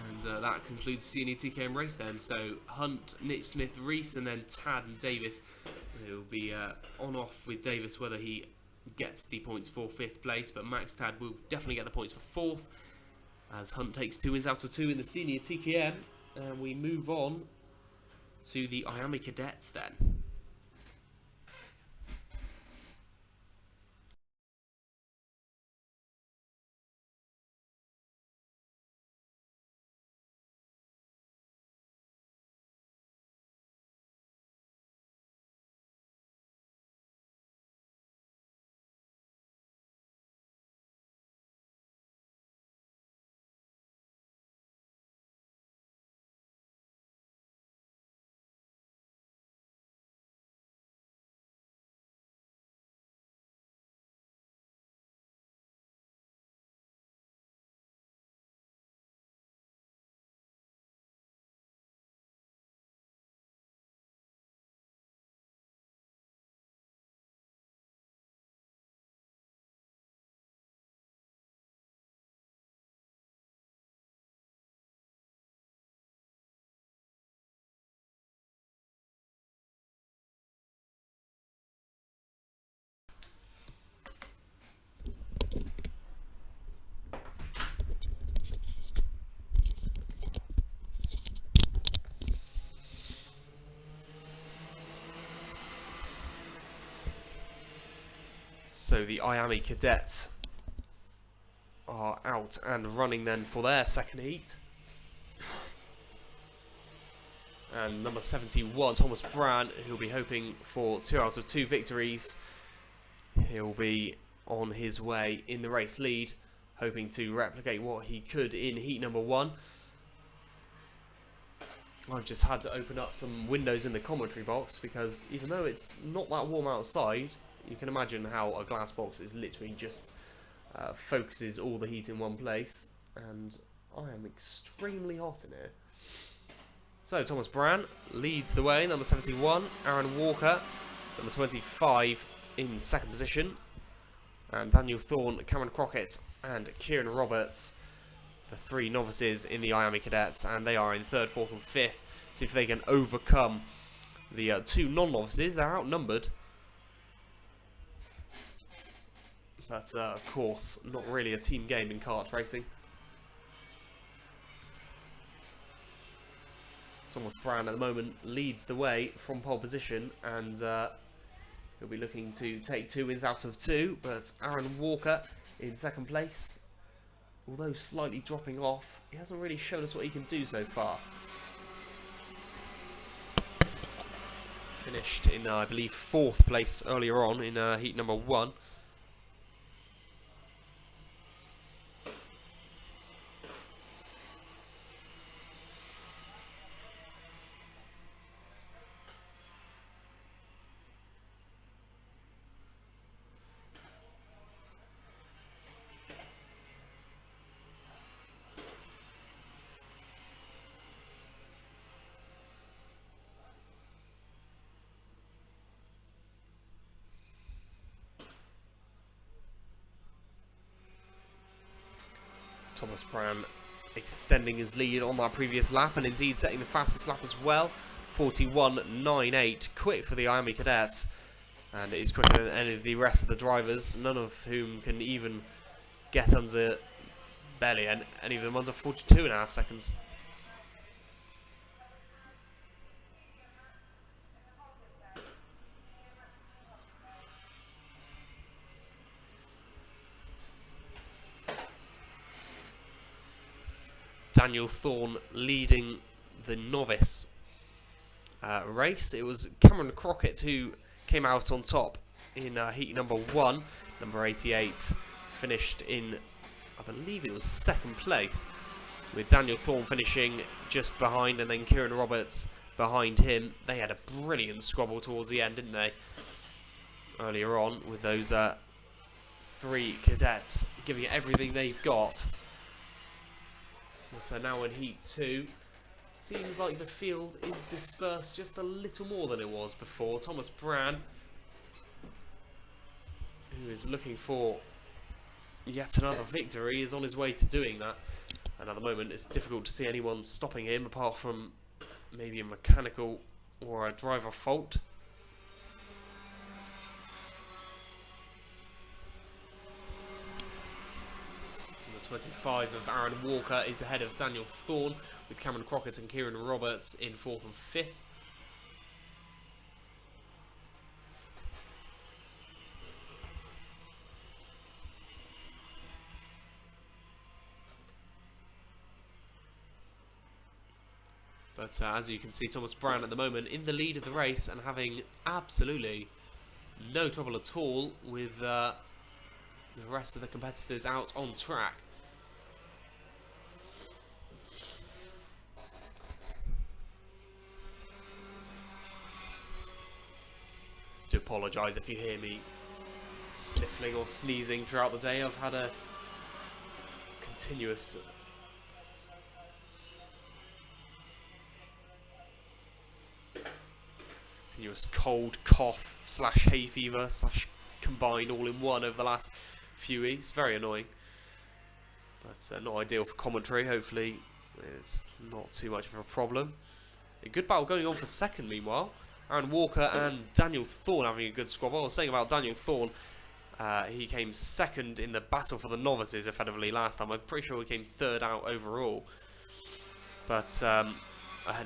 And that concludes the senior TKM race then. So Hunt, Nitch-Smith, Reese, and then Tad and Davis. He'll be on-off with Davis whether he gets the points for 5th place, but Max Tad will definitely get the points for 4th, as Hunt takes 2 wins out of 2 in the senior TKM. And we move on to the Miami Cadets then. So the Miami Cadets are out and running then for their second heat. And number 71, Thomas Brand, who'll be hoping for 2 out of 2 victories. He'll be on his way in the race lead, hoping to replicate what he could in heat number 1. I've just had to open up some windows in the commentary box because even though it's not that warm outside, you can imagine how a glass box is literally just focuses all the heat in one place, and I am extremely hot in here. So Thomas Brand leads the way, number 71. Aaron Walker, number 25, in second position. And Daniel Thorne, Cameron Crockett and Kieran Roberts, the 3 novices in the Miami Cadets, and they are in 3rd, 4th and 5th. See if they can overcome the 2 non-novices. They're outnumbered. But of course, not really a team game in kart racing. Thomas Brand at the moment leads the way from pole position, and he'll be looking to take 2 wins out of 2, but Aaron Walker in second place, although slightly dropping off, he hasn't really shown us what he can do so far. Finished in, I believe, 4th place earlier on in heat number 1. Thomas Brand extending his lead on that previous lap, and indeed setting the fastest lap as well. 41.98, quick for the Miami Cadets, and it is quicker than any of the rest of the drivers, none of whom can even get under, barely any of them under 42.5 seconds. Daniel Thorne leading the novice race. It was Cameron Crockett who came out on top in heat number 1. Number 88 finished in, I believe it was 2nd place, with Daniel Thorne finishing just behind, and then Kieran Roberts behind him. They had a brilliant squabble towards the end, didn't they? Earlier on, with those 3 cadets giving it everything they've got. So now in heat 2, seems like the field is dispersed just a little more than it was before. Thomas Brand, who is looking for yet another victory, is on his way to doing that. And at the moment, it's difficult to see anyone stopping him, apart from maybe a mechanical or a driver fault. 25 of Aaron Walker is ahead of Daniel Thorne, with Cameron Crockett and Kieran Roberts in 4th and 5th. But as you can see, Thomas Brand at the moment in the lead of the race and having absolutely no trouble at all with the rest of the competitors out on track. To apologise if you hear me sniffling or sneezing throughout the day. I've had a continuous cold, cough / hay fever / combined all in one over the last few weeks. Very annoying, but not ideal for commentary. Hopefully it's not too much of a problem. A good battle going on for second meanwhile. Aaron Walker and Daniel Thorne having a good squabble. I was saying about Daniel Thorne, he came second in the battle for the novices effectively last time. I'm pretty sure he came 3rd out overall. But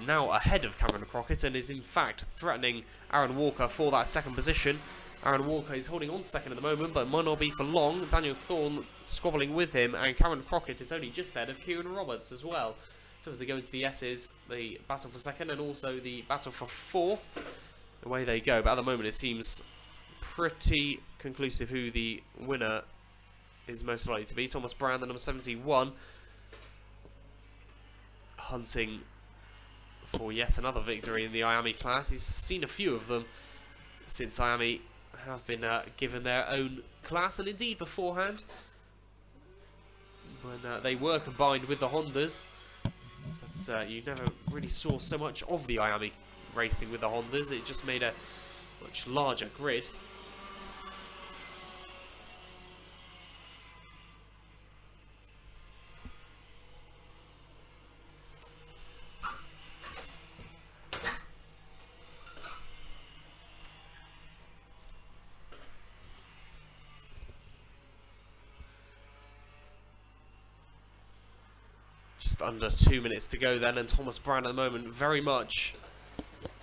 now ahead of Cameron Crockett, and is in fact threatening Aaron Walker for that second position. Aaron Walker is holding on second at the moment, but might not be for long. Daniel Thorne squabbling with him, and Cameron Crockett is only just ahead of Kieran Roberts as well. So as they go into the S's, the battle for second and also the battle for fourth, away they go. But at the moment it seems pretty conclusive who the winner is most likely to be. Thomas Brown, the number 71, hunting for yet another victory in the IAME class. He's seen a few of them since IAME have been given their own class, and indeed beforehand when they were combined with the Hondas. But you never really saw so much of the IAME racing with the Hondas. It just made a much larger grid. Just under 2 minutes to go then, and Thomas Brown at the moment very much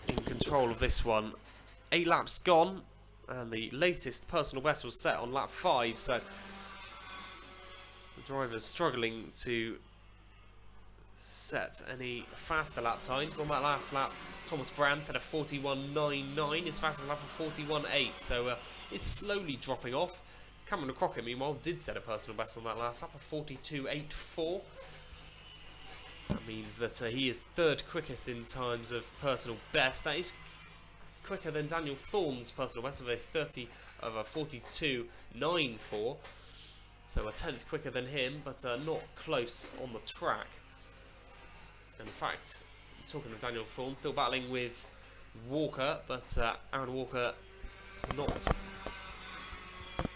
in control of this one. 8 laps gone, and the latest personal best was set on lap 5, so the driver's struggling to set any faster lap times. On that last lap, Thomas Brown set a 41.99, his fastest lap of 41.8, so it's slowly dropping off. Cameron Crockett, meanwhile, did set a personal best on that last lap of 42.84. That means that he is third quickest in terms of personal best. That is quicker than Daniel Thorne's personal best of a 42.94. So a tenth quicker than him, but not close on the track. And in fact, talking of Daniel Thorne, still battling with Walker, but Aaron Walker not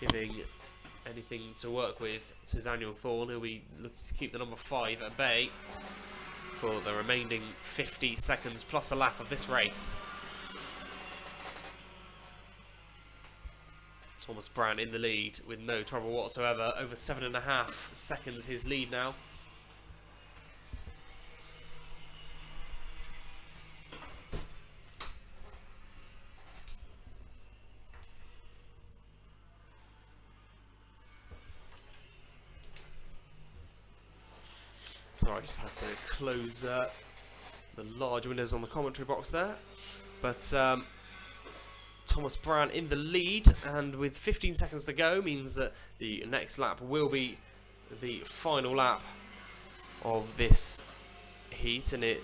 giving anything to work with to Daniel Thorne, who'll be looking to keep the number 5 at bay for the remaining 50 seconds plus a lap of this race. Thomas Brown in the lead with no trouble whatsoever. Over 7.5 seconds his lead now. I just had to close the large windows on the commentary box there. But Thomas Brown in the lead, and with 15 seconds to go means that the next lap will be the final lap of this heat, and it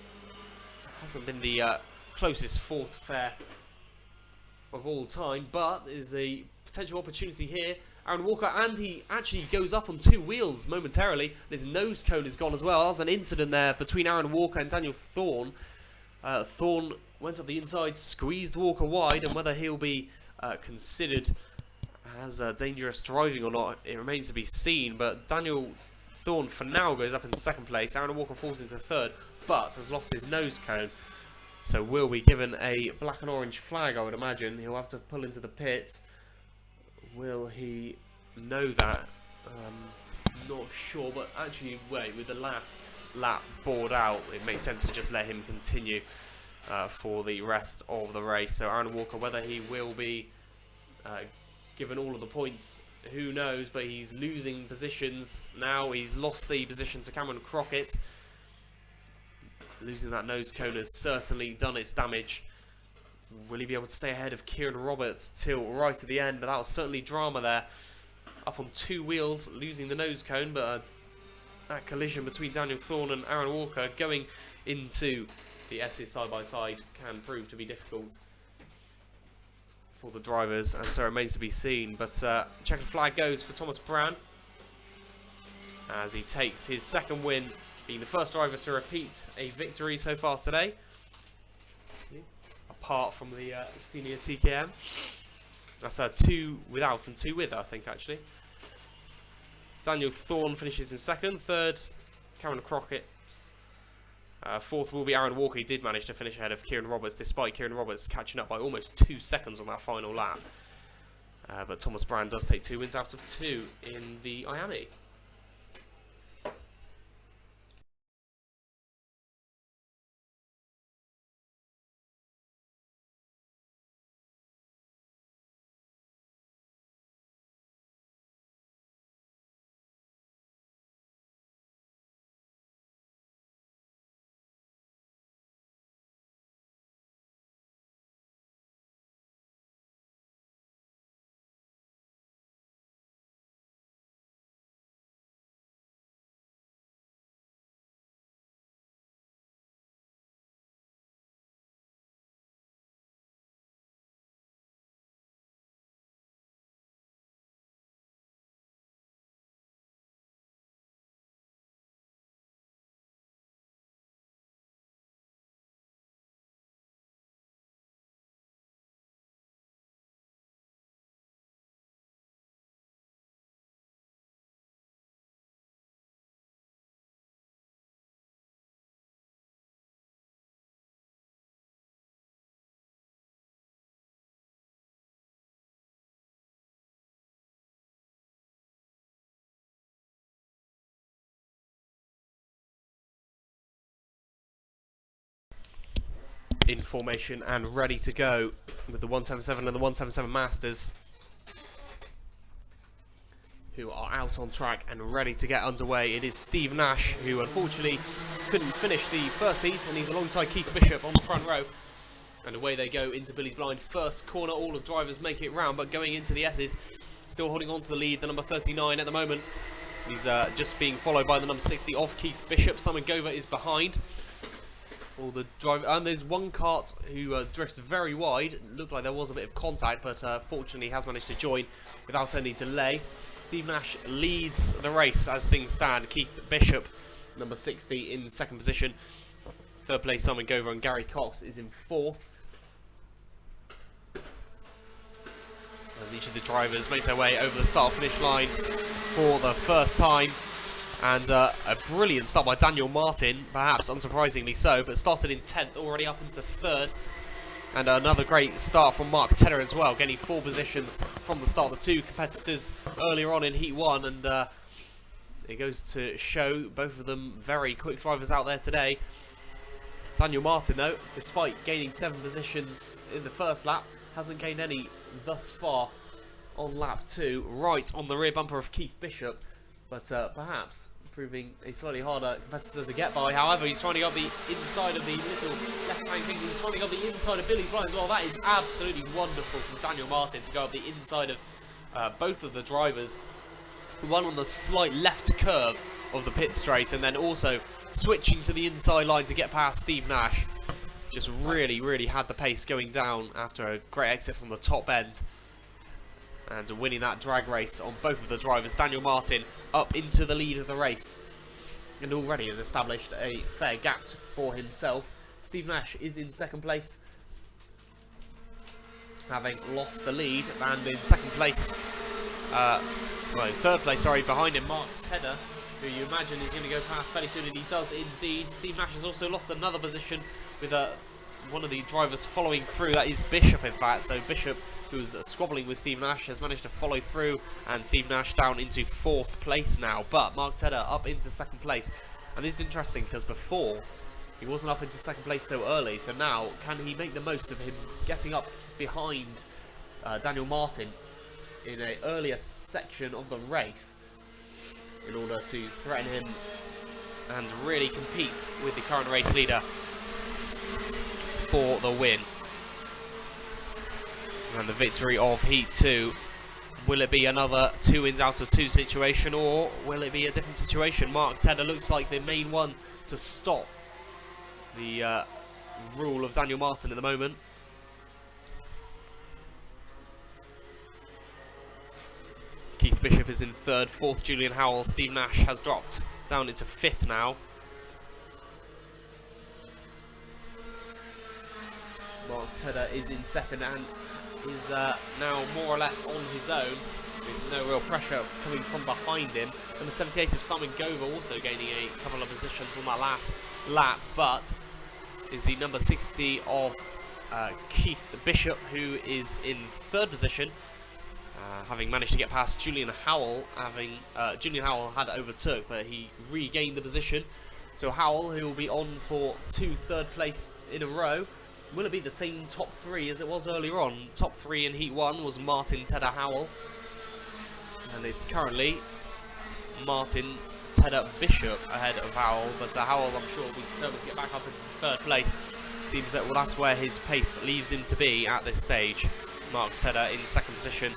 hasn't been the closest fought affair of all time, but is a potential opportunity here. Aaron Walker, and he actually goes up on 2 wheels momentarily, and his nose cone is gone as well. There's an incident there between Aaron Walker and Daniel Thorne. Thorne went up the inside, squeezed Walker wide, and whether he'll be considered as dangerous driving or not, it remains to be seen. But Daniel Thorne, for now, goes up in second place. Aaron Walker falls into third, but has lost his nose cone. So will be given a black and orange flag, I would imagine. He'll have to pull into the pits. Will he know that? Not sure, but actually, wait, with the last lap board out, it makes sense to just let him continue for the rest of the race. So Aaron Walker, whether he will be given all of the points, who knows, but he's losing positions now. He's lost the position to Cameron Crockett. Losing that nose cone has certainly done its damage. Will he be able to stay ahead of Kieran Roberts till right at the end? But that was certainly drama there. Up on 2 wheels, losing the nose cone, but that collision between Daniel Thorne and Aaron Walker going into the S's side by side can prove to be difficult for the drivers, and so it remains to be seen. But checkered flag goes for Thomas Brown as he takes his second win, being the first driver to repeat a victory so far today, apart from the senior TKM. That's 2 without and 2 with, I think, actually. Daniel Thorne finishes in second. Third, Cameron Crockett. Fourth will be Aaron Walker. He did manage to finish ahead of Kieran Roberts, despite Kieran Roberts catching up by almost 2 seconds on that final lap. But Thomas Brown does take 2 wins out of 2 in the IAME. in formation and ready to go with the 177 and the 177 Masters, who are out on track and ready to get underway. It is Steve Nash, who unfortunately couldn't finish the first heat, and he's alongside Keith Bishop on the front row. And away they go into Billy's Blind. First corner, all the drivers make it round, but going into the S's, still holding on to the lead, the number 39 at the moment. He's just being followed by the number 60 of Keith Bishop. Simon Gover is behind. All the driver, and there's one kart who drifts very wide. It looked like there was a bit of contact, but fortunately has managed to join without any delay. Steve Nash leads the race as things stand. Keith Bishop, number 60, in second position. Third place, Simon Gover, and Gary Cox is in fourth. As each of the drivers makes their way over the start-finish line for the first time. And a brilliant start by Daniel Martin, perhaps unsurprisingly so, but started in 10th, already up into 3rd. And another great start from Mark Tedder as well, getting 4 positions from the start. The 2 competitors earlier on in Heat 1, and it goes to show both of them very quick drivers out there today. Daniel Martin, though, despite gaining 7 positions in the first lap, hasn't gained any thus far on lap 2, right on the rear bumper of Keith Bishop, but perhaps proving a slightly harder competitor to get by. However, he's trying to go up the inside of the little left-hand thing. He's trying to go up the inside of Billy's Blind as well. That is absolutely wonderful from Daniel Martin to go up the inside of both of the drivers. One on the slight left curve of the pit straight, and then also switching to the inside line to get past Steve Nash. Just really had the pace going down after a great exit from the top end. And winning that drag race on both of the drivers. Daniel Martin up into the lead of the race, and already has established a fair gap for himself. Steve Nash is in second place, having lost the lead, and in second place, well, in third place, sorry, behind him, Mark Tedder, who you imagine is going to go past fairly soon, and he does indeed. Steve Nash has also lost another position with one of the drivers following through. That is Bishop, in fact. So Bishop, who's squabbling with Steve Nash, has managed to follow through, and Steve Nash down into 4th place now. But Mark Tedder up into 2nd place. And this is interesting because before, he wasn't up into 2nd place so early. So now, can he make the most of him getting up behind Daniel Martin in an earlier section of the race in order to threaten him and really compete with the current race leader for the win? And the victory of Heat 2. Will it be another 2 wins out of 2 situation, or will it be a different situation? Mark Tedder looks like the main one to stop the rule of Daniel Martin at the moment. Keith Bishop is in 3rd, 4th Julian Howell. Steve Nash has dropped down into 5th now. Mark Tedder is in 2nd and is now more or less on his own, with no real pressure coming from behind him. Number 78 of Simon Gover also gaining a couple of positions on that last lap, but is the number 60 of Keith Bishop, who is in 3rd position, having managed to get past Julian Howell. Julian Howell had overtook, but he regained the position. So Howell, who will be on for 2 third places in a row. Will it be the same top 3 as it was earlier on? Top 3 in Heat 1 was Martin, Tedder, Howell. And it's currently Martin, Tedder, Bishop ahead of Howell. But Howell, I'm sure, will be determined to get back up into 3rd place. Seems that, well, that's where his pace leaves him to be at this stage. Mark Tedder in 2nd position.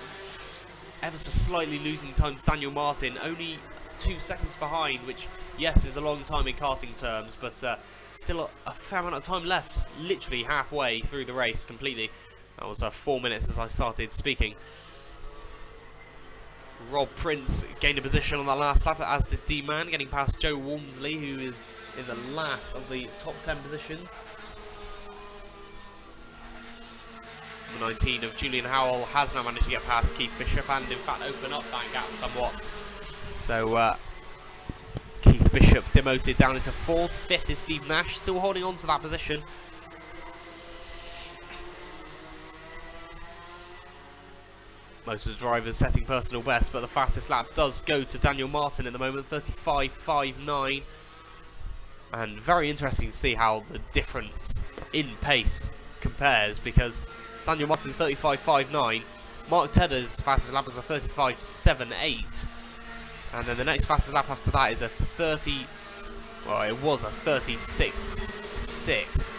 Ever so slightly losing time to Daniel Martin. Only 2 seconds behind, which, yes, is a long time in karting terms, but still a fair amount of time left, literally halfway through the race completely. That was 4 minutes as I started speaking. Rob Prince gained a position on that last lap, as did D-Man, getting past Joe Walmsley, who is in the last of the top 10 positions. The 19 of Julian Howell has now managed to get past Keith Bishop and in fact open up that gap somewhat. So Keith Bishop demoted down into 4th. 5th is Steve Nash, still holding on to that position. Most of the drivers setting personal best, but the fastest lap does go to Daniel Martin at the moment, 35.59. And very interesting to see how the difference in pace compares, because Daniel Martin 35.59, Mark Tedder's fastest lap was a 35.78, and then the next fastest lap after that is a 36.6.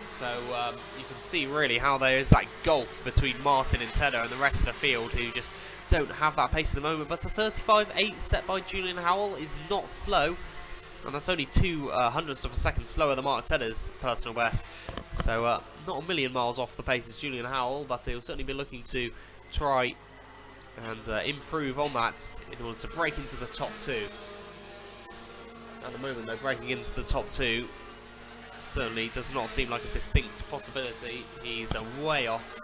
So you can see really how there is that gulf between Martin and Tedder and the rest of the field, who just don't have that pace at the moment. But a 35.8 set by Julian Howell is not slow, and that's only 0.02 of a second slower than Mark Tedder's personal best. So not a million miles off the pace as Julian Howell, but he'll certainly be looking to try and improve on that in order to break into the top two. At the moment, though, breaking into the top two certainly does not seem like a distinct possibility. He's way off,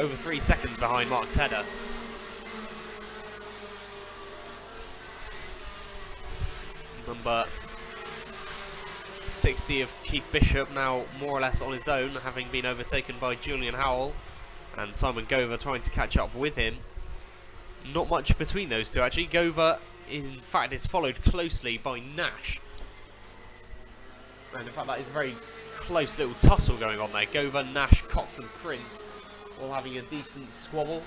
over 3 seconds behind Mark Tedder. Number 60 of Keith Bishop now more or less on his own, having been overtaken by Julian Howell, and Simon Gover trying to catch up with him. Not much between those two, actually. Gover, in fact, is followed closely by Nash. And in fact, that is a very close little tussle going on there. Gover, Nash, Cox and Prince all having a decent squabble.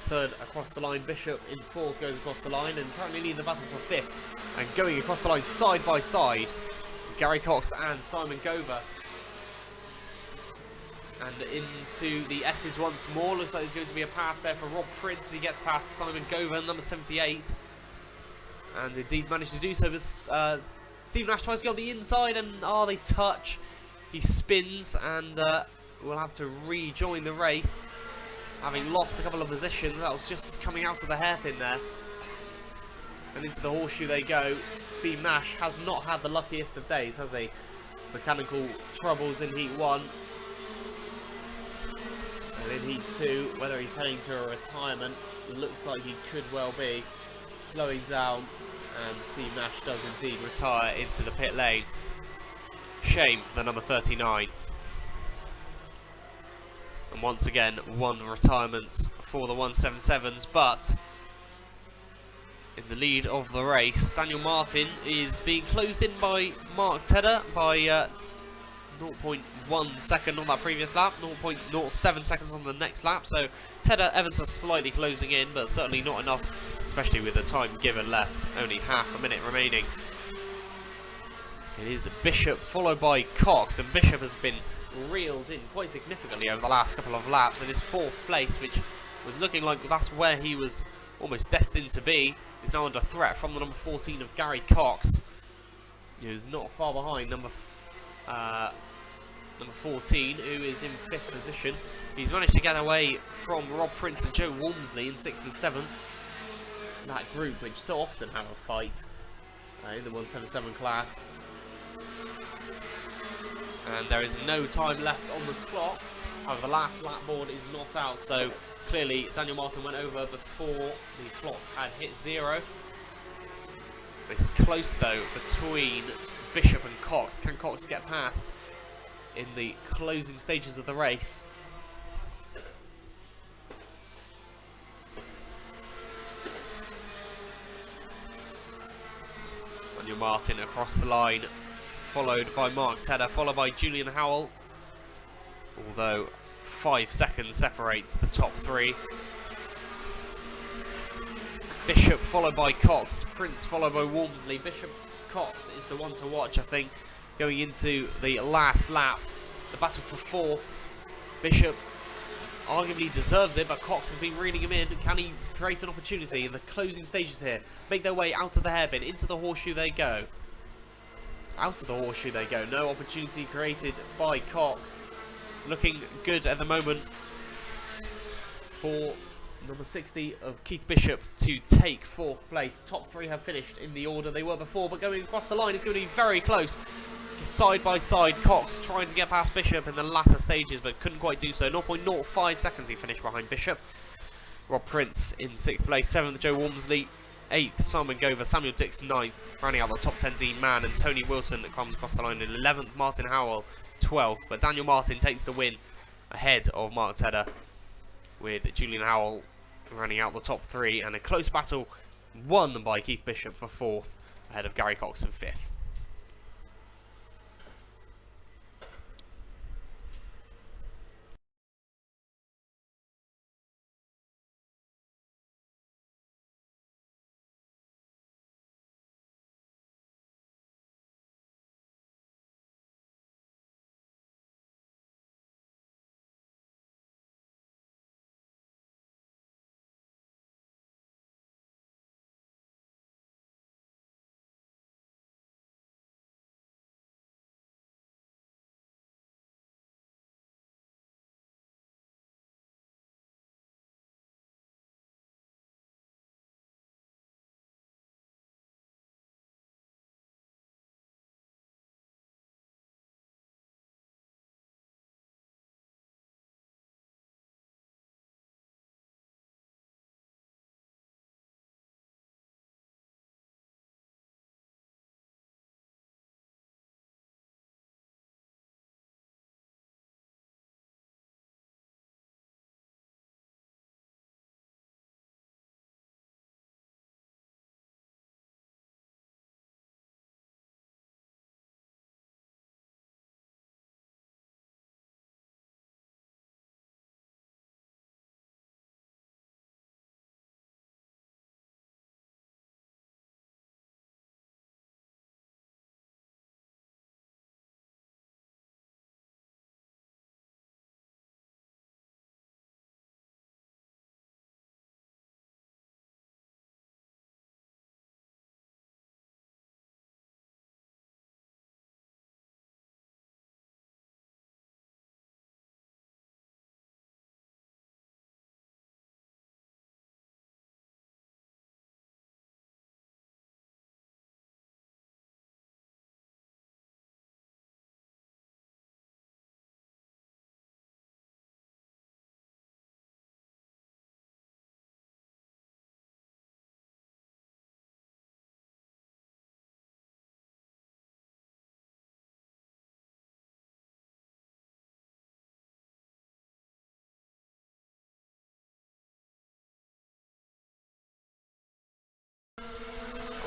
Third across the line, Bishop in fourth goes across the line, and currently leading the battle for fifth. And going across the line side by side, Gary Cox and Simon Gover. And into the S's once more. Looks like there's going to be a pass there for Rob Prince. He gets past Simon Gover, number 78. And indeed managed to do so. Steve Nash tries to go on the inside, and they touch. He spins, and will have to rejoin the race, having lost a couple of positions. That was just coming out of the hairpin there. And into the horseshoe they go. Steve Nash has not had the luckiest of days, has he? Mechanical troubles in Heat 1. And in Heat 2, whether he's heading to a retirement, looks like he could well be. Slowing down, and Steve Nash does indeed retire into the pit lane. Shame for the number 39. And once again, one retirement for the 177s, but in the lead of the race, Daniel Martin is being closed in by Mark Tedder by 0.1 second on that previous lap, 0.07 seconds on the next lap. So Tedder ever so slightly closing in, but certainly not enough, especially with the time given left, only half a minute remaining. It is Bishop followed by Cox, and Bishop has been reeled in quite significantly over the last couple of laps, and his fourth place, which was looking like that's where he was almost destined to be, is now under threat from the number 14 of Gary Cox, who's not far behind number 14, who is in 5th position. He's managed to get away from Rob Prince and Joe Walmsley in 6th and 7th. That group which so often have a fight in the 177 class. And there is no time left on the clock. However, the last lap board is not out, so clearly Daniel Martin went over before the clock had hit 0. It's close though between Bishop and Cox. Can Cox get past in the closing stages of the race? Daniel Martin across the line, followed by Mark Tedder, followed by Julian Howell, although 5 seconds separates the top 3. Bishop followed by Cox, Prince followed by Walmsley. Bishop Cox is the one to watch, I think, going into the last lap. The battle for 4th. Bishop arguably deserves it, but Cox has been reeling him in. Can he create an opportunity in the closing stages here? Make their way out of the hairpin, into the horseshoe they go. Out of the horseshoe they go. No opportunity created by Cox. It's looking good at the moment for number 60 of Keith Bishop to take 4th place. Top 3 have finished in the order they were before, but going across the line is going to be very close. Side by side, Cox trying to get past Bishop in the latter stages, but couldn't quite do so. 0.05 seconds he finished behind Bishop. Rob Prince in 6th place, 7th Joe Walmsley, 8th Simon Gover, Samuel Dix 9th, rounding out the top 10 Dean Mann, and Tony Wilson that comes across the line in 11th, Martin Howell 12th, but Daniel Martin takes the win ahead of Mark Tedder, with Julian Howell running out the top 3, and a close battle won by Keith Bishop for 4th, ahead of Gary Cox in 5th.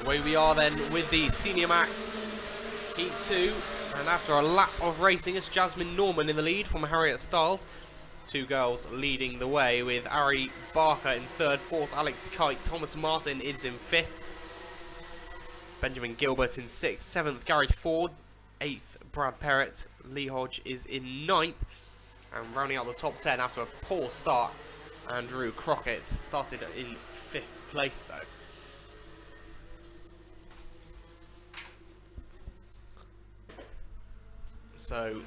Away we are then with the Senior Max Heat 2, and after a lap of racing, it's Jasmine Norman in the lead from Harriet Stiles. 2 girls leading the way, with Ari Barker in 3rd, 4th Alex Kite, Thomas Martin is in 5th, Benjamin Gilbert in 6th, 7th Gareth Ford, 8th Brad Perrett, Lee Hodge is in 9th, and rounding out the top 10 after a poor start, Andrew Crockett started in 5th place though. So,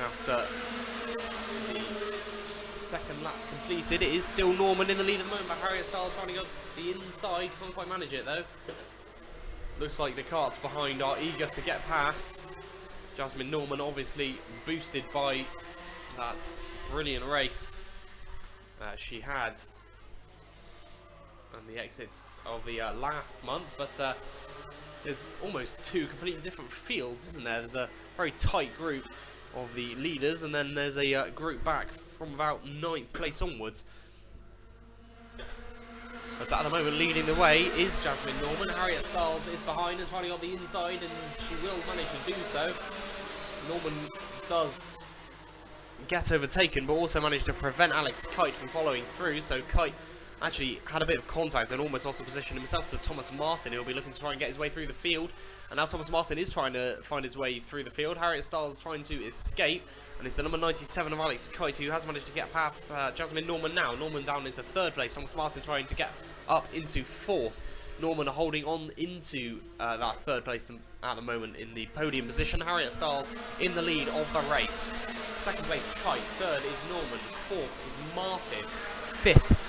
after the second lap completed, it is still Norman in the lead at the moment, but Harriet Stiles trying to go the inside, can't quite manage it though. Looks like the carts behind are eager to get past. Jasmine Norman obviously boosted by that brilliant race that she had and the exits of the last month, but there's almost 2 completely different fields, isn't there? There's a very tight group of the leaders, and then there's a group back from about 9th place onwards. But at the moment, leading the way is Jasmine Norman. Harriet Stiles is behind and trying to go on the inside, and she will manage to do so. Norman does get overtaken, but also managed to prevent Alex Kite from following through, so Kite actually had a bit of contact and almost lost the position himself to Thomas Martin, who will be looking to try and get his way through the field. And now Thomas Martin is trying to find his way through the field. Harriet Stiles trying to escape, and it's the number 97 of Alex Kite who has managed to get past Jasmine Norman now. Norman down into 3rd place, Thomas Martin trying to get up into 4th. Norman holding on into that 3rd place at the moment in the podium position. Harriet Stiles in the lead of the race. 2nd place Kite, 3rd is Norman, 4th is Martin, 5th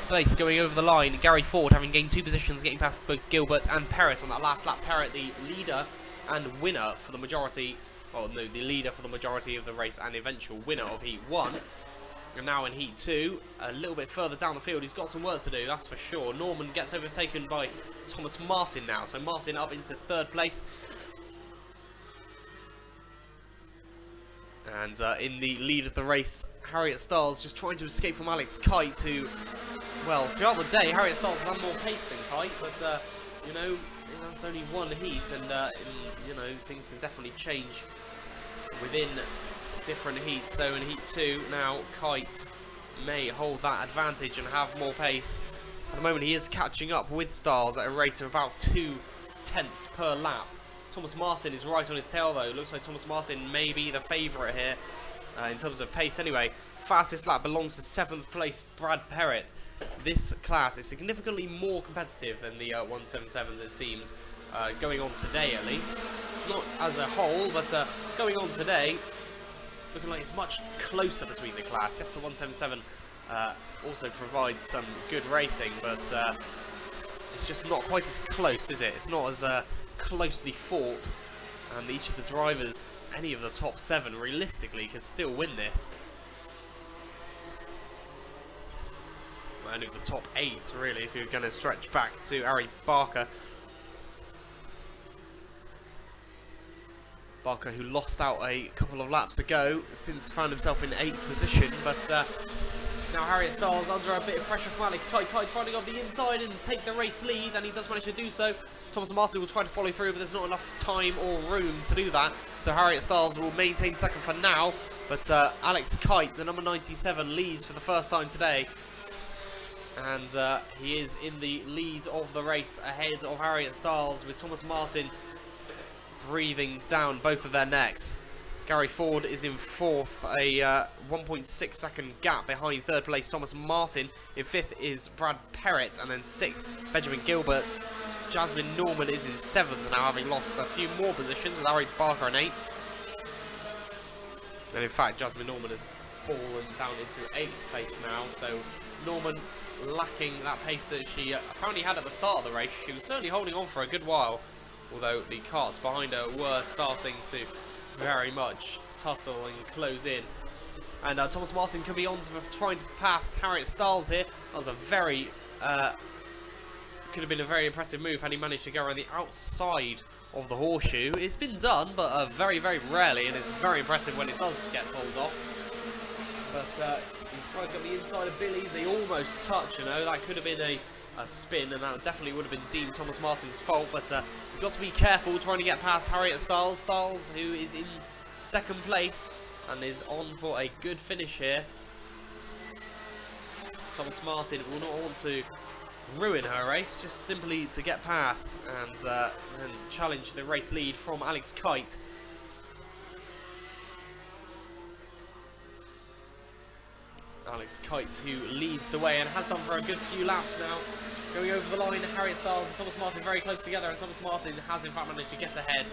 place going over the line, Gary Ford having gained 2 positions, getting past both Gilbert and Perrett on that last lap. Perrett the leader and winner for the majority, the leader for the majority of the race and eventual winner of Heat 1. And now in Heat 2, a little bit further down the field, he's got some work to do, that's for sure. Norman gets overtaken by Thomas Martin now, so Martin up into 3rd place. And in the lead of the race, Harriet Stiles just trying to escape from Alex Kite, who, well, throughout the day, Harriet Stiles ran more pace than Kite, but, you know, it's only one heat, and you know, things can definitely change within different heats. So in heat 2 now, Kite may hold that advantage and have more pace. At the moment he is catching up with Styles at a rate of about 0.2 per lap. Thomas Martin is right on his tail though. Looks like Thomas Martin may be the favourite here in terms of pace anyway. Fastest lap belongs to 7th place Brad Perrett. This class is significantly more competitive than the 177s, it seems, going on today at least. Not as a whole, but going on today, looking like it's much closer between the class. Yes, the 177 also provides some good racing, but it's just not quite as close, is it? It's not as closely fought, and each of the drivers, any of the top 7, realistically, could still win this. Any of the top 8, really, if you're going to stretch back to Harry Barker. Barker, who lost out a couple of laps ago, since found himself in 8th position, but now Harriet Styles under a bit of pressure from Alex Kite. Kite trying to go on the inside and take the race lead, and he does manage to do so. Thomas Martin will try to follow through, but there's not enough time or room to do that, so Harriet Styles will maintain second for now, but Alex Kite, the number 97, leads for the first time today. And he is in the lead of the race ahead of Harriet Styles, with Thomas Martin breathing down both of their necks. Gary Ford is in 4th, a 1.6 second gap behind 3rd place Thomas Martin. In 5th is Brad Perrett, and then 6th Benjamin Gilbert. Jasmine Norman is in 7th now, having lost a few more positions, with Harry Barker in 8th. And in fact, Jasmine Norman has fallen down into 8th place now, so Norman lacking that pace that she apparently had at the start of the race. She was certainly holding on for a good while, although the carts behind her were starting to very much tussle and close in. And Thomas Martin could be on to trying to pass Harriet Styles here. That was a very could have been a very impressive move had he managed to go around the outside of the horseshoe. It's been done, but very, very rarely, and it's very impressive when it does get pulled off. But he's trying to get the inside of Billy's. They almost touch, you know. That could have been a spin, and that definitely would have been deemed Thomas Martin's fault. But you've got to be careful trying to get past Harriet Styles. Styles, who is in 2nd place and is on for a good finish here. Thomas Martin will not want to ruin her race, just simply to get past and challenge the race lead from Alex Kite. Alex Kite, who leads the way and has done for a good few laps now. Going over the line, Harriet Styles and Thomas Martin very close together, and Thomas Martin has in fact managed to get ahead.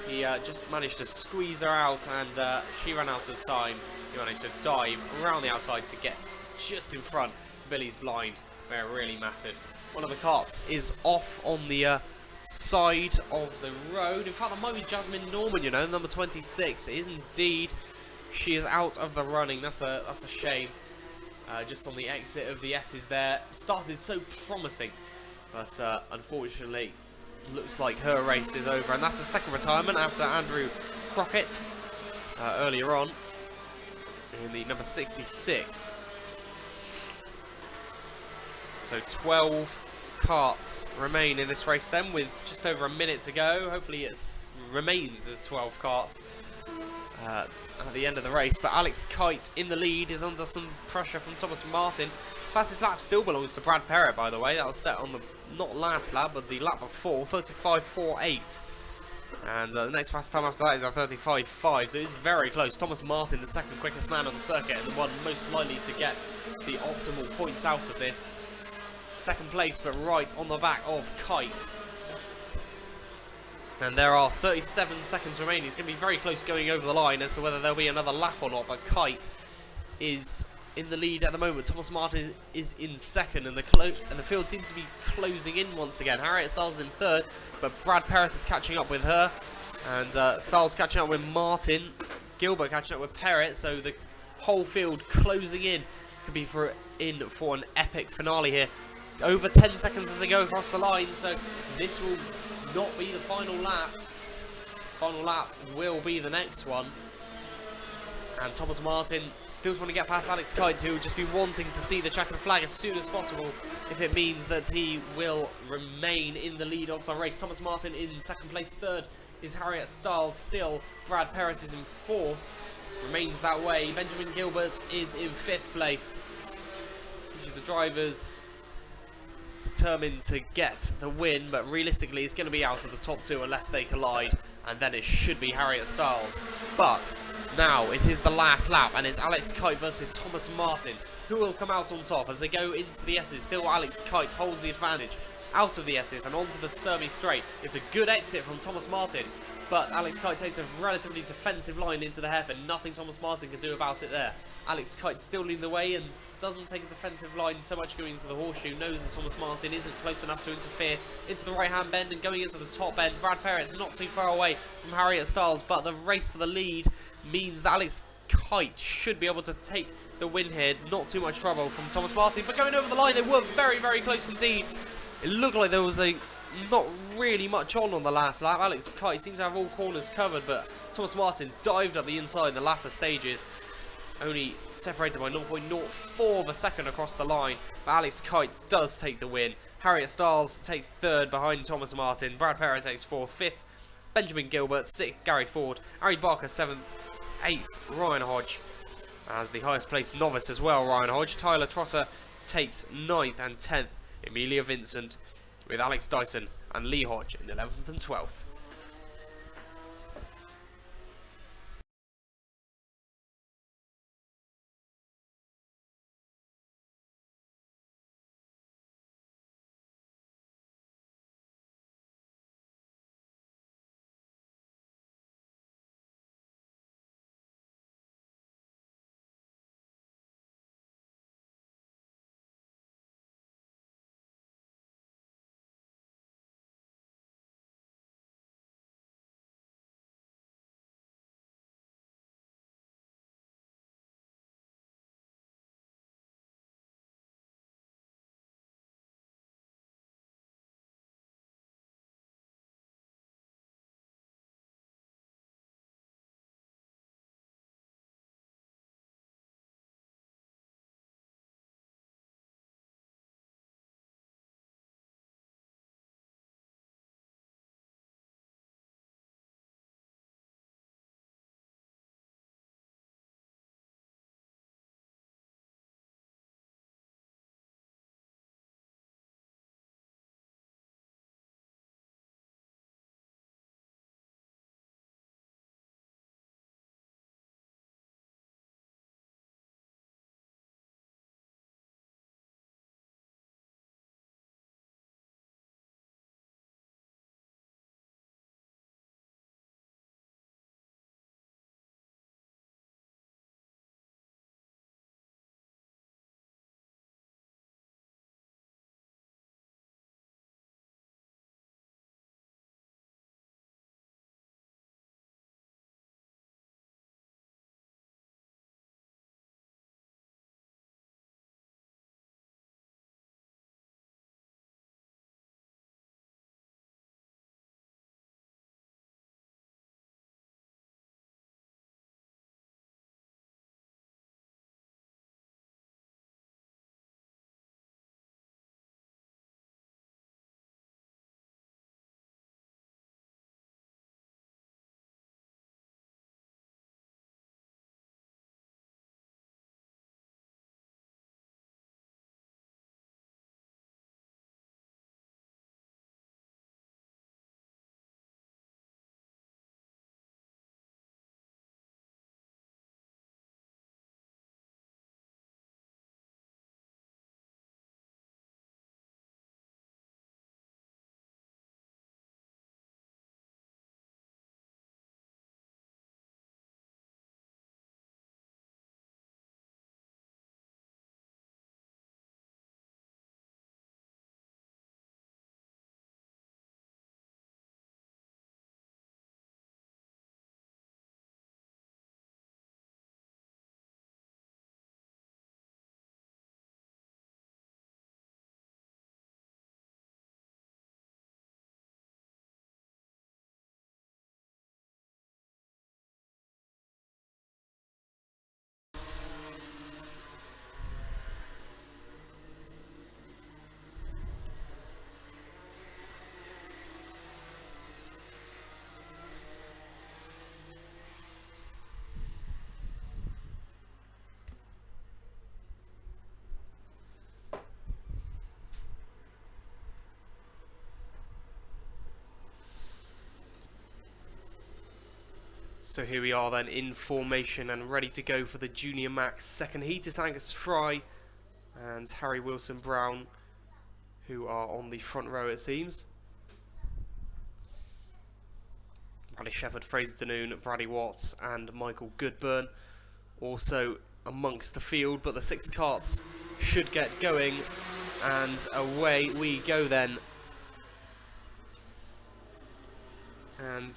He just managed to squeeze her out, and she ran out of time. He managed to dive around the outside to get just in front. Billy's blind, where it really mattered. One of the carts is off on the side of the road. In fact, that might be Jasmine Norman, you know, number 26. It is indeed. She is out of the running. That's a shame. Just on the exit of the S's there. Started so promising, but unfortunately looks like her race is over, and that's the 2nd retirement after Andrew Crockett earlier on in the number 66. So 12 carts remain in this race then, with just over a minute to go. Hopefully it remains as 12 carts at the end of the race, but Alex Kite in the lead is under some pressure from Thomas Martin. Fastest lap still belongs to Brad Perrett, by the way. That was set on the, not last lap, but the lap before, 35.48. And the next fastest time after that is a 35.5, so it's very close. Thomas Martin, the 2nd quickest man on the circuit, and the one most likely to get the optimal points out of this. 2nd place, but right on the back of Kite. And there are 37 seconds remaining. It's going to be very close going over the line as to whether there'll be another lap or not. But Kite is in the lead at the moment. Thomas Martin is in 2nd, and the field seems to be closing in once again. Harriet Styles is in 3rd, but Brad Perrett is catching up with her, and Styles catching up with Martin. Gilbert catching up with Perrett. So the whole field closing in. Could be for an epic finale here. Over 10 seconds as they go across the line. So this will not be the final lap. Final lap will be the next one. And Thomas Martin still trying to get past Alex Kite, who will just be wanting to see the checkered flag as soon as possible if it means that he will remain in the lead of the race. Thomas Martin in second place, third is Harriet Styles still. Brad Perrett is in fourth, remains that way. Benjamin Gilbert is in fifth place. Usually the drivers determined to get the win, but realistically it's going to be out of the top two unless they collide, and then it should be Harriet Styles. But now it is the last lap, and it's Alex Kite versus Thomas Martin. Who will come out on top as they go into the S's? Still Alex Kite holds the advantage out of the S's and onto the Sturmey straight. It's a good exit from Thomas Martin, but Alex Kite takes a relatively defensive line into the hairpin. Nothing Thomas Martin can do about it there. Alex Kite still leading the way and doesn't take a defensive line so much going into the horseshoe. Knows that Thomas Martin isn't close enough to interfere into the right hand bend and going into the top bend. Brad Perrett's not too far away from Harriet Styles, but the race for the lead means that Alex Kite should be able to take the win here. Not too much trouble from Thomas Martin, but going over the line they were very, very close indeed. It looked like there was not really much on the last lap. Alex Kite seemed to have all corners covered, but Thomas Martin dived up the inside in the latter stages, only separated by 0.04 of a second across the line. But Alex Kite does take the win. Harriet Styles takes third behind Thomas Martin. Brad Perrett takes fourth. Fifth, Benjamin Gilbert. Sixth, Gary Ford. Harry Barker, seventh. Eighth, Ryan Hodge. As the highest placed novice as well, Ryan Hodge. Tyler Trotter takes ninth, and 10th, Amelia Vincent, with Alex Dyson and Lee Hodge in 11th and 12th. So here we are then in formation and ready to go for the Junior Max second heat. It's Angus Fry and Harry Wilson Brown who are on the front row, it seems. Bradley Shepherd, Fraser Danoon, Bradley Watts and Michael Goodburn also amongst the field, but the 6 carts should get going and away we go then. And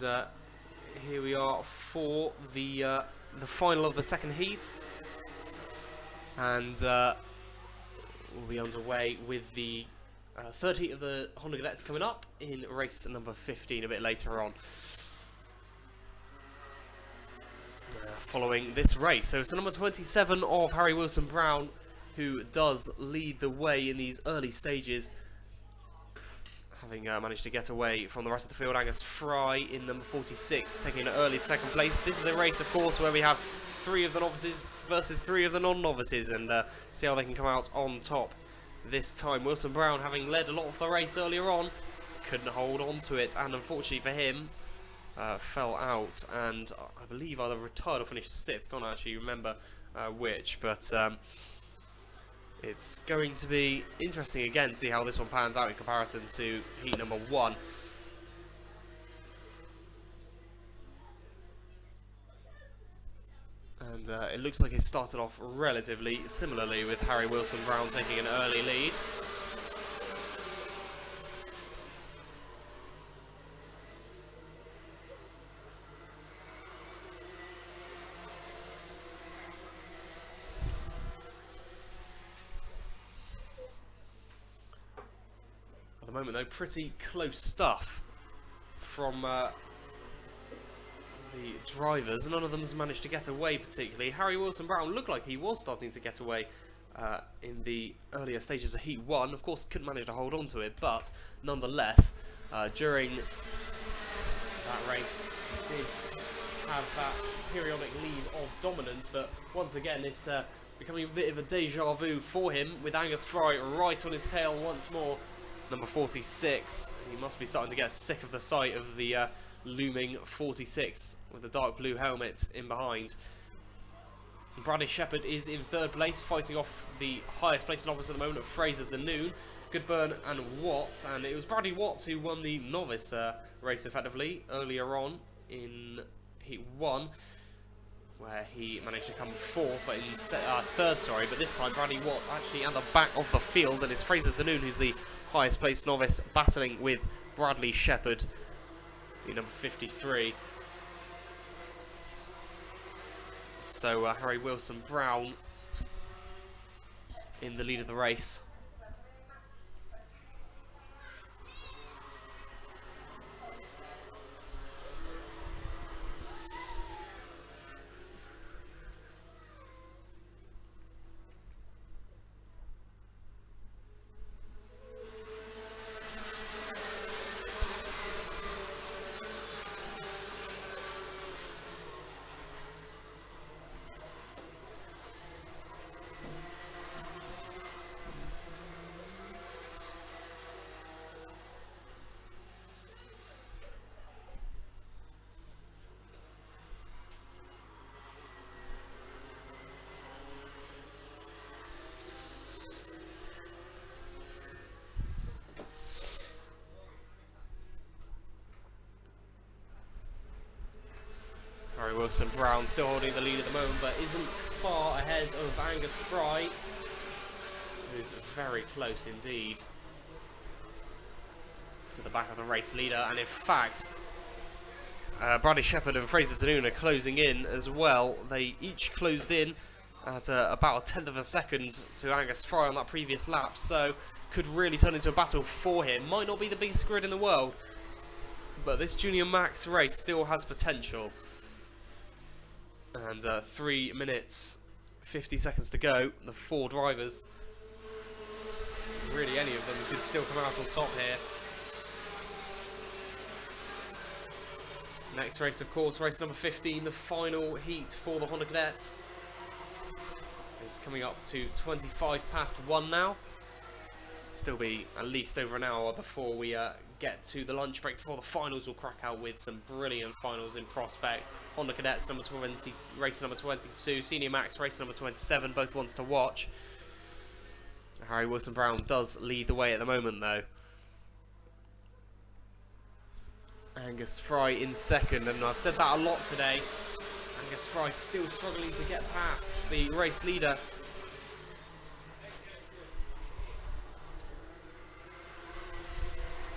here we are for the final of the second heat, and we'll be underway with the third heat of the Honda Cadets coming up in race number 15 a bit later on. Following this race, so it's the number 27 of Harry Wilson Brown who does lead the way in these early stages, having managed to get away from the rest of the field. Angus Fry in number 46 taking an early second place. This is a race, of course, where we have 3 of the novices versus 3 of the non-novices, and see how they can come out on top this time. Wilson Brown, having led a lot of the race earlier on, couldn't hold on to it, and unfortunately for him, fell out, and I believe either retired or finished 6th. Can't actually remember which, but it's going to be interesting again to see how this one pans out in comparison to heat number 1. And it looks like it started off relatively similarly, with Harry Wilson Brown taking an early lead. At the moment though, pretty close stuff from the drivers. None of them has managed to get away particularly. Harry Wilson Brown looked like he was starting to get away in the earlier stages of Heat 1. Of course, couldn't manage to hold on to it, but nonetheless, during that race, did have that periodic lead of dominance. But once again, it's becoming a bit of a deja vu for him, with Angus Fry right on his tail once more. Number 46, he must be starting to get sick of the sight of the looming 46 with the dark blue helmet in behind. Bradley Shepherd is in 3rd place, fighting off the highest place novice at the moment of Fraser Danoon, Goodburn and Watts, and it was Bradley Watts who won the novice race effectively earlier on in Heat 1, where he managed to come 4th, but instead 3rd, sorry, but this time Bradley Watts actually at the back of the field, and it's Fraser Danoon who's the highest placed novice, battling with Bradley Shepherd, the number 53. So Harry Wilson Brown in the lead of the race. Harry Wilson Brown still holding the lead at the moment, but isn't far ahead of Angus Fry, who is very close indeed to the back of the race leader. And in fact, Bradley Shepherd and Fraser Danoon are closing in as well. They each closed in at about a 1/10 of a second to Angus Fry on that previous lap, so could really turn into a battle for him. Might not be the biggest grid in the world, but this Junior Max race still has potential. And 3 minutes 50 seconds to go. The 4 drivers, really any of them, could still come out on top here. Next race, of course, race number 15, the final heat for the Honda Cadets. It's coming up to 1 now. Still be at least over an hour before we get to the lunch break before the finals will crack out with some brilliant finals in prospect. Honda Cadets number 20, race number 22, Senior Max race number 27, both ones to watch. Harry Wilson-Brown does lead the way at the moment though. Angus Fry in second, and I've said that a lot today. Angus Fry still struggling to get past the race leader.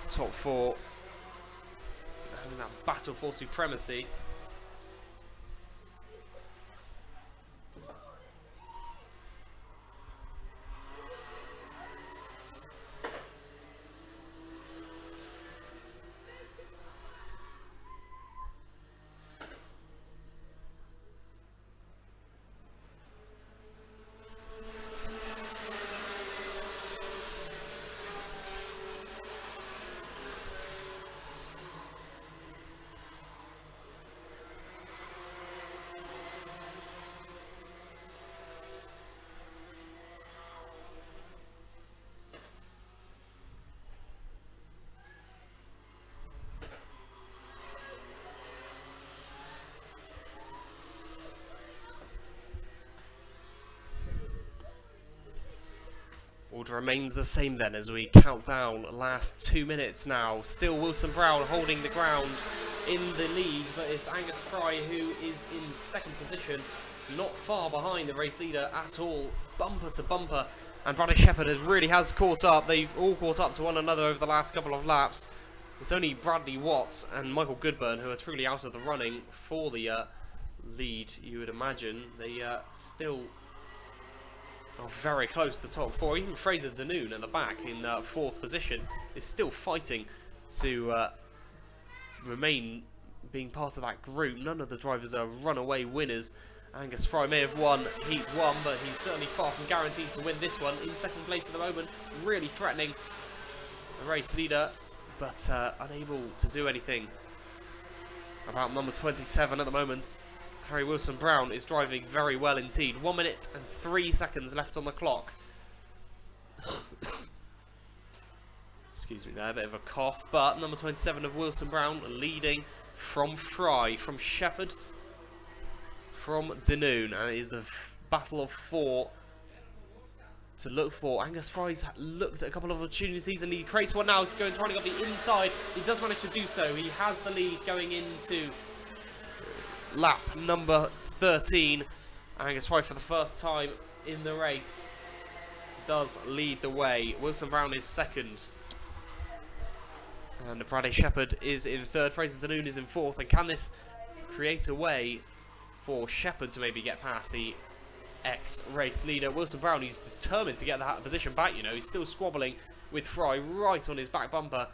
Top four having that battle for supremacy. Order remains the same then as we count down last 2 minutes now. Still Wilson-Brown holding the ground in the lead, but it's Angus Fry who is in second position, not far behind the race leader at all, bumper to bumper. And Bradley Shepherd really has caught up. They've all caught up to one another over the last couple of laps. It's only Bradley Watts and Michael Goodburn who are truly out of the running for the lead, you would imagine. They still are very close to the top four. Even Fraser Danoon at the back in fourth position is still fighting to remain being part of that group. None of the drivers are runaway winners. Angus Fry may have won Heat 1, but he's certainly far from guaranteed to win this one. In second place at the moment, really threatening the race leader, but unable to do anything about number 27 at the moment. Harry Wilson-Brown is driving very well indeed. 1 minute and 3 seconds left on the clock. Excuse me there, a bit of a cough. But number 27 of Wilson-Brown leading from Fry, from Shepherd, from Danoon. And it is the battle of four to look for. Angus Fry's looked at a couple of opportunities and he creates one now, trying to go the inside. He does manage to do so. He has the lead going into lap number 13. Angus Fry for the first time in the race does lead the way. Wilson-Brown is second. And Bradley Shepherd is in third. Fraser Danoon is in fourth. And can this create a way for Shepherd to maybe get past the ex-race leader? Wilson-Brown, he's determined to get that position back, you know. He's still squabbling with Fry right on his back bumper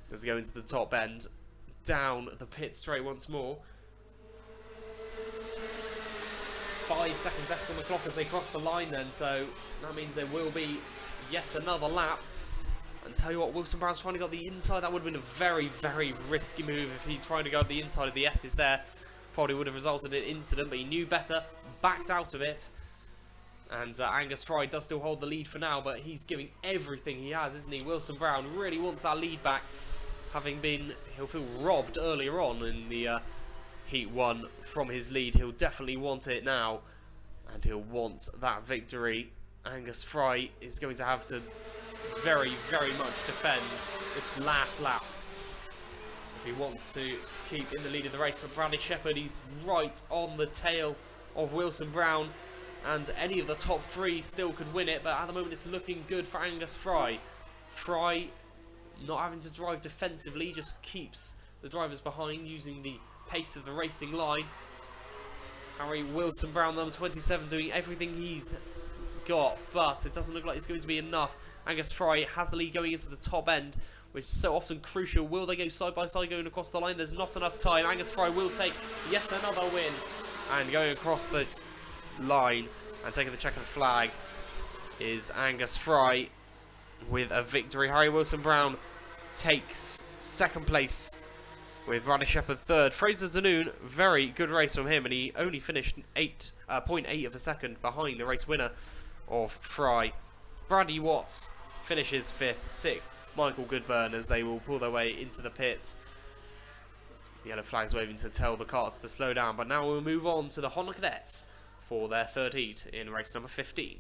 as he goes into the top end. Down the pit straight once more. 5 seconds left on the clock as they cross the line then, so that means there will be yet another lap. And tell you what, Wilson-Brown's trying to go up the inside. That would have been a very, very risky move if he tried to go up the inside of the S's there. Probably would have resulted in an incident, but he knew better, backed out of it. And Angus Fry does still hold the lead for now, but he's giving everything he has, isn't he? Wilson-Brown really wants that lead back, having been, he'll feel robbed earlier on in the Heat 1 from his lead. He'll definitely want it now, and he'll want that victory. Angus Fry is going to have to very, very much defend this last lap if he wants to keep in the lead of the race. For Bradley Shepherd, he's right on the tail of Wilson-Brown, and any of the top three still could win it, but at the moment it's looking good for Angus Fry. Fry, not having to drive defensively, just keeps the drivers behind using the pace of the racing line. Harry Wilson-Brown, number 27, doing everything he's got, but it doesn't look like it's going to be enough. Angus Fry has the lead going into the top end, which is so often crucial. Will they go side by side going across the line? There's not enough time. Angus Fry will take yet another win, and going across the line and taking the checkered flag is Angus Fry with a victory. Harry Wilson-Brown takes second place with Bradley Shepherd third. Fraser Danoon, very good race from him, and he only finished 0.8 of a second behind the race winner of Fry. Bradley Watts finishes fifth, sixth. Michael Goodburn as they will pull their way into the pits. The yellow flags waving to tell the karts to slow down, but now we'll move on to the Honda Cadets for their third heat in race number 15.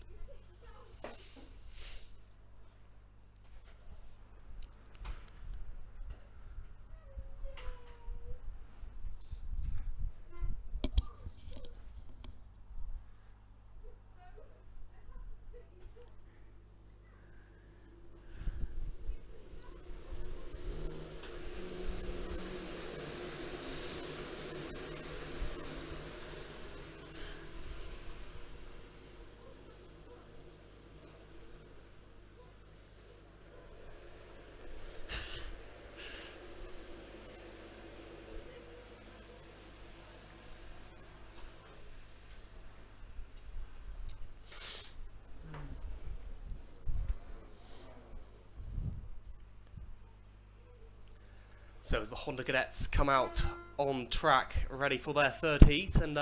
So as the Honda Cadets come out on track, ready for their third heat, and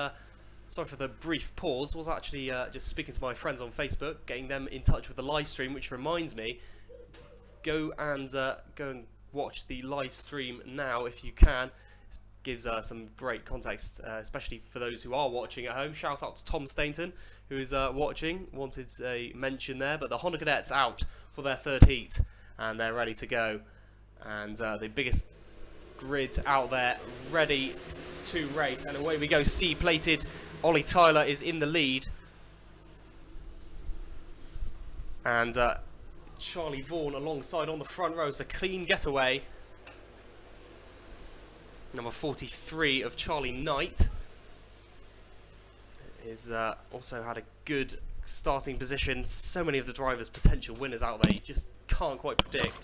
sorry for the brief pause, was actually just speaking to my friends on Facebook, getting them in touch with the live stream, which reminds me, go and watch the live stream now if you can. It gives some great context, especially for those who are watching at home. Shout out to Tom Stainton, who is watching, wanted a mention there, but the Honda Cadets out for their third heat, and they're ready to go, and the biggest grid out there ready to race, and away we go. C-plated Ollie Tyler is in the lead, and Charlie Vaughan alongside on the front row. It's a clean getaway. Number 43 of Charlie Knight is also had a good starting position. So many of the drivers potential winners out there, you just can't quite predict.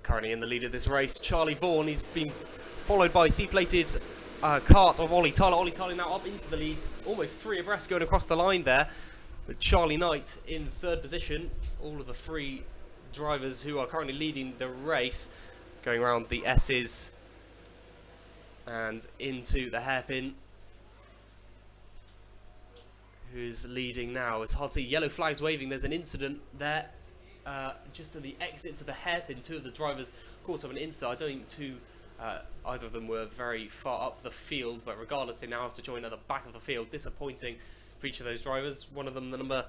Currently in the lead of this race, Charlie Vaughan. He's been followed by C-plated kart of Ollie Tyler. Ollie Tyler now up into the lead, almost 3 abreast going across the line there. With Charlie Knight in third position. All of the 3 drivers who are currently leading the race going around the S's and into the hairpin. Who's leading now? It's hard to see. Yellow flags waving. There's an incident there. Just at the exit to the hairpin, 2 of the drivers caught up an inside. I don't think either of them were very far up the field, but regardless, they now have to join at the back of the field. Disappointing for each of those drivers. One of them, the number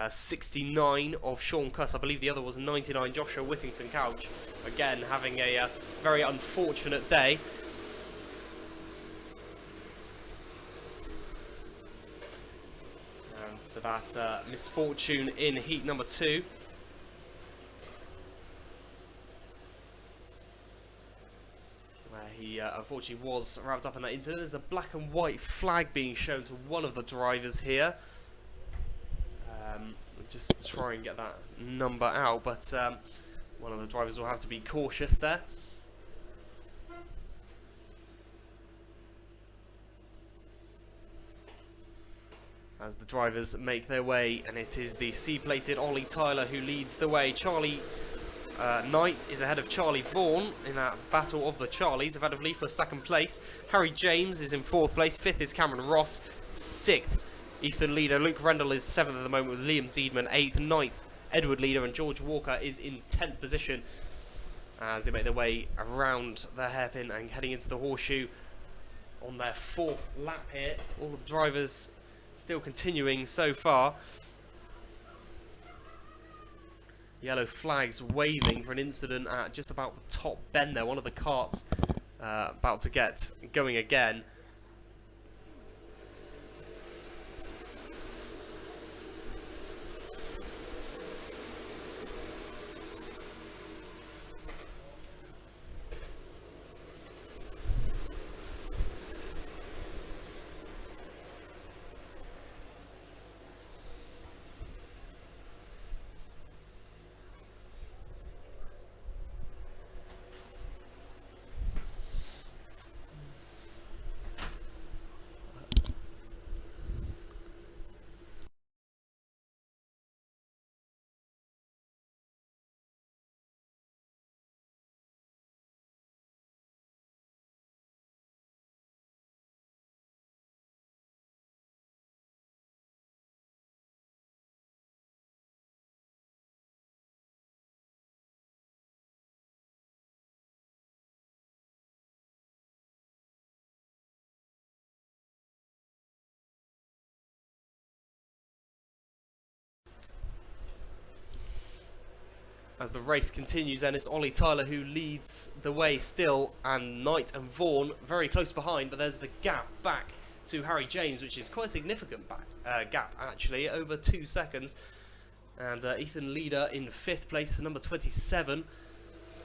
69 of Sean Cuss. I believe the other was 99, Joshua Whittington Couch. Again, having a very unfortunate day. And to that misfortune in heat number 2. He unfortunately was wrapped up in that incident. There's a black and white flag being shown to one of the drivers here. Just try and get that number out, but one of the drivers will have to be cautious there. As the drivers make their way, and it is the C-plated Ollie Tyler who leads the way. Charlie Knight is ahead of Charlie Vaughan in that battle of the Charlies. Ahead of Lee for 2nd place. Harry James is in 4th place. 5th is Cameron Ross. 6th, Ethan Leader. Luke Rendell is 7th at the moment with Liam Deedman 8th. 9th, Edward Leader, and George Walker is in 10th position as they make their way around the hairpin and heading into the horseshoe on their 4th lap here. All of the drivers still continuing so far. Yellow flags waving for an incident at just about the top bend there. One of the karts about to get going again. As the race continues, then it's Ollie Tyler who leads the way still, and Knight and Vaughan very close behind, but there's the gap back to Harry James, which is quite a significant gap actually, over 2 seconds. And Ethan Leader in 5th place, number 27.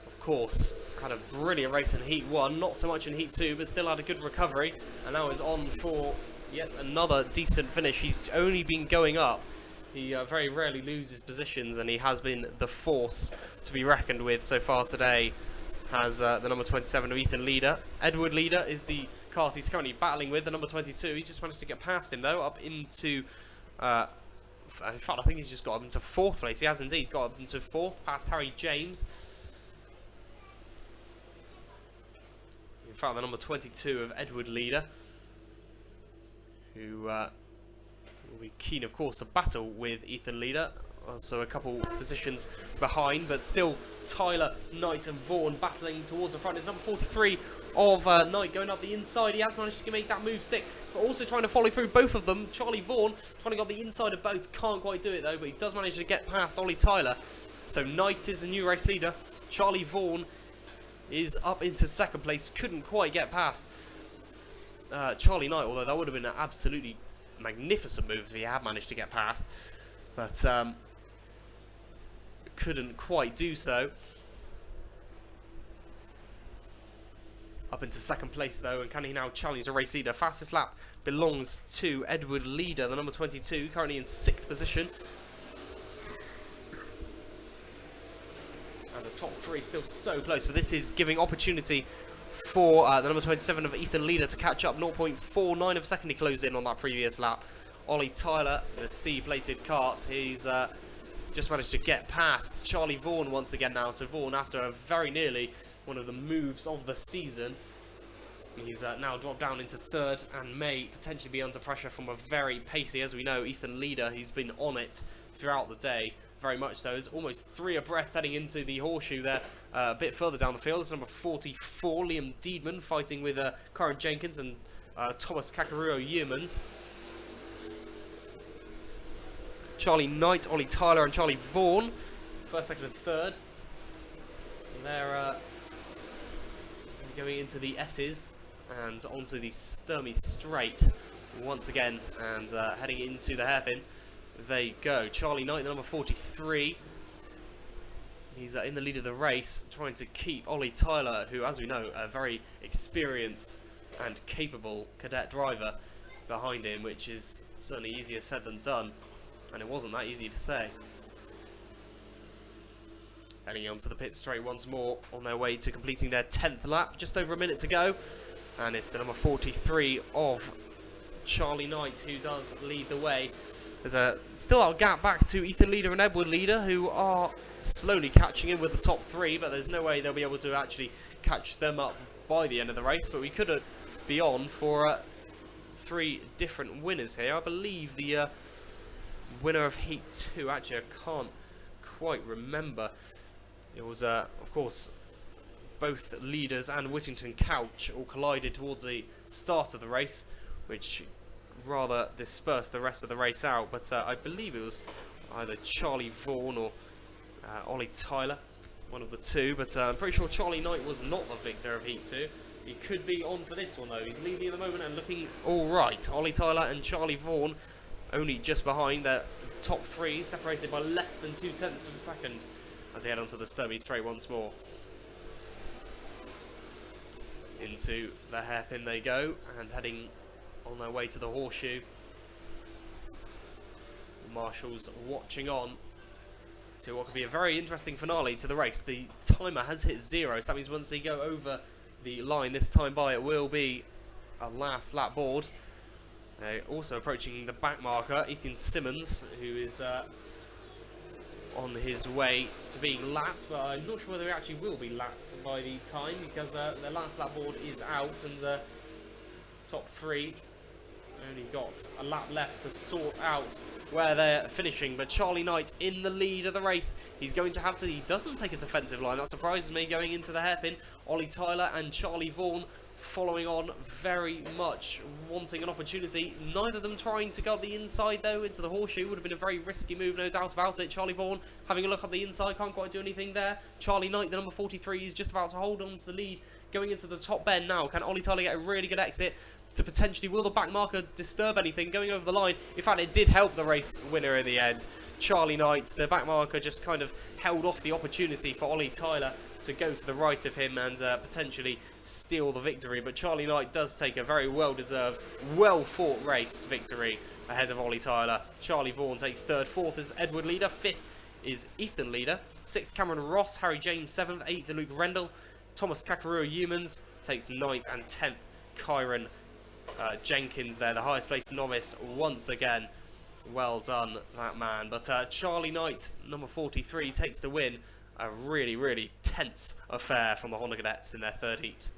Of course, had a brilliant race in Heat 1, not so much in Heat 2, but still had a good recovery, and now is on for yet another decent finish. He's only been going up. He very rarely loses positions, and he has been the force to be reckoned with so far today, has the number 27 of Ethan Leader. Edward Leader is the kart he's currently battling with, the number 22. He's just managed to get past him, though, up into... in fact, I think he's just got up into 4th place. He has indeed got up into 4th, past Harry James. In fact, the number 22 of Edward Leader, who will be keen, of course, to battle with Ethan Leader. Also a couple positions behind, but still Tyler, Knight and Vaughan battling towards the front. It's number 43 of Knight going up the inside. He has managed to make that move stick, but also trying to follow through both of them. Charlie Vaughan trying to go up the inside of both. Can't quite do it though, but he does manage to get past Ollie Tyler. So Knight is the new race leader. Charlie Vaughan is up into 2nd place. Couldn't quite get past Charlie Knight, although that would have been an absolutely magnificent move if he had managed to get past. But couldn't quite do so. Up into 2nd place though, and can he now challenge the race leader? Fastest lap belongs to Edward Leader, the number 22, currently in 6th position. And the top 3 still so close, but this is giving opportunity for the number 27 of Ethan Leader to catch up. 0.49 of a second he closed in on that previous lap. Ollie Tyler, the C-plated kart, he's just managed to get past Charlie Vaughan once again now. So Vaughan, after a very nearly one of the moves of the season, he's now dropped down into 3rd and may potentially be under pressure from a very pacey, as we know, Ethan Leader. He's been on it throughout the day, very much so. There's almost 3 abreast heading into the horseshoe there, a bit further down the field. It's number 44, Liam Deedman, fighting with Corin Jenkins and Thomas Kakaruo-Yeomans. Charlie Knight, Ollie Tyler and Charlie Vaughan, 1st, 2nd and 3rd. And they're going into the S's and onto the Sturmey Straight once again, and heading into the hairpin they go. Charlie Knight, the number 43, he's in the lead of the race, trying to keep Ollie Tyler, who, as we know, a very experienced and capable cadet driver, behind him, which is certainly easier said than done. And it wasn't that easy to say. Heading onto the pit straight once more, on their way to completing their 10th lap. Just over a minute to go. And it's the number 43 of Charlie Knight who does lead the way. There's still a gap back to Ethan Leader and Edward Leader, who are slowly catching in with the top 3, but there's no way they'll be able to actually catch them up by the end of the race. But we could be on for 3 different winners here. I believe the winner of Heat 2, actually I can't quite remember. It was, of course, both Leaders and Whittington Couch all collided towards the start of the race, which rather dispersed the rest of the race out. But I believe it was either Charlie Vaughan or Ollie Tyler, one of the 2. But I'm pretty sure Charlie Knight was not the victor of Heat 2. He could be on for this one though. He's leading at the moment and looking alright. Ollie Tyler and Charlie Vaughan only just behind. Their top 3 separated by less than 0.2 of a second as they head onto the Sturmey Straight once more. Into the hairpin they go, and heading on their way to the horseshoe. Marshall's watching on to what could be a very interesting finale to the race. The timer has hit 0, so that means once they go over the line this time by, it will be a last lap board. Also approaching the back marker, Ethan Simmons, who is on his way to being lapped, but I'm not sure whether he actually will be lapped by the time, because the last lap board is out, and the top 3 only got a lap left to sort out where they're finishing. But Charlie Knight in the lead of the race. He's going to have to... He doesn't take a defensive line. That surprises me going into the hairpin. Ollie Tyler and Charlie Vaughan following on very much, wanting an opportunity. Neither of them trying to go up the inside, though, into the horseshoe. Would have been a very risky move, no doubt about it. Charlie Vaughan having a look up the inside, can't quite do anything there. Charlie Knight, the number 43, is just about to hold on to the lead. Going into the top bend now. Can Ollie Tyler get a really good exit to potentially, will the back marker disturb anything? Going over the line. In fact, it did help the race winner in the end. Charlie Knight, the back marker, just kind of held off the opportunity for Ollie Tyler to go to the right of him and potentially steal the victory. But Charlie Knight does take a very well-deserved, well-fought race victory ahead of Ollie Tyler. Charlie Vaughan takes third, fourth is Edward Leader, fifth is Ethan Leader, sixth Cameron Ross, Harry James seventh, eighth Luke Rendell, Thomas Kakarua Humans takes ninth, and 10th Kyron Jenkins there, the highest placed novice once again. Well done, that man. But Charlie Knight, number 43, takes the win. A really, really tense affair from the Honda Cadets in their third heat.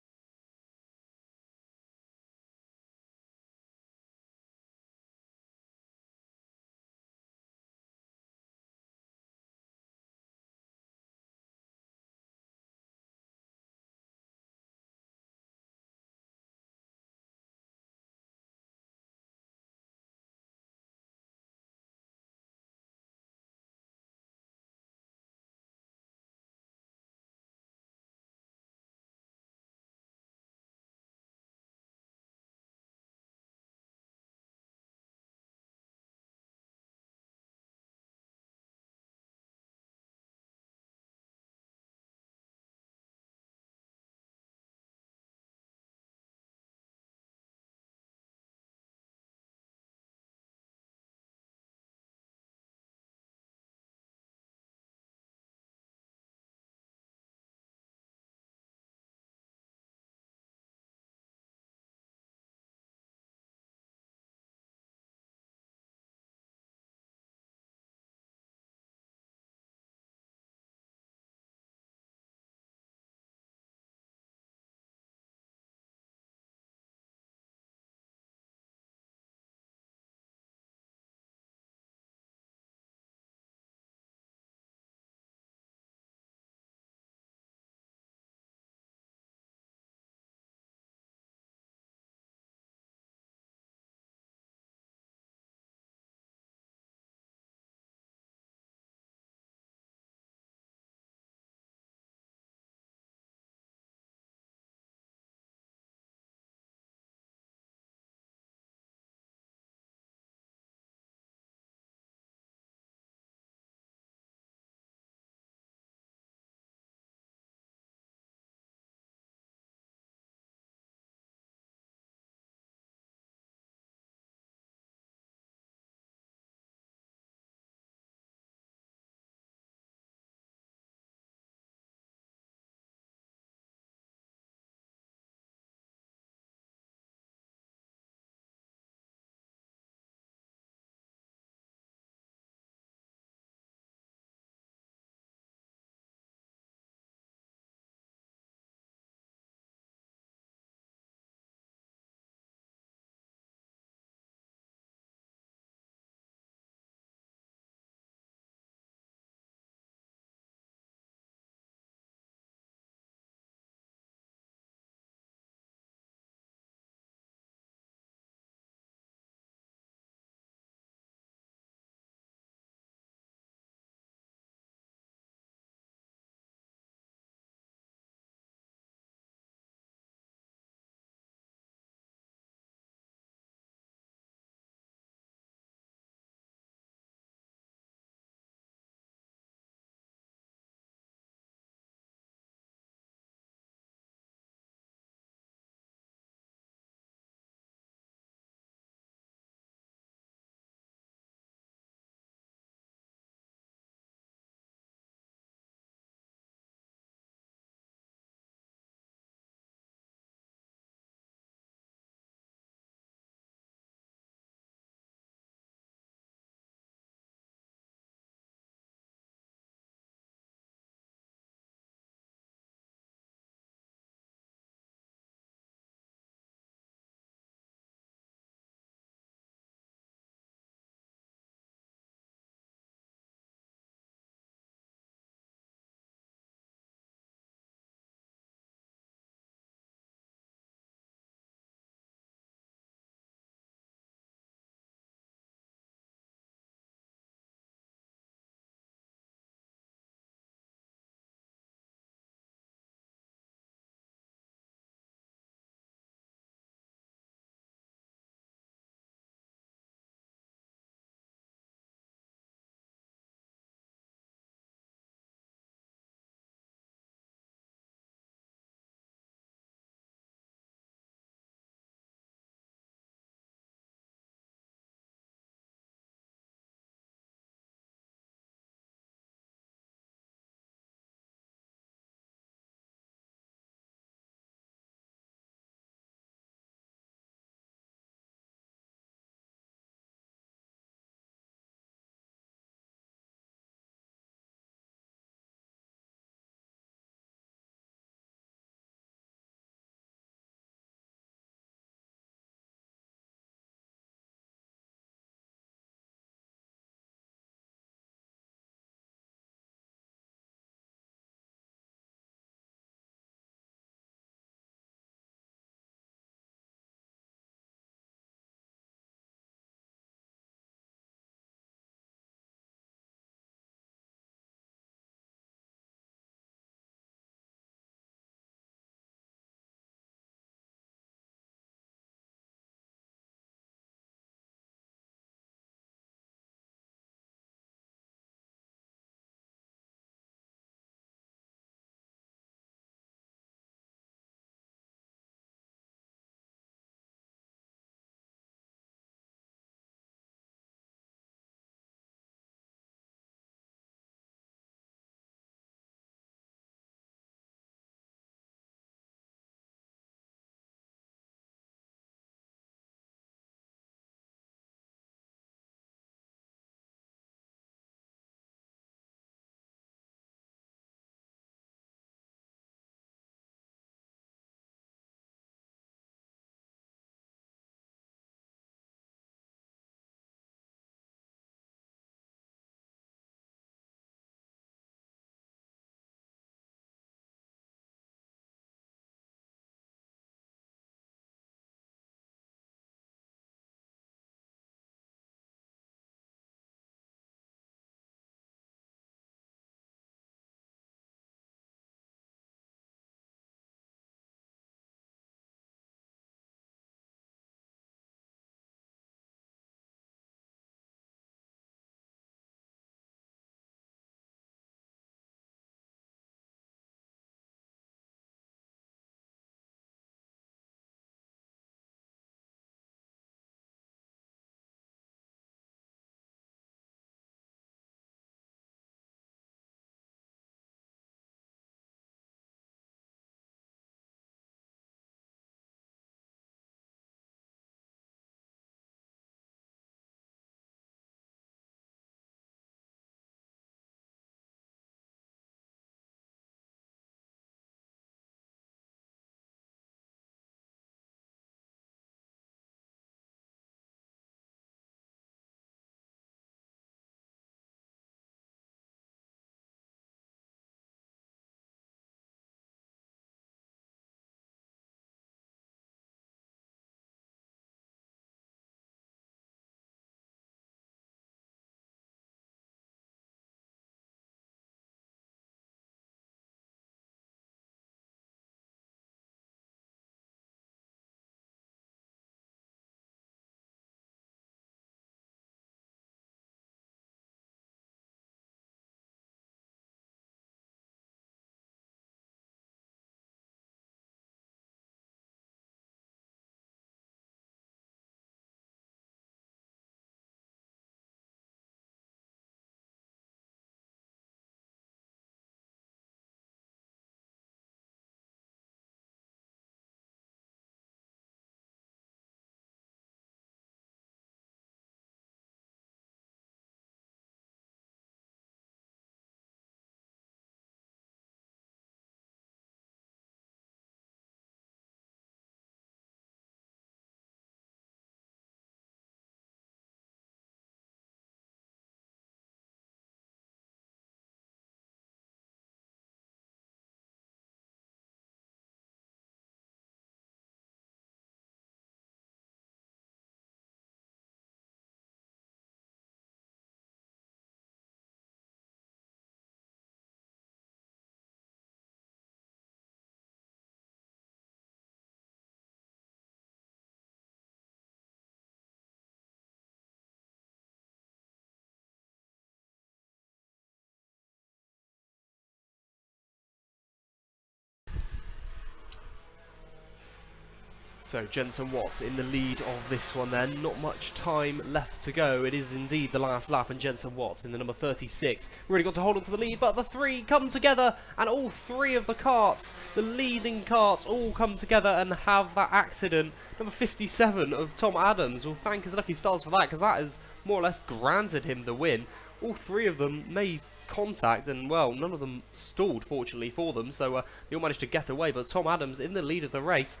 So Jensen Watts in the lead of this one then. Not much time left to go. It is indeed the last lap, and Jensen Watts in the number 36 really got to hold on to the lead, but the three come together, and all three of the karts, the leading karts, all come together and have that accident. Number 57 of Tom Adams will thank his lucky stars for that, because that has more or less granted him the win. All three of them made contact, and well, none of them stalled fortunately for them, so they all managed to get away, but Tom Adams in the lead of the race.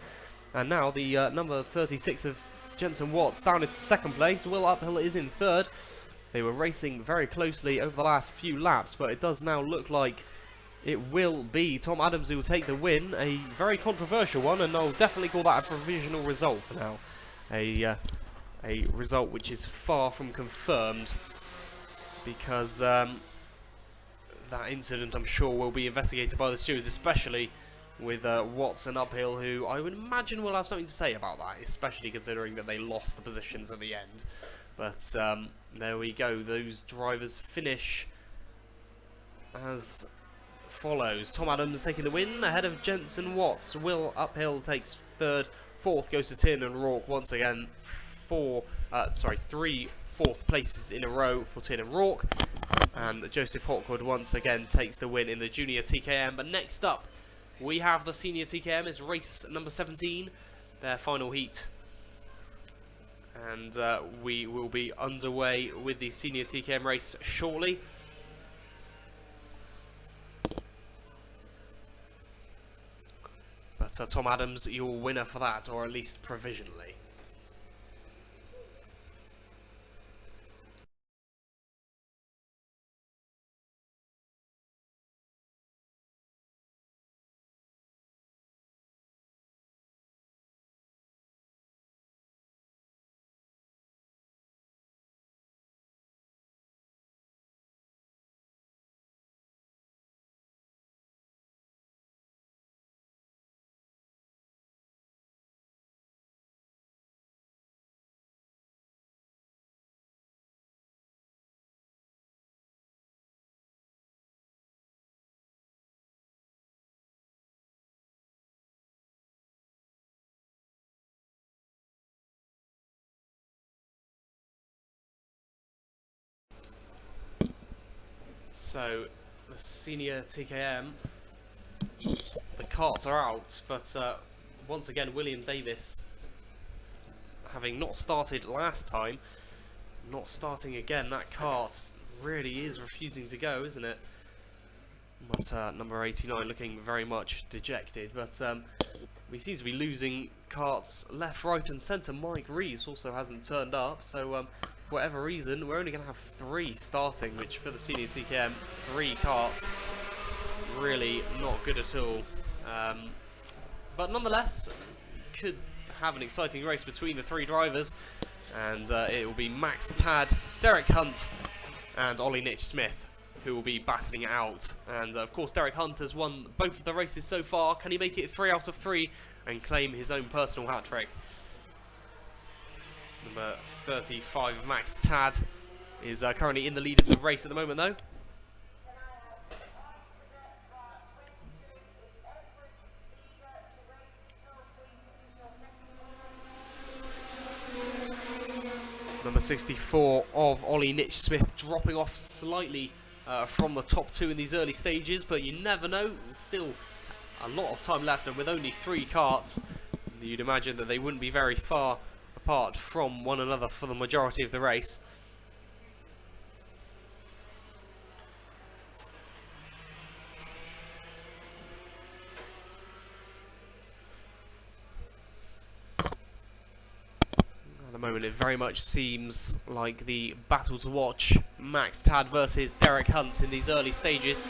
And now the number 36 of Jensen Watts down into second place. Will Uphill is in third. They were racing very closely over the last few laps, but it does now look like it will be Tom Adams who will take the win. A very controversial one, and I'll definitely call that a provisional result for now. A result which is far from confirmed, because that incident, I'm sure, will be investigated by the stewards, especially with Watts and Uphill, who I would imagine will have something to say about that, especially considering that they lost the positions at the end. But there we go. Those drivers finish as follows. Tom Adams taking the win ahead of Jensen Watts. Will Uphill takes third. Fourth goes to Tin and Rourke once again. Three fourth places in a row for Tin and Rourke. And Joseph Hawkwood once again takes the win in the junior TKM. But next up, we have the senior TKM. It's race number 17, their final heat. And we will be underway with the senior TKM race shortly. But Tom Adams, your winner for that, or at least provisionally. So, the senior TKM, the karts are out, but once again, William Davis, having not started last time, not starting again. That kart really is refusing to go, isn't it? But number 89 looking very much dejected, but we seem to be losing karts left, right and centre. Mike Rees also hasn't turned up, so for whatever reason, we're only going to have 3 starting, which for the senior TKM, 3 karts, really not good at all. But nonetheless, could have an exciting race between the 3 drivers, and it will be Max Tad, Derek Hunt and Ollie Nitch-Smith who will be battling it out. And of course, Derek Hunt has won both of the races so far. Can he make it 3 out of 3 and claim his own personal hat-trick? Number 35, Max Tad, is currently in the lead of the race at the moment, though. Number 64 of Ollie Nitch-Smith dropping off slightly from the top 2 in these early stages, but you never know. There's still a lot of time left, and with only 3 karts, you'd imagine that they wouldn't be very far apart from one another for the majority of the race. At the moment, it very much seems like the battle to watch. Max Tad versus Derek Hunt in these early stages.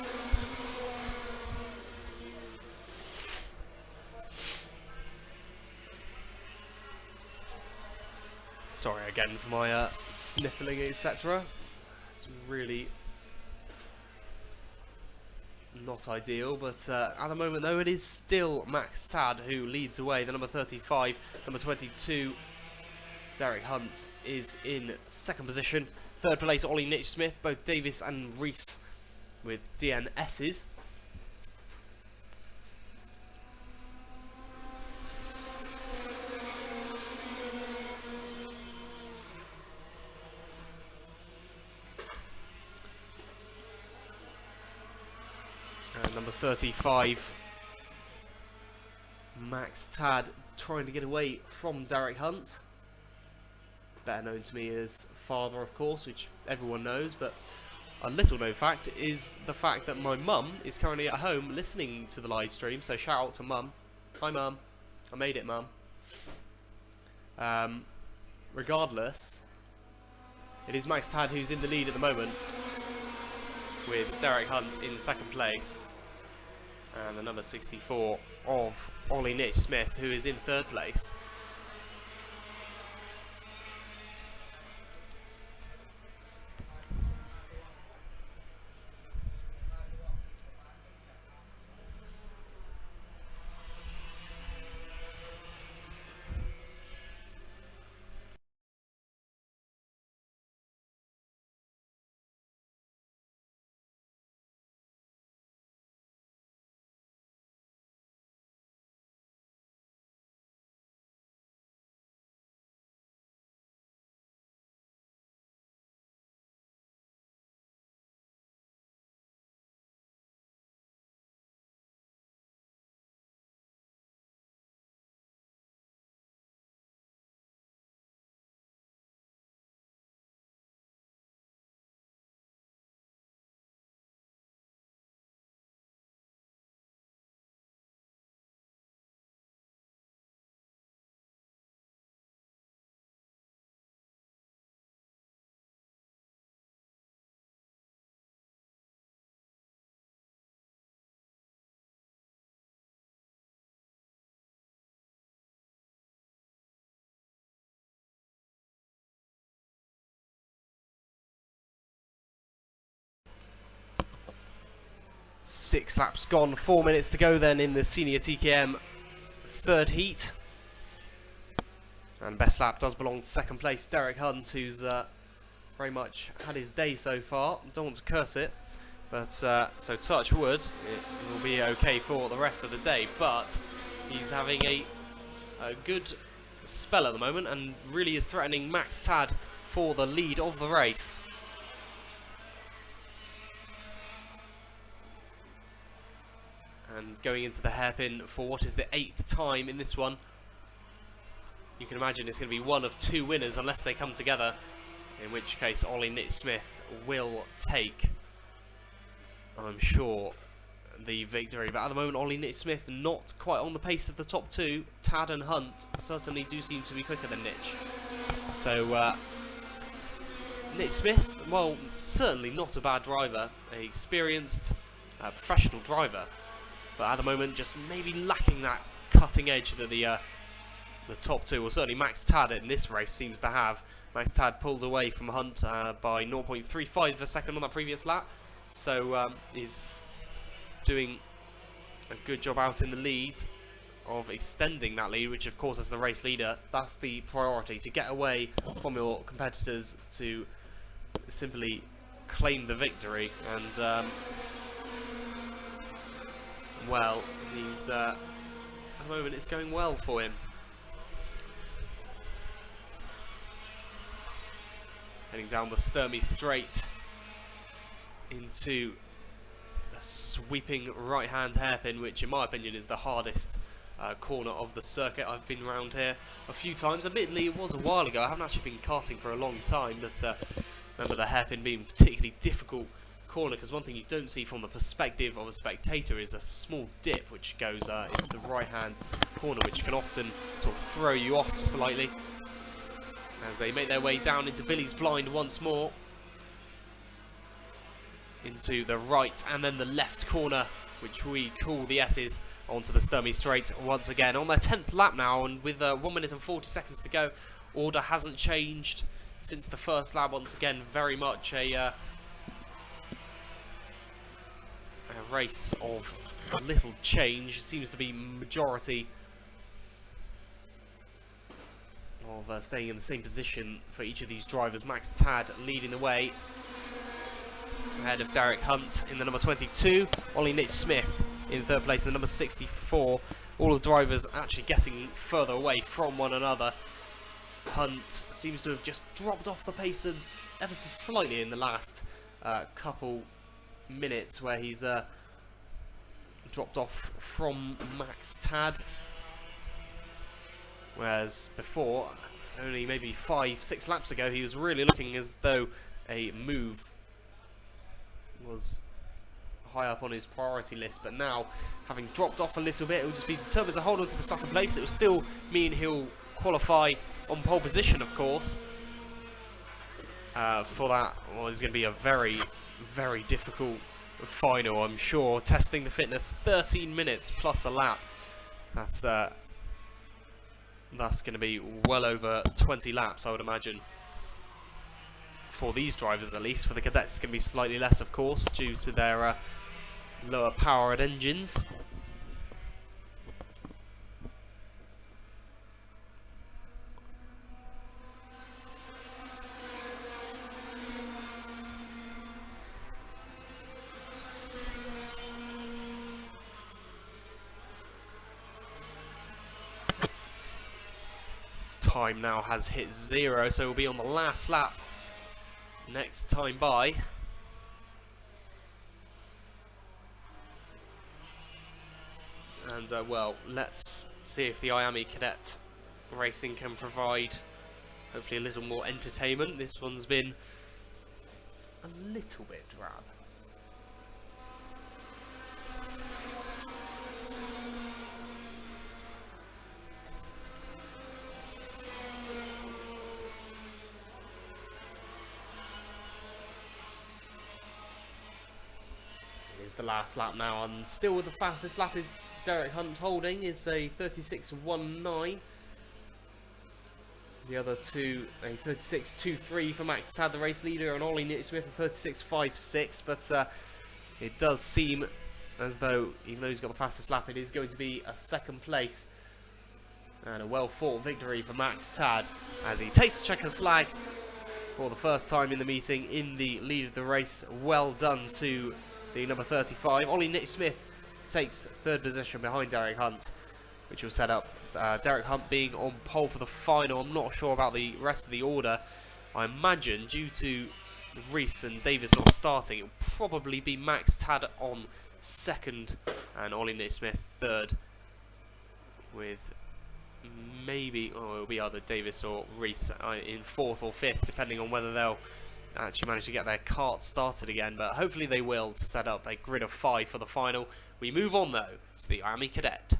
Sorry again for my sniffling, etc. It's really not ideal, but at the moment though, it is still Max Tad who leads away. The number 35, number 22, Derek Hunt is in second position. Third place, Ollie Nitch-Smith, both Davis and Rees with DNSs. And number 35, Max Tad, trying to get away from Derek Hunt. Better known to me as father, of course, which everyone knows, but a little known fact is the fact that my mum is currently at home listening to the live stream, so shout out to mum. Hi mum, I made it mum. Regardless, it is Max Tad who's in the lead at the moment, with Derek Hunt in second place, and the number 64 of Ollie Nitch Smith, who is in third place. Six laps gone, 4 minutes to go then in the Senior TKM third heat. And best lap does belong to second place, Derek Hunt, who's very much had his day so far. Don't want to curse it, but so touch wood, it will be okay for the rest of the day. But he's having a good spell at the moment and really is threatening Max Tad for the lead of the race. And going into the hairpin for what is the 8th time in this one. You can imagine it's going to be one of two winners unless they come together, in which case Ollie Nitch Smith will take, I'm sure, the victory. But at the moment, Ollie Nitch Smith not quite on the pace of the top two. Tad and Hunt certainly do seem to be quicker than Nitch. So Nitch Smith, well, certainly not a bad driver, an experienced professional driver, but at the moment just maybe lacking that cutting edge that the top two, or certainly Max Tad in this race, seems to have. Max Tad pulled away from Hunt by 0.35 of a second on that previous lap, so is doing a good job out in the lead of extending that lead, which of course as the race leader, that's the priority, to get away from your competitors, to simply claim the victory. And well, he's at the moment it's going well for him. Heading down the Sturmey Straight into a sweeping right-hand hairpin, which in my opinion is the hardest corner of the circuit. I've been around here a few times. Admittedly, it was a while ago. I haven't actually been karting for a long time, but remember the hairpin being a particularly difficult corner, because one thing you don't see from the perspective of a spectator is a small dip which goes into the right-hand corner, which can often sort of throw you off slightly. As they make their way down into Billy's Blind once more, into the right and then the left corner, which we call the S's, onto the Sturmey Straight once again. On their 10th lap now, and with 1 minute and 40 seconds to go, order hasn't changed since the first lap. Once again, very much a race of little change. Seems to be majority of staying in the same position for each of these drivers. Max Tad leading the way ahead of Derek Hunt in the number 22, Ollie Nitch Smith in third place in the number 64. All the drivers actually getting further away from one another. Hunt seems to have just dropped off the pace ever so slightly in the last couple minutes, where he's dropped off from Max Tad, whereas before, only maybe 5-6 laps ago, he was really looking as though a move was high up on his priority list, but now, having dropped off a little bit, he'll just be determined to hold on to the second place. It will still mean he'll qualify on pole position, of course. For that, well, it's going to be a very, very difficult final, I'm sure. Testing the fitness, 13 minutes plus a lap. That's going to be well over 20 laps, I would imagine. For these drivers, at least. For the cadets, it's going to be slightly less, of course, due to their lower powered engines. Time now has hit 0, so we'll be on the last lap next time by. And well, let's see if the Miami Cadet Racing can provide hopefully a little more entertainment. This one's been a little bit drab. Is the last lap now, and still the fastest lap is Derek Hunt holding, is a 36.19. The other two, a 36.23 for Max Tad, the race leader, and Ollie Smith a 36.56. But it does seem as though, even though he's got the fastest lap, it is going to be a second place and a well-fought victory for Max Tad as he takes the checkered flag for the first time in the meeting in the lead of the race. Well done to the number 35. Ollie Smith takes third position behind Derek Hunt, which will set up Derek Hunt being on pole for the final. I'm not sure about the rest of the order. I imagine due to Reese and Davis not starting, it will probably be Max Tad on second and Ollie Smith third, with maybe, it'll be either Davis or Reese in fourth or fifth, depending on whether they'll actually manage to get their kart started again, but hopefully they will, to set up a grid of 5 for the final. We move on though to the Miami Cadet.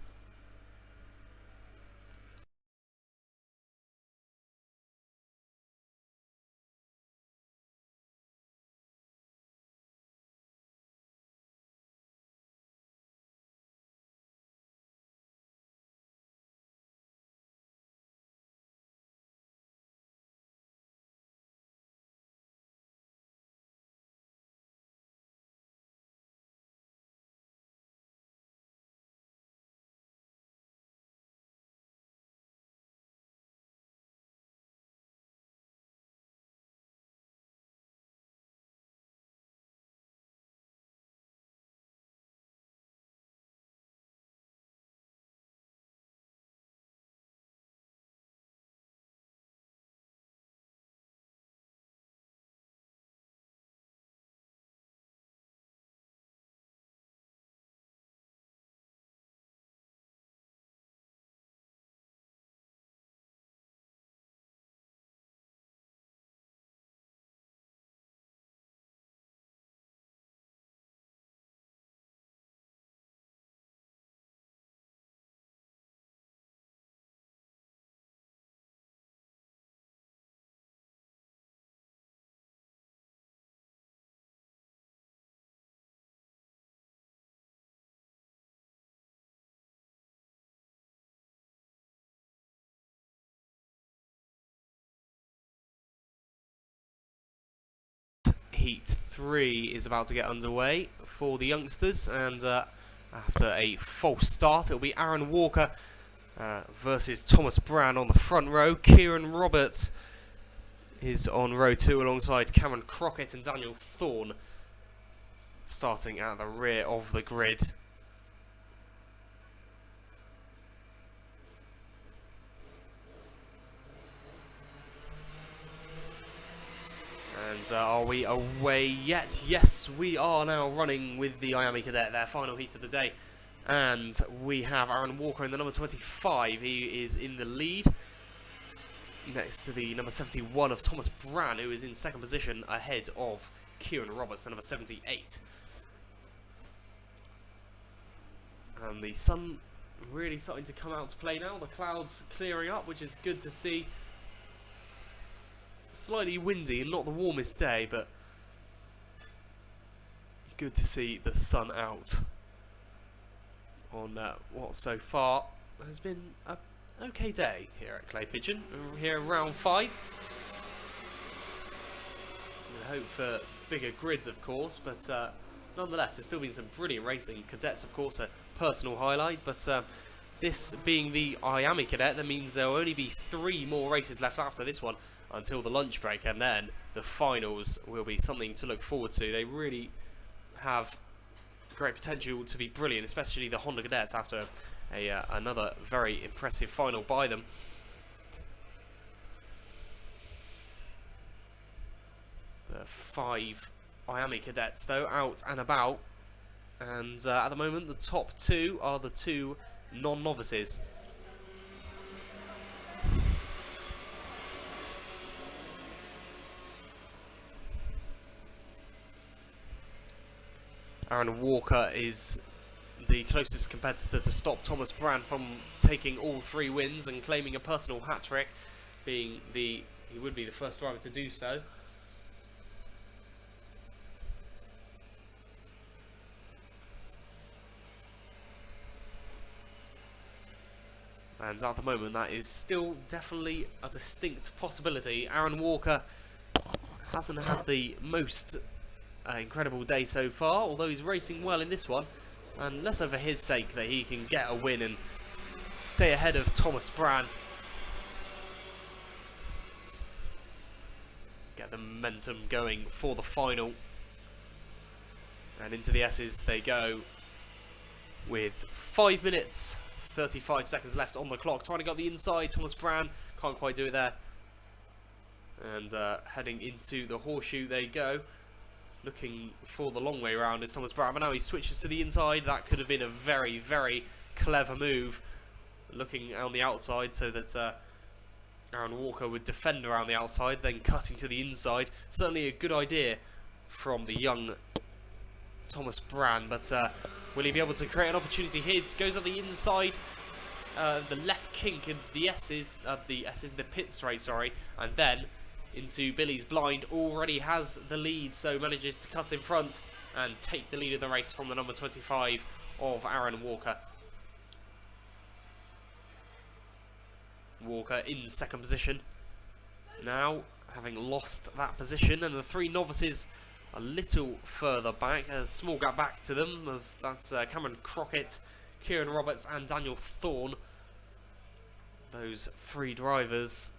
Heat 3 is about to get underway for the youngsters, and after a false start, it'll be Aaron Walker versus Thomas Brand on the front row. Kieran Roberts is on row 2 alongside Cameron Crockett and Daniel Thorne, starting at the rear of the grid. And are we away yet? Yes, we are now running with the Miami Cadet, their final heat of the day. And we have Aaron Walker in the number 25. He is in the lead, next to the number 71 of Thomas Brand, who is in second position ahead of Kieran Roberts, the number 78. And the sun really starting to come out to play now. The clouds clearing up, which is good to see. Slightly windy and not the warmest day, but good to see the sun out on what so far has been a okay day here at Clay Pigeon. We're here in round 5. We hope for bigger grids, of course, but nonetheless, there's still been some brilliant racing. Cadets, of course, a personal highlight, but this being the Miami Cadet, that means there will only be 3 more races left after this one until the lunch break, and then the finals will be something to look forward to. They really have great potential to be brilliant, especially the Honda Cadets after another very impressive final by them. The 5 Miami Cadets, though, out and about, and at the moment the top 2 are the 2 non-novices. Aaron Walker is the closest competitor to stop Thomas Brand from taking all 3 wins and claiming a personal hat-trick, being he would be the first driver to do so. And at the moment, that is still definitely a distinct possibility. Aaron Walker hasn't had the most incredible day so far, although he's racing well in this one. And let's hope for his sake that he can get a win and stay ahead of Thomas Brand. Get the momentum going for the final. And into the S's they go with 5 minutes, 35 seconds left on the clock. Trying to go up the inside, Thomas Brand can't quite do it there. And heading into the horseshoe they go. Looking for the long way around is Thomas Brand, but now he switches to the inside. That could have been a very, very clever move. Looking on the outside so that Aaron Walker would defend around the outside, then cutting to the inside. Certainly a good idea from the young Thomas Brand, but will he be able to create an opportunity here? Goes up the inside, the left kink in the the pit straight, sorry, and then into Billy's blind. Already has the lead, so manages to cut in front and take the lead of the race from the number 25 of Aaron Walker. Walker in second position now, having lost that position, and the 3 novices a little further back, a small gap back to them. That's Cameron Crockett, Kieran Roberts and Daniel Thorne. Those 3 drivers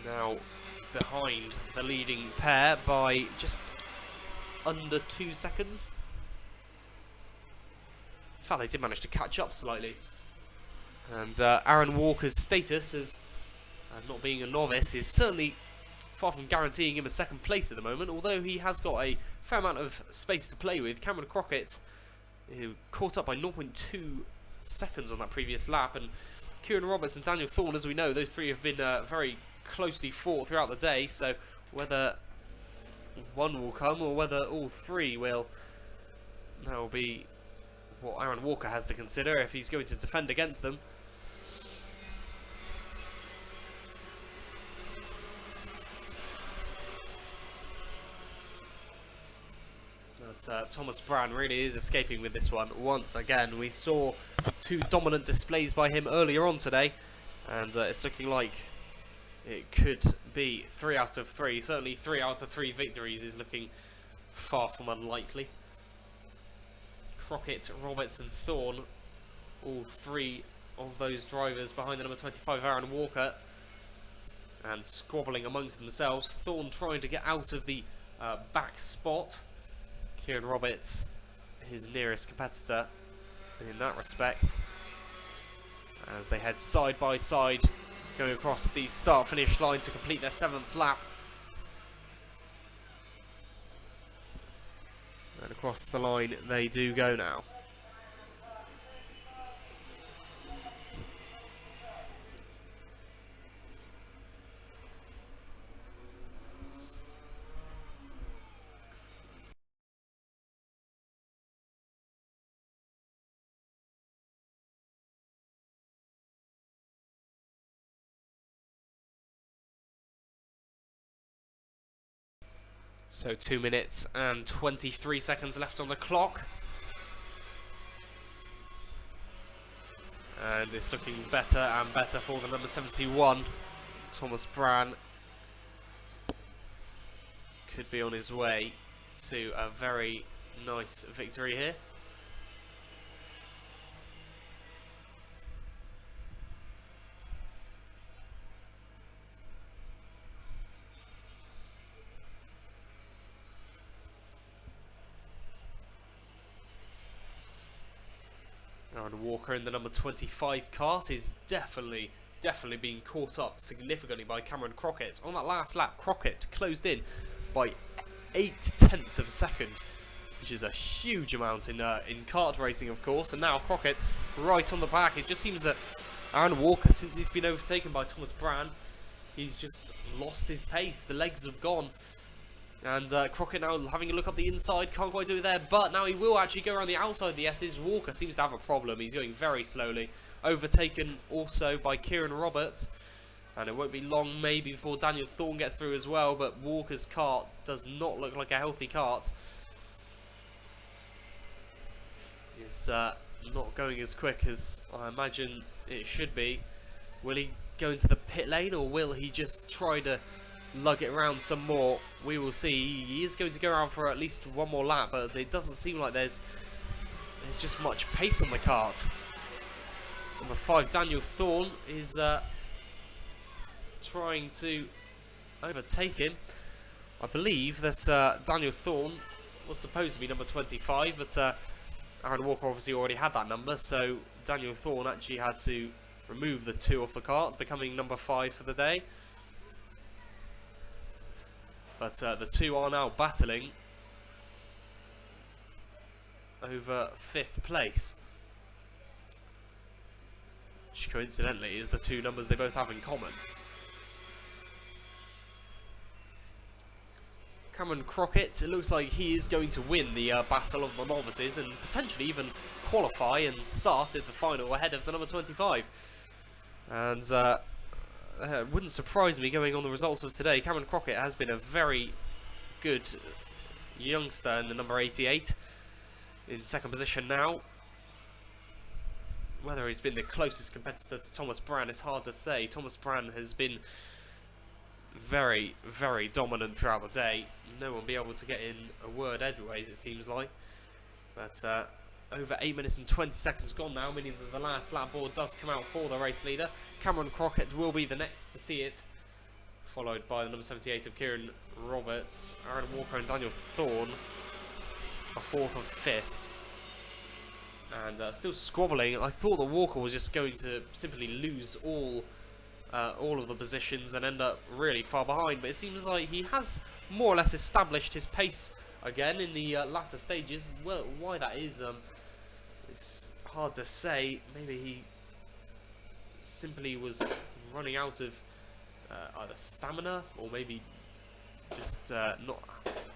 now behind the leading pair by just under 2 seconds. In fact, they did manage to catch up slightly. And Aaron Walker's status as not being a novice is certainly far from guaranteeing him a second place at the moment, although he has got a fair amount of space to play with. Cameron Crockett, who caught up by 0.2 seconds on that previous lap, and Kieran Roberts and Daniel Thorne, as we know, those 3 have been very closely fought throughout the day, so whether one will come or whether all 3 will, that will be what Aaron Walker has to consider if he's going to defend against them. But Thomas Brand really is escaping with this one once again. We saw 2 dominant displays by him earlier on today, and it's looking like it could be 3 out of 3. Certainly 3 out of 3 victories is looking far from unlikely. Crockett, Roberts and Thorne, all 3 of those drivers behind the number 25 Aaron Walker, and squabbling amongst themselves. Thorne trying to get out of the back spot. Kieran Roberts, his nearest competitor in that respect, as they head side by side, going across the start-finish line to complete their 7th lap. And across the line they do go now. So 2 minutes and 23 seconds left on the clock. And it's looking better and better for the number 71. Thomas Brand could be on his way to a very nice victory here. Aaron Walker in the number 25 kart is definitely being caught up significantly by Cameron Crockett. On that last lap, Crockett closed in by 0.8 of a second, which is a huge amount in kart racing, of course. And now Crockett right on the back. It just seems that Aaron Walker, since he's been overtaken by Thomas Brand, he's just lost his pace. The legs have gone. And Crockett now having a look up the inside, can't quite do it there, but now he will actually go around the outside of the S's. Walker seems to have a problem, he's going very slowly. Overtaken also by Kieran Roberts, and it won't be long maybe before Daniel Thorne gets through as well, but Walker's kart does not look like a healthy kart. It's not going as quick as I imagine it should be. Will he go into the pit lane, or will he just try to lug it around some more? We will see. He is going to go around for at least one more lap, but it doesn't seem like there's just much pace on the kart. Number 5, Daniel Thorne, is trying to overtake him. I believe that Daniel Thorne was supposed to be number 25, but Aaron Walker obviously already had that number, so Daniel Thorne actually had to remove the 2 off the kart, becoming number 5 for the day. But the 2 are now battling over 5th place, which coincidentally is the 2 numbers they both have in common. Cameron Crockett, it looks like he is going to win the Battle of the Novices and potentially even qualify and start at the final ahead of the number 25. And it wouldn't surprise me going on the results of today. Cameron Crockett has been a very good youngster in the number 88, in 2nd position now. Whether he's been the closest competitor to Thomas Brand is hard to say. Thomas Brand has been very, very dominant throughout the day. No one will be able to get in a word edgeways, it seems like. But over 8 minutes and 20 seconds gone now, meaning that the last lap board does come out for the race leader. Cameron Crockett will be the next to see it, followed by the number 78 of Kieran Roberts. Aaron Walker and Daniel Thorne are 4th and 5th. And still squabbling. I thought that Walker was just going to simply lose all of the positions and end up really far behind, but it seems like he has more or less established his pace again in the latter stages. Well, why that is, it's hard to say. Maybe he simply was running out of either stamina, or maybe just not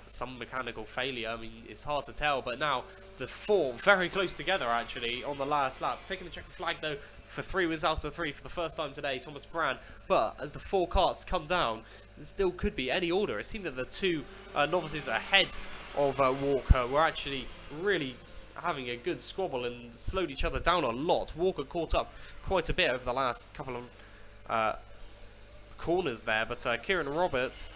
some mechanical failure. I mean, it's hard to tell, but now the 4 very close together actually on the last lap. Taking the checkered flag though for 3 wins out of 3 for the first time today, Thomas Brand. But as the 4 karts come down, there still could be any order. It seemed that the 2 novices ahead of Walker were actually really having a good squabble and slowed each other down a lot. Walker caught up quite a bit over the last couple of corners there, but Kieran Roberts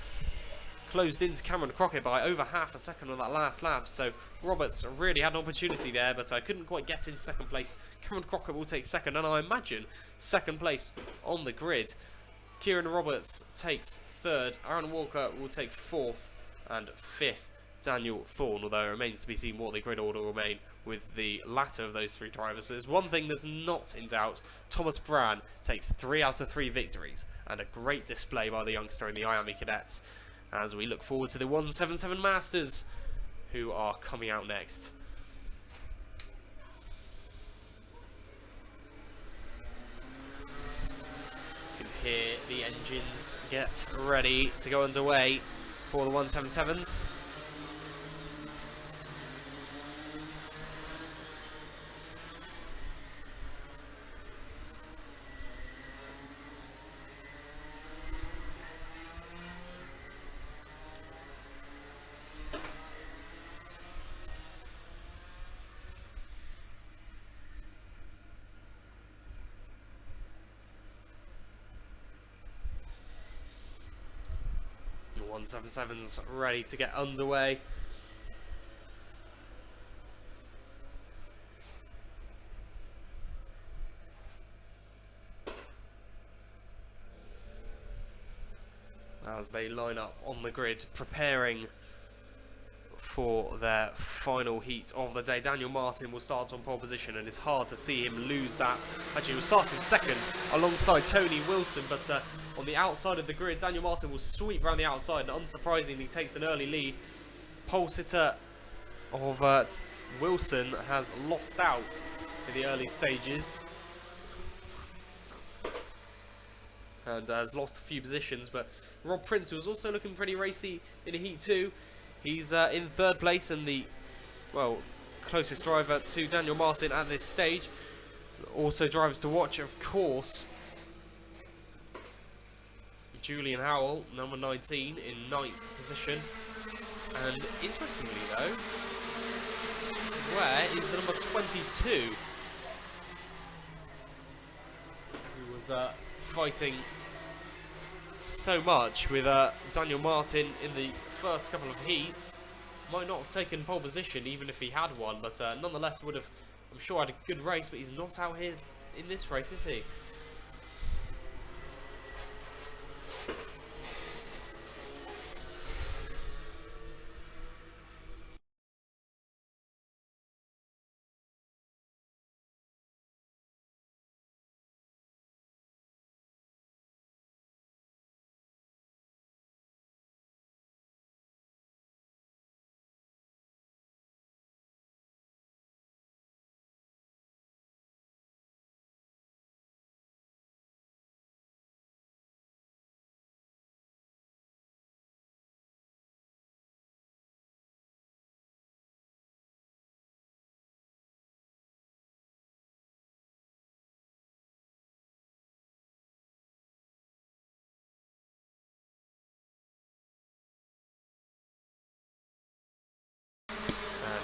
closed into Cameron Crockett by over half a second on that last lap, so Roberts really had an opportunity there, but couldn't quite get in 2nd place. Cameron Crockett will take 2nd, and I imagine 2nd place on the grid. Kieran Roberts takes 3rd, Aaron Walker will take 4th, and 5th, Daniel Thorne, although it remains to be seen what the grid order will remain with the latter of those 3 drivers. But there's one thing that's not in doubt: Thomas Brand takes 3 out of 3 victories, and a great display by the youngster in the Miami Cadets, as we look forward to the 177 Masters, who are coming out next. You can hear the engines get ready to go underway for the 177s. The 177's ready to get underway. As they line up on the grid, preparing for their final heat of the day. Daniel Martin will start on pole position, and it's hard to see him lose that. Actually, he'll start in second alongside Tony Wilson, but on the outside of the grid, Daniel Martin will sweep around the outside and unsurprisingly takes an early lead. Pole sitter of Wilson has lost out in the early stages and has lost a few positions, but Rob Prince, who was also looking pretty racy in Heat 2, he's in third place and the, well, closest driver to Daniel Martin at this stage. Also drivers to watch, of course, Julian Howell, number 19, in 9th position. And interestingly though, where is the number 22? Who was fighting so much with Daniel Martin in the first couple of heats. Might not have taken pole position even if he had one, but nonetheless would have, I'm sure, had a good race, but he's not out here in this race, is he?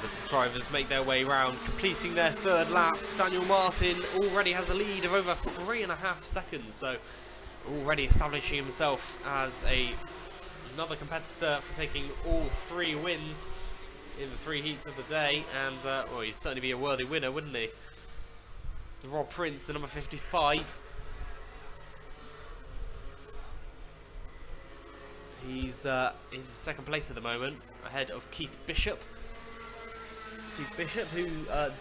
As the drivers make their way round, completing their third lap, Daniel Martin already has a lead of over 3.5 seconds, so already establishing himself as another competitor for taking all 3 wins in the 3 heats of the day, and well, he'd certainly be a worthy winner, wouldn't he? Rob Prince, the number 55. He's in second place at the moment, ahead of Keith Bishop. Keith Bishop, who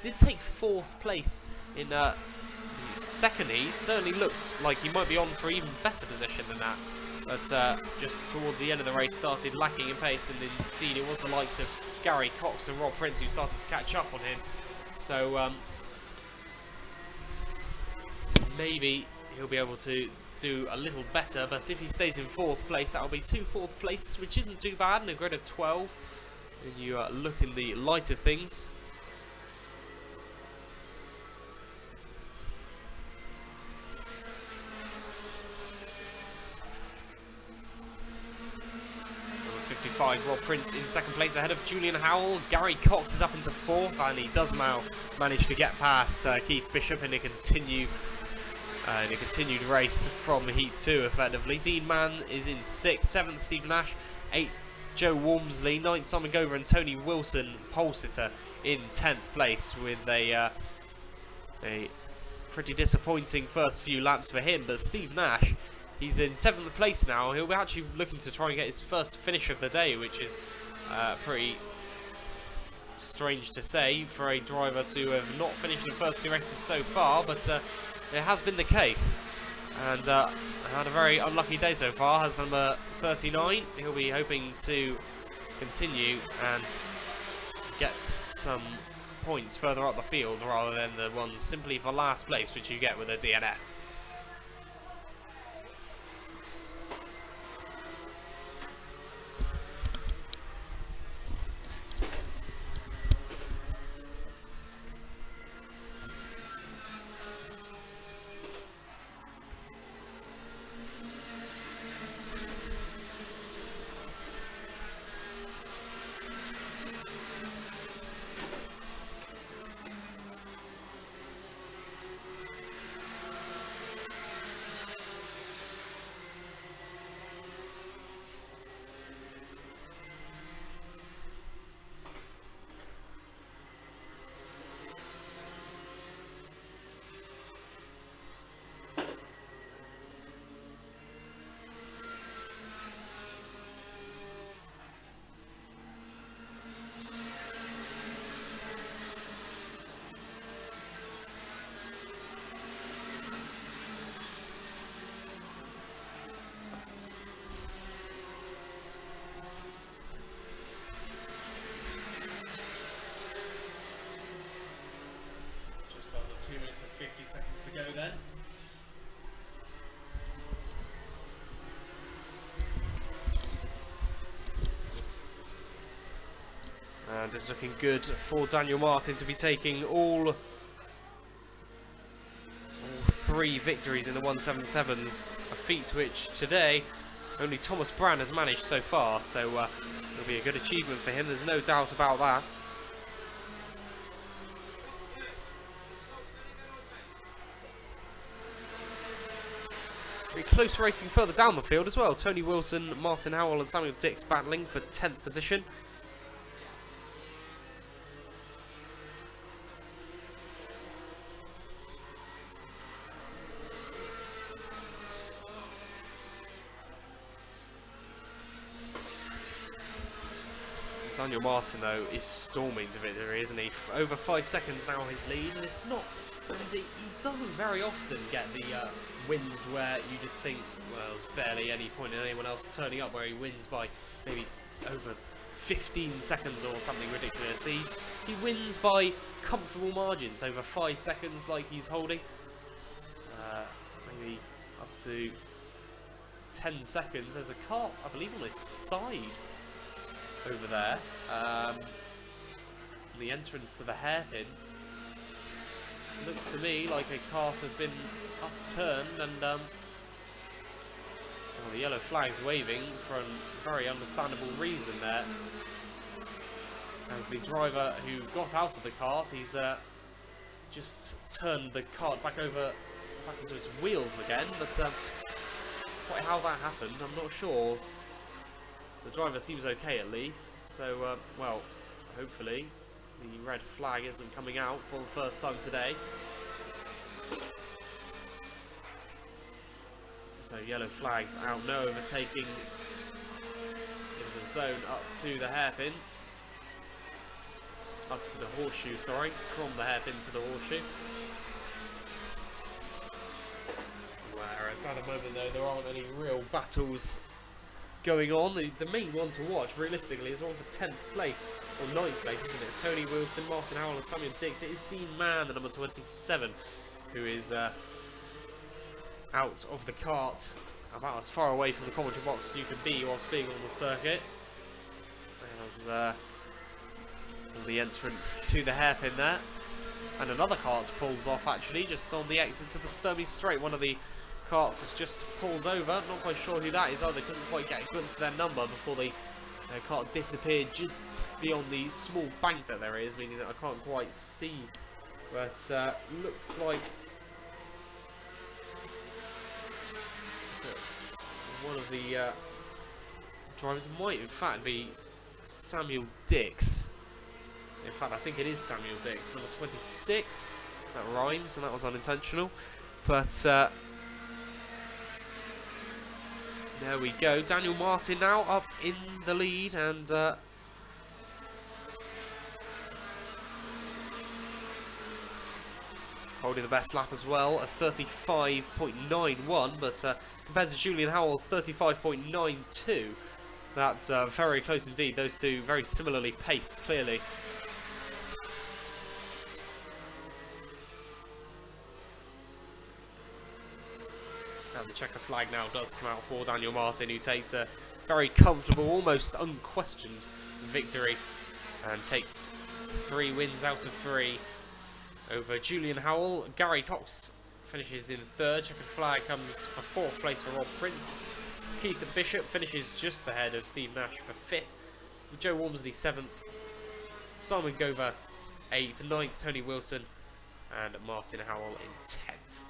did take 4th place in the second heat. Certainly looks like he might be on for even better position than that. But just towards the end of the race started lacking in pace, and indeed it was the likes of Gary Cox and Rob Prince who started to catch up on him. So maybe he'll be able to do a little better, but if he stays in 4th place, that'll be 2 4th places, which isn't too bad in a grid of 12. When you look in the light of things. Number 55, Rob Prince in second place ahead of Julian Howell. Gary Cox is up into 4th, and he does now manage to get past Keith Bishop in a continued race from Heat 2 effectively. Dean Mann is in 6th, 7th Steve Nash, 8th Joe Walmsley, 9th Simon Gover, and Tony Wilson, pole sitter, in 10th place with a pretty disappointing first few laps for him. But Steve Nash, he's in 7th place now. He'll be actually looking to try and get his first finish of the day, which is pretty strange to say for a driver to have not finished the first 2 races so far, but it has been the case. And had a very unlucky day so far, has number 39. He'll be hoping to continue and gets some points further up the field rather than the ones simply for last place, which you get with a DNF. Just under 2 minutes and 50 seconds to go then. And it's looking good for Daniel Martin to be taking all 3 victories in the 177s, a feat which today only Thomas Brand has managed so far, so it'll be a good achievement for him, there's no doubt about that. Close racing further down the field as well. Tony Wilson, Martin Howell and Samuel Dix battling for 10th position. Daniel Martin, though, is storming to victory, isn't he? Over 5 seconds now his lead, and it's not... And he doesn't very often get the wins where you just think, well, there's barely any point in anyone else turning up, where he wins by maybe over 15 seconds or something ridiculous. He wins by comfortable margins, over 5 seconds like he's holding. Maybe up to 10 seconds. There's a cart, I believe, on his side over there. The entrance to the hairpin. Looks to me like a cart has been upturned and well, the yellow flag's waving for a very understandable reason there. As the driver who got out of the cart, he's just turned the cart back into his wheels again, but quite how that happened, I'm not sure. The driver seems okay at least, so well, hopefully the red flag isn't coming out for the first time today. So yellow flags out, no overtaking in the zone up to the hairpin. Up to the horseshoe, sorry, from the hairpin to the horseshoe. Whereas at the moment though, there aren't any real battles going on. The main one to watch, realistically, is one for 10th place, or 9th place, isn't it? Tony Wilson, Martin Howell and Samuel Dix. It is Dean Mann, the number 27, who is out of the cart, about as far away from the commentary box as you can be whilst being on the circuit. As the entrance to the hairpin there. And another cart pulls off, actually, just on the exit to the Sturby Straight. One of the carts has just pulled over. Not quite sure who that is either. Couldn't quite get a glimpse of their number before the cart disappeared just beyond the small bank that there is, meaning that I can't quite see. But looks like that's one of the drivers. Might in fact be Samuel Dix. In fact, I think it is Samuel Dix, number 26. That rhymes, and that was unintentional. But there we go. Daniel Martin now up in the lead, and holding the best lap as well, a 35.91, but compared to Julian Howell's 35.92, that's very close indeed. Those two very similarly paced, clearly. checker flag now does come out for Daniel Martin, who takes a very comfortable, almost unquestioned victory and takes 3 wins out of 3 over Julian Howell. Gary Cox finishes in 3rd. Checkered flag comes for 4th place for Rob Prince. Keith Bishop finishes just ahead of Steve Nash for 5th. Joe Walmsley 7th. Simon Gover 8th. 9th Tony Wilson. And Martin Howell in 10th.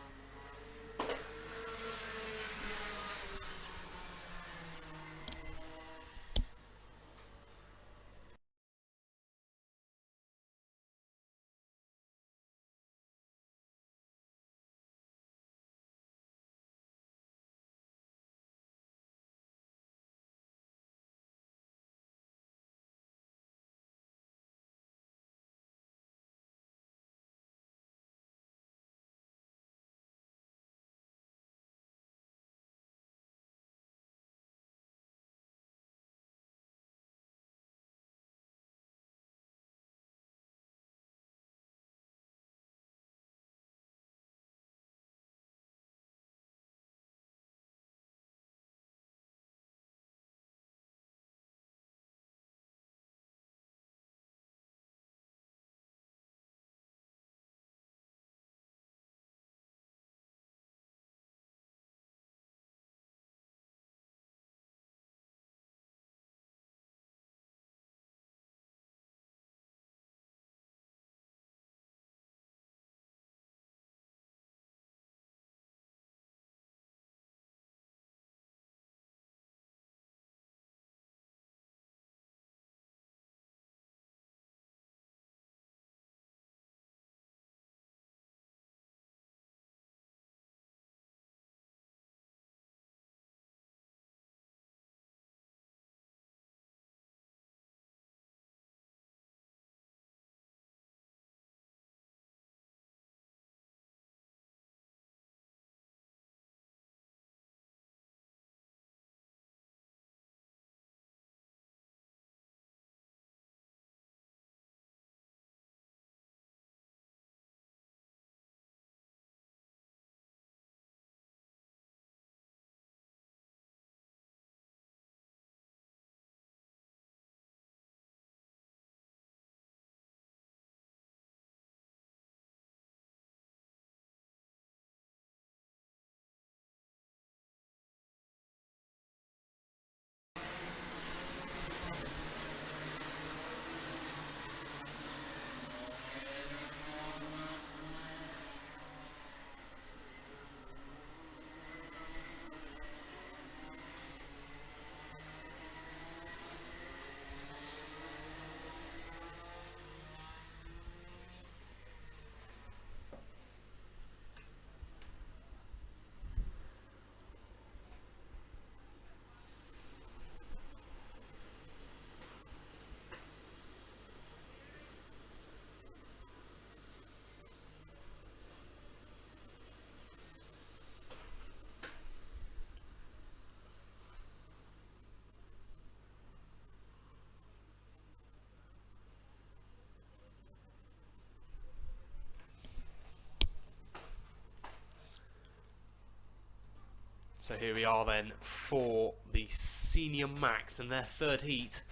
So here we are then for the Senior Max and their 3rd heat,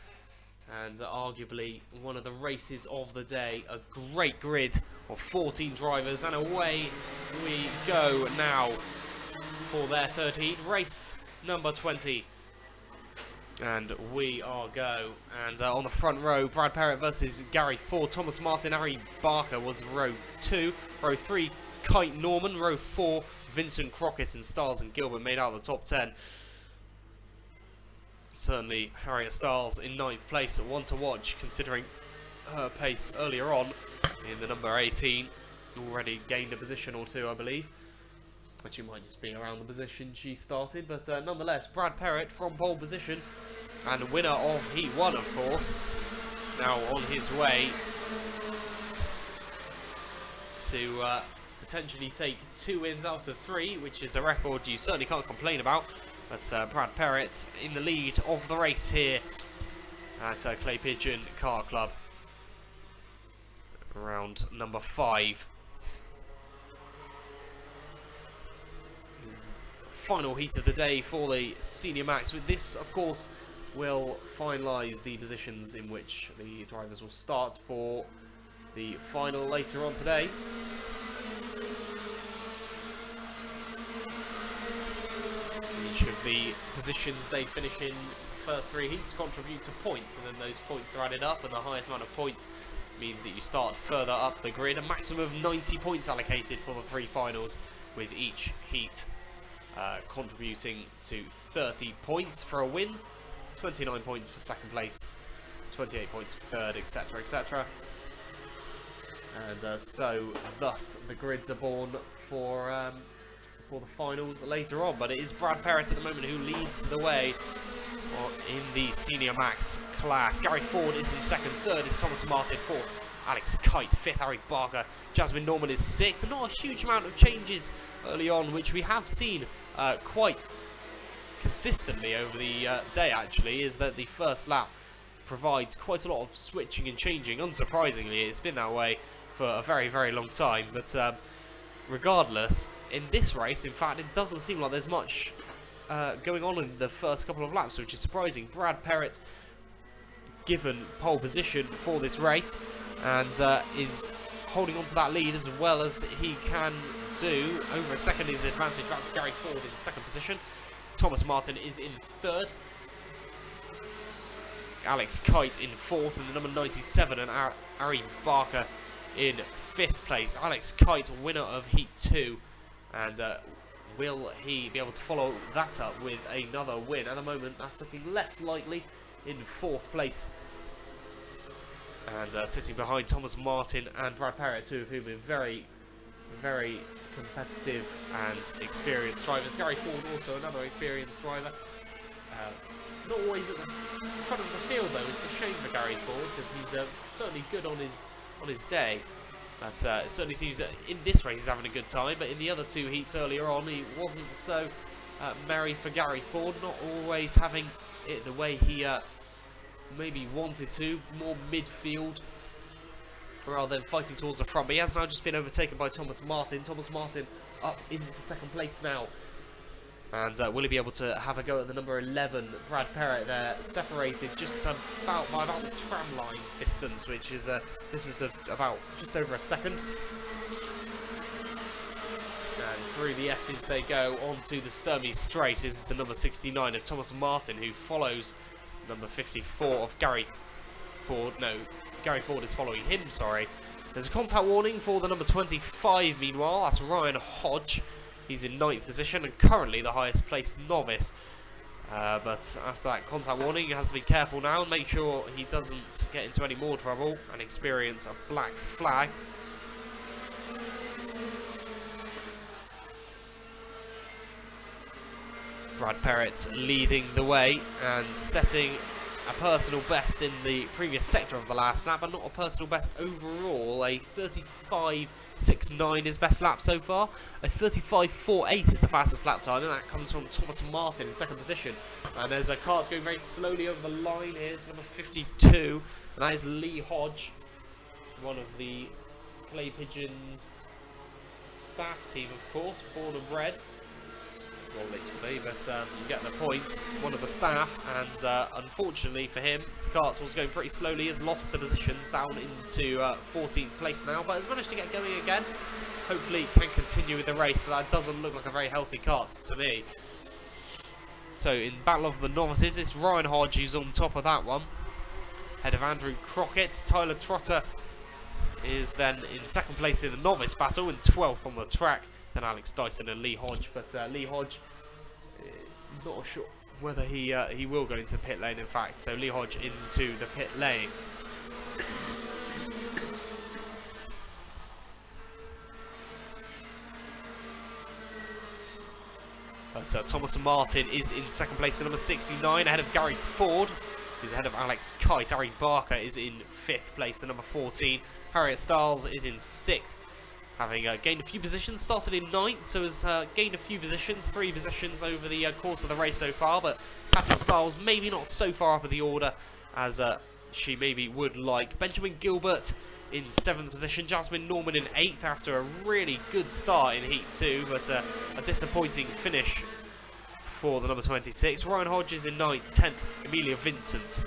and arguably one of the races of the day. A great grid of 14 drivers, and away we go now for their 3rd heat, race number 20. And we are go. And on the front row, Brad Parrott versus Gary Ford. Thomas Martin, Harry Barker was row 2. Row 3, Kite Norman. Row 4, Vincent Crockett and Stiles and Gilbert made out of the top 10. Certainly Harriet Stiles in 9th place, one to watch considering her pace earlier on in the number 18. Already gained a position or 2, I believe, which you might just be around the position she started, but nonetheless, Brad Parrott from pole position and winner of Heat 1, of course, now on his way to potentially take 2 wins out of 3, which is a record you certainly can't complain about. But Brad Parrott in the lead of the race here at Clay Pigeon Kart Club. Round number 5. final heat of the day for the Senior Max. With this, of course, will finalise the positions in which the drivers will start for the final later on today. Each of the positions they finish in the first 3 heats contribute to points, and then those points are added up, and the highest amount of points means that you start further up the grid. A maximum of 90 points allocated for the 3 finals, with each heat contributing to 30 points for a win, 29 points for second place, 28 points for third, etc, etc. And so thus the grids are born for the finals later on. But it is Brad Perrett at the moment who leads the way in the Senior Max class. Gary Ford is in second, third is Thomas Martin, fourth Alex Kite, fifth Harry Barker, Jasmine Norman is sixth. Not a huge amount of changes early on, which we have seen quite consistently over the day actually, is that the first lap provides quite a lot of switching and changing. Unsurprisingly, it's been that way for a very, very long time, but regardless, in this race, in fact, it doesn't seem like there's much going on in the first couple of laps, which is surprising. Brad Perrett given pole position for this race and is holding on to that lead as well as he can do. Over a second is advantage back to Gary Ford in second position. Thomas Martin is in third. Alex Kite in fourth, and the number 97 and Ari Barker in fifth place. Alex Kite, winner of Heat 2, and will he be able to follow that up with another win? At the moment, that's looking less likely, in fourth place. And sitting behind Thomas Martin and Brad Perrett, two of whom are very, very competitive and experienced drivers. Gary Ford, also another experienced driver. Not always at the front of the field though. It's a shame for Gary Ford because he's certainly good on his day. But it certainly seems that in this race he's having a good time. But in the other 2 heats earlier on, he wasn't so merry for Gary Ford. Not always having it the way he maybe wanted to. More midfield rather than fighting towards the front. But he has now just been overtaken by Thomas Martin. Thomas Martin up into second place now. And will he be able to have a go at the number 11, Brad Perrett there, separated just by about the tram lines distance, which is this is about just over a second. And through the S's they go onto the Sturmey Straight. This is the number 69 of Thomas Martin, who follows number 54 of Gary Ford. No, Gary Ford is following him, sorry. There's a contact warning for the number 25, meanwhile. That's Ryan Hodge. He's in 9th position and currently the highest placed novice. But after that contact warning, he has to be careful now and make sure he doesn't get into any more trouble and experience a black flag. Brad Perrett leading the way and setting a personal best in the previous sector of the last lap, but not a personal best overall. A 35.69 is best lap so far. A 35.48 is the fastest lap time, and that comes from Thomas Martin in second position. And there's a kart going very slowly over the line here. It's number 52, and that is Lee Hodge, one of the Clay Pigeons staff team, of course, born and bred. Well, literally, but you get the point. One of the staff, and unfortunately for him, kart was going pretty slowly. Has lost the positions down into 14th place now, but has managed to get going again. Hopefully, can continue with the race, but that doesn't look like a very healthy kart to me. So, in Battle of the Novices, it's Ryan Hodge who's on top of that one, ahead of Andrew Crockett. Tyler Trotter is then in second place in the novice battle and 12th on the track. Then Alex Dyson and Lee Hodge, but Lee Hodge, not sure whether he will go into the pit lane, in fact. So Lee Hodge into the pit lane. But Thomas Martin is in second place at number 69, ahead of Gary Ford, who's ahead of Alex Kite. Harry Barker is in 5th place at number 14. Harriet Stiles is in 6th. Having gained a few positions, started in 9th, so has gained a few positions, 3 positions over the course of the race so far, but Patty Stiles maybe not so far up in the order as she maybe would like. Benjamin Gilbert in 7th position, Jasmine Norman in 8th after a really good start in Heat 2, but a disappointing finish for the number 26. Ryan Hodge is in 9th, 10th, Amelia Vincent.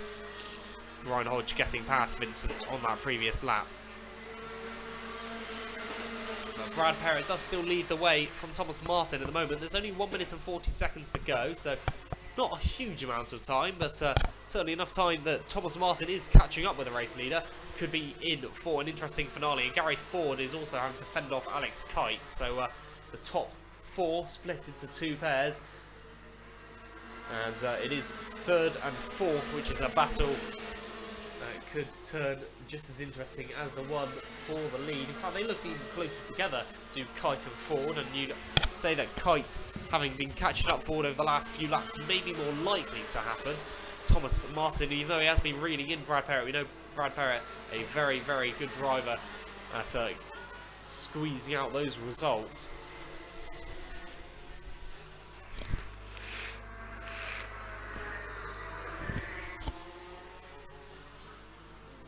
Ryan Hodge getting past Vincent on that previous lap. But Brad Parrott does still lead the way from Thomas Martin at the moment. There's only 1 minute and 40 seconds to go, so not a huge amount of time, but certainly enough time that Thomas Martin is catching up with the race leader. Could be in for an interesting finale. And Gary Ford is also having to fend off Alex Kite, so the top 4 split into 2 pairs. And it is 3rd and 4th, which is a battle that could turn just as interesting as the one for the lead. In fact, they look even closer together to Kite and Ford, and you'd say that Kite, having been catching up Ford over the last few laps, may be more likely to happen. Thomas Martin, even though he has been reeling in Brad Parrott, we know Brad Parrott, a very, very good driver at squeezing out those results.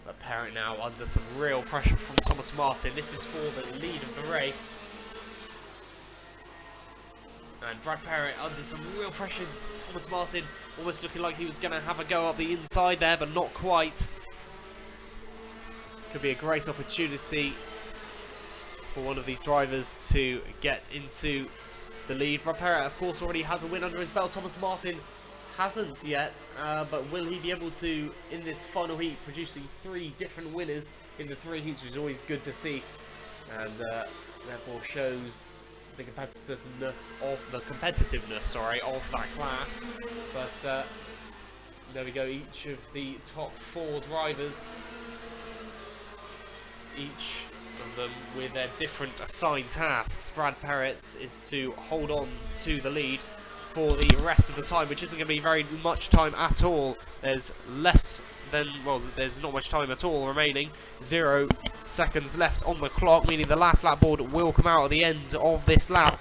But Parrott now under some real pressure from Thomas Martin. This is for the lead of the race. And Brad Parrott under some real pressure. Thomas Martin almost looking like he was going to have a go up the inside there, but not quite. Could be a great opportunity for one of these drivers to get into the lead. Brad Parrott, of course, already has a win under his belt. Thomas Martin hasn't yet, but will he be able to, in this final heat, producing 3 different winners in the 3 heats, which is always good to see, and therefore shows the competitiveness of that class. But there we go, each of the top 4 drivers, each of them with their different assigned tasks. Brad Parrott is to hold on to the lead for the rest of the time, which isn't going to be very much time at all. There's there's not much time at all remaining. 0 seconds left on the clock, meaning the last lap board will come out at the end of this lap,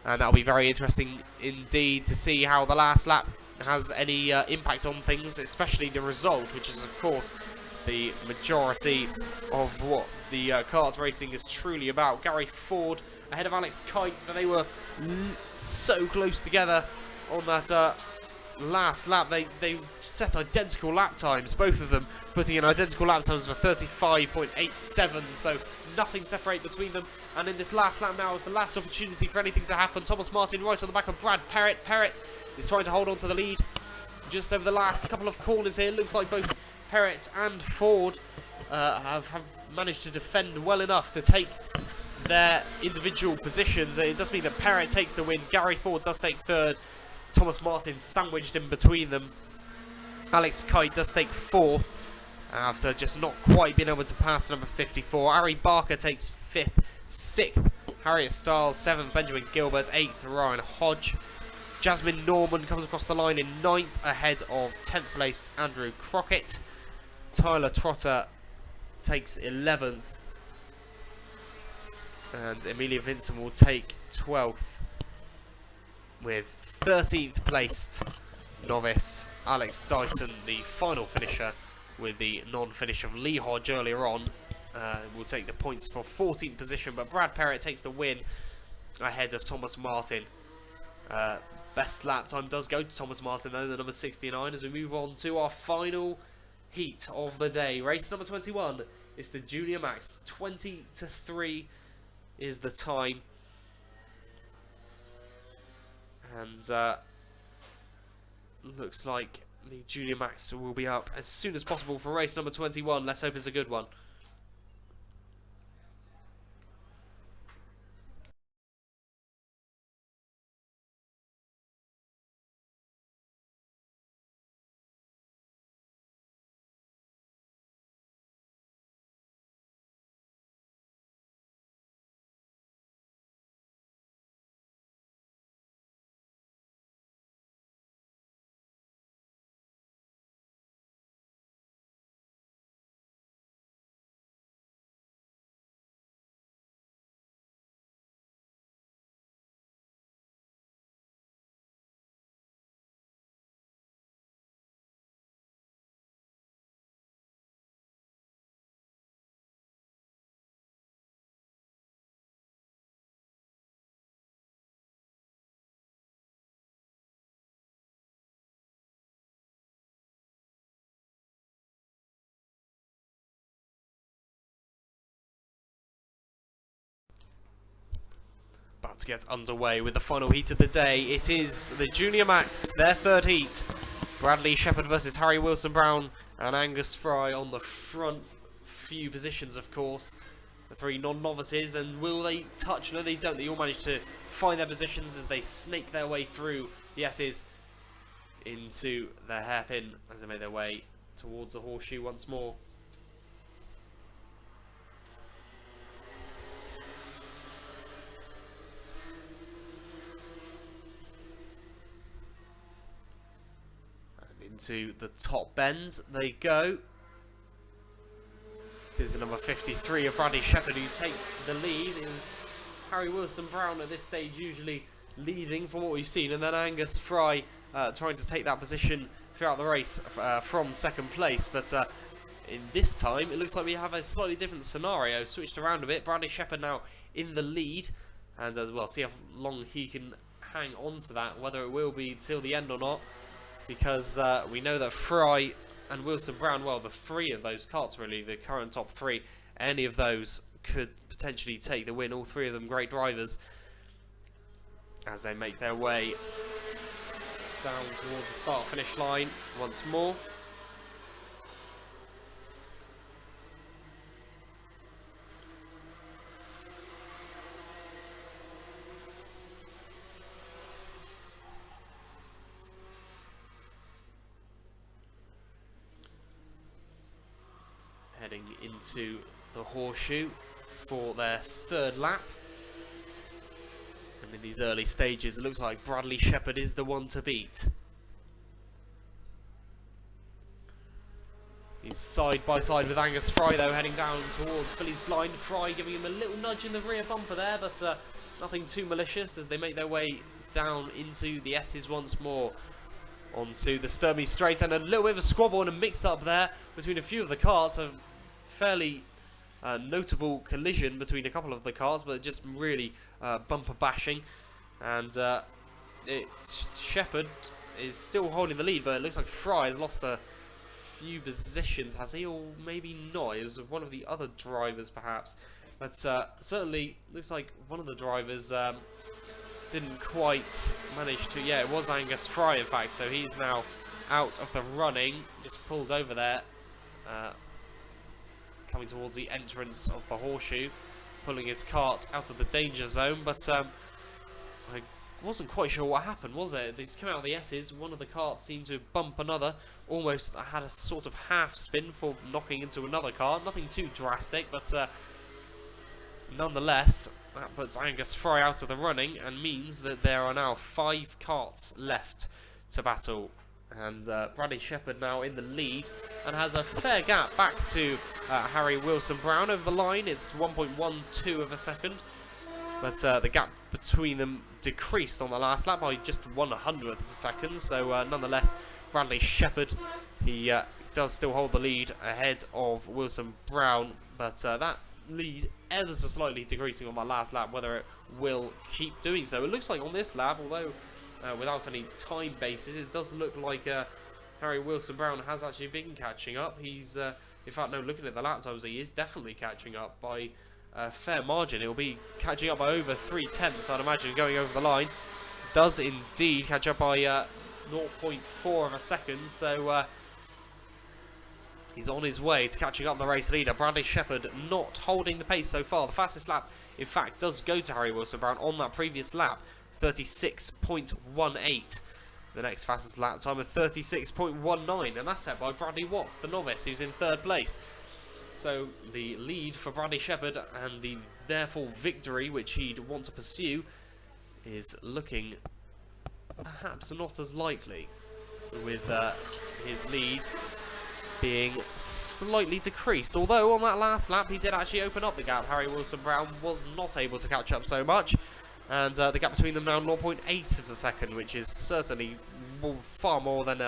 and that'll be very interesting indeed to see how the last lap has any impact on things, especially the result, which is of course the majority of what the kart racing is truly about. Gary Ford ahead of Alex Kite, but they were so close together on that last lap. They set identical lap times, both of them putting in identical lap times of 35.87, so nothing separate between them. And in this last lap now is the last opportunity for anything to happen. Thomas Martin right on the back of Brad Parrott. Parrott is trying to hold on to the lead just over the last couple of corners here. Looks like both Parrott and Ford have managed to defend well enough to take their individual positions. It does mean that Parrott takes the win. Gary Ford does take 3rd. Thomas Martin sandwiched in between them. Alex Kite does take 4th after just not quite being able to pass number 54. Harry Barker takes 5th. 6th, Harriet Stiles. 7th, Benjamin Gilbert. 8th, Ryan Hodge. Jasmine Norman comes across the line in 9th ahead of 10th placed Andrew Crockett. Tyler Trotter takes 11th. And Amelia Vincent will take 12th, with 13th placed novice Alex Dyson, the final finisher, with the non-finish of Lee Hodge earlier on, will take the points for 14th position. But Brad Parrott takes the win ahead of Thomas Martin. Best lap time does go to Thomas Martin, though, the number 69, as we move on to our final heat of the day. Race number 21 is the Junior Max. 20 to 3 is the time. And looks like the Junior Max will be up as soon as possible for race number 21. Let's hope it's a good one. About to get underway with the final heat of the day. It is the Junior Max, their third heat. Bradley Shepherd versus Harry Wilson Brown and Angus Fry on the front few positions, of course. The three non-novices, and will they touch? No, they don't. They all manage to find their positions as they snake their way through the S's into their hairpin as they make their way towards the horseshoe once more. Into the top bend they go. It is the number 53 of Bradley Shepherd who takes the lead. It was Harry Wilson Brown at this stage usually leading from what we've seen, and then Angus Fry trying to take that position throughout the race from second place. But in this time it looks like we have a slightly different scenario, switched around a bit. Bradley Shepherd now in the lead, and as well, see how long he can hang on to that, whether it will be till the end or not. Because we know that Fry and Wilson Brown, well, the three of those karts really, the current top three, any of those could potentially take the win. All three of them great drivers as they make their way down towards the start-finish line once more. Heading into the horseshoe for their third lap. And in these early stages, it looks like Bradley Shepherd is the one to beat. He's side by side with Angus Fry, though, heading down towards Billy's Blind. Fry giving him a little nudge in the rear bumper there, but nothing too malicious as they make their way down into the S's once more. Onto the Sturmey straight, and a little bit of a squabble and a mix-up there between a few of the karts. A fairly notable collision between a couple of the karts, but just really bumper bashing. And Shepherd is still holding the lead, but it looks like Fry has lost a few positions, has he? Or maybe not. It was one of the other drivers, perhaps. But certainly looks like one of the drivers didn't quite manage to. Yeah, it was Angus Fry, in fact. So he's now out of the running. Just pulled over there. Coming towards the entrance of the horseshoe. Pulling his kart out of the danger zone. But I wasn't quite sure what happened, was it? He's come out of the S's. One of the karts seemed to bump another. Almost had a sort of half spin for knocking into another kart. Nothing too drastic, but nonetheless, that puts Angus Fry out of the running and means that there are now 5 karts left to battle. And Bradley Shepherd now in the lead and has a fair gap back to Harry Wilson Brown over the line. It's 1.12 of a second. But the gap between them decreased on the last lap by just 1/100th of a second. So nonetheless, Bradley Shepherd, he does still hold the lead ahead of Wilson Brown. But that lead ever so slightly decreasing on that last lap, whether it will keep doing so. It looks like on this lap, although without any time basis, it does look like Harry Wilson Brown has actually been catching up. He's, in fact, no, looking at the lap times, he is definitely catching up by a fair margin. He'll be catching up by over 3/10, I'd imagine, going over the line. Does indeed catch up by 0.4 of a second, so he's on his way to catching up the race leader. Bradley Shepherd not holding the pace so far. The fastest lap, in fact, does go to Harry Wilson Brown on that previous lap, 36.18. The next fastest lap time of 36.19, and that's set by Bradley Watts, the novice, who's in third place. So the lead for Bradley Shepherd and the therefore victory which he'd want to pursue is looking perhaps not as likely, with his lead being slightly decreased. Although on that last lap he did actually open up the gap. Harry Wilson Brown was not able to catch up so much, and the gap between them now 0.8 of a second, which is certainly far more than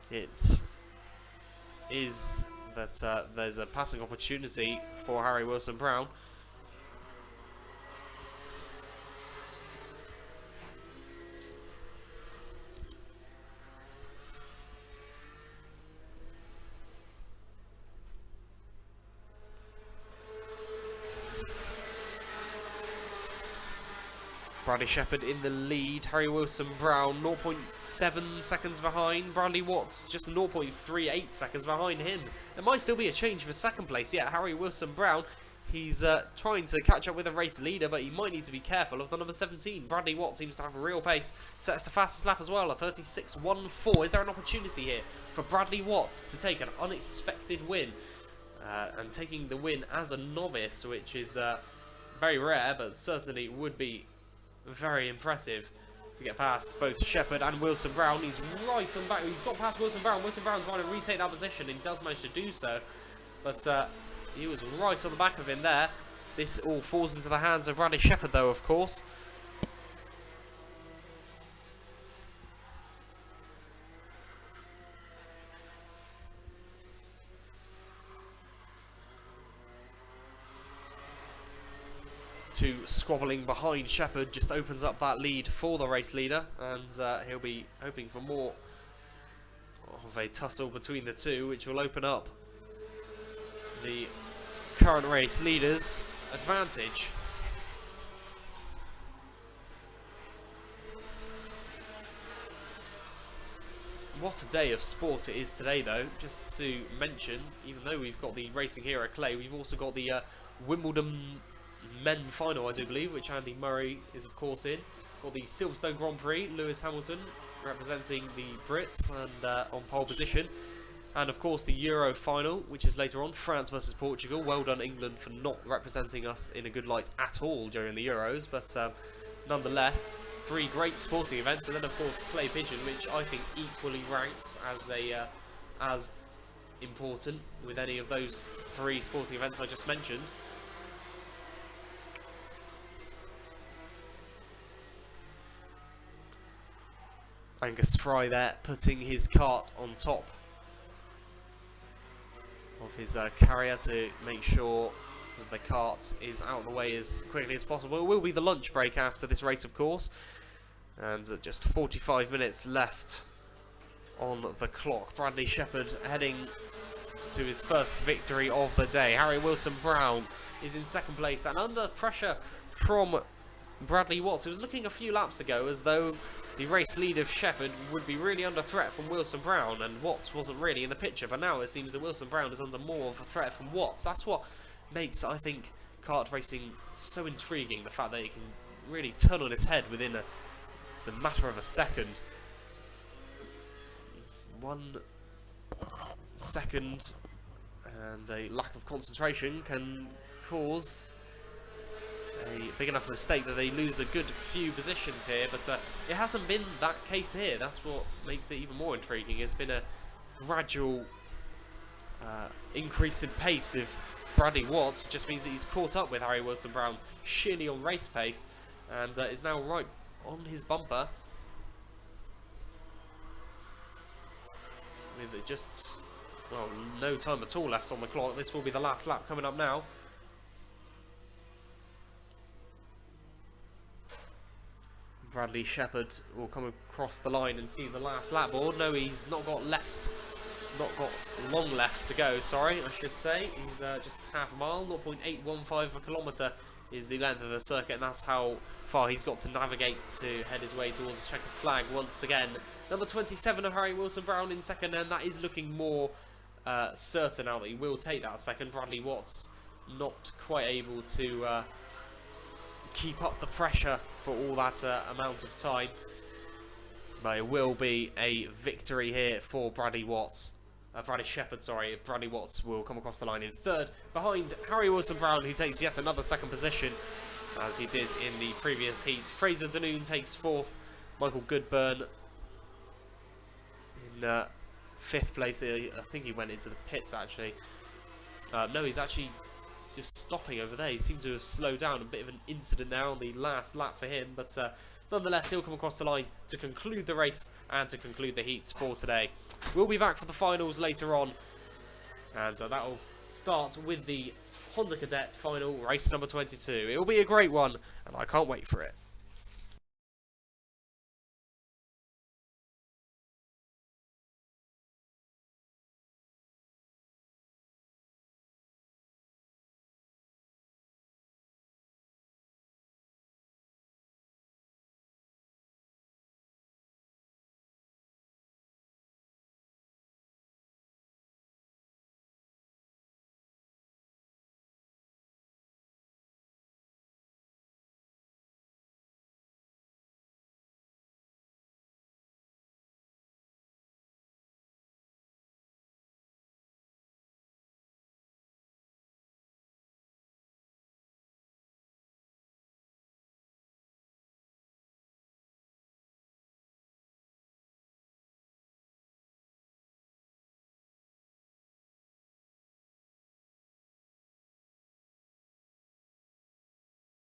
it is that there's a passing opportunity for Harry Wilson Brown. Bradley Shepherd in the lead. Harry Wilson-Brown 0.7 seconds behind. Bradley Watts just 0.38 seconds behind him. There might still be a change for second place. Yeah, Harry Wilson-Brown, he's trying to catch up with the race leader, but he might need to be careful of the number 17. Bradley Watts seems to have a real pace. Sets the fastest lap as well, a 36.14. Is there an opportunity here for Bradley Watts to take an unexpected win? And taking the win as a novice, which is very rare, but certainly would be very impressive to get past both Shepherd and Wilson-Brown. He's right on back. He's got past Wilson-Brown. Wilson-Brown's trying to retake that position, and he does manage to do so. But he was right on the back of him there. This all falls into the hands of Bradley Shepherd, though, of course. To squabbling behind Shepherd just opens up that lead for the race leader, and he'll be hoping for more of a tussle between the two, which will open up the current race leader's advantage. What a day of sport it is today, though. Just to mention, even though we've got the Racing Hero clay, we've also got the Wimbledon men final, I do believe, which Andy Murray is of course in. Got the Silverstone Grand Prix, Lewis Hamilton representing the Brits and on pole position. And of course the Euro final, which is later on, France versus Portugal. Well done England for not representing us in a good light at all during the Euros, but nonetheless, three great sporting events. And then of course Clay Pigeon, which I think equally ranks as important with any of those three sporting events I just mentioned. Angus Fry there, putting his kart on top of his carrier to make sure that the kart is out of the way as quickly as possible. It will be the lunch break after this race, of course, and just 45 minutes left on the clock. Bradley Shepherd heading to his first victory of the day. Harry Wilson-Brown is in second place, and under pressure from Bradley Watts, who was looking a few laps ago as though the race lead of Shepherd would be really under threat from Wilson-Brown, and Watts wasn't really in the picture, but now it seems that Wilson-Brown is under more of a threat from Watts. That's what makes, I think, kart racing so intriguing, the fact that it can really turn on its head within the matter of a second. 1 second and a lack of concentration can cause a big enough mistake that they lose a good few positions here, but it hasn't been that case here. That's what makes it even more intriguing. It's been a gradual increase in pace of Bradley Watts. It just means that he's caught up with Harry Wilson-Brown sheerly on race pace, and is now right on his bumper with just, well, no time at all left on the clock. This will be the last lap coming up now. Bradley Shepherd will come across the line and see the last lap board. No, he's not got long left to go, sorry, I should say. He's just half a mile, 0.815 a kilometre is the length of the circuit, and that's how far he's got to navigate to head his way towards the checkered flag once again. Number 27 of Harry Wilson-Brown in second, and that is looking more certain now that he will take that second. Bradley Watts not quite able to keep up the pressure for all that amount of time, but it will be a victory here for Bradley Watts. Bradley Shepherd, sorry. Bradley Watts will come across the line in third, behind Harry Wilson-Brown, who takes yet another second position, as he did in the previous heat. Fraser Danoon takes fourth. Michael Goodburn in fifth place. I think he went into the pits, actually. No, he's actually just stopping over there. He seemed to have slowed down. A bit of an incident there on the last lap for him, but nonetheless, he'll come across the line to conclude the race and to conclude the heats for today. We'll be back for the finals later on, and that will start with the Honda Cadet final, race number 22. It will be a great one, and I can't wait for it.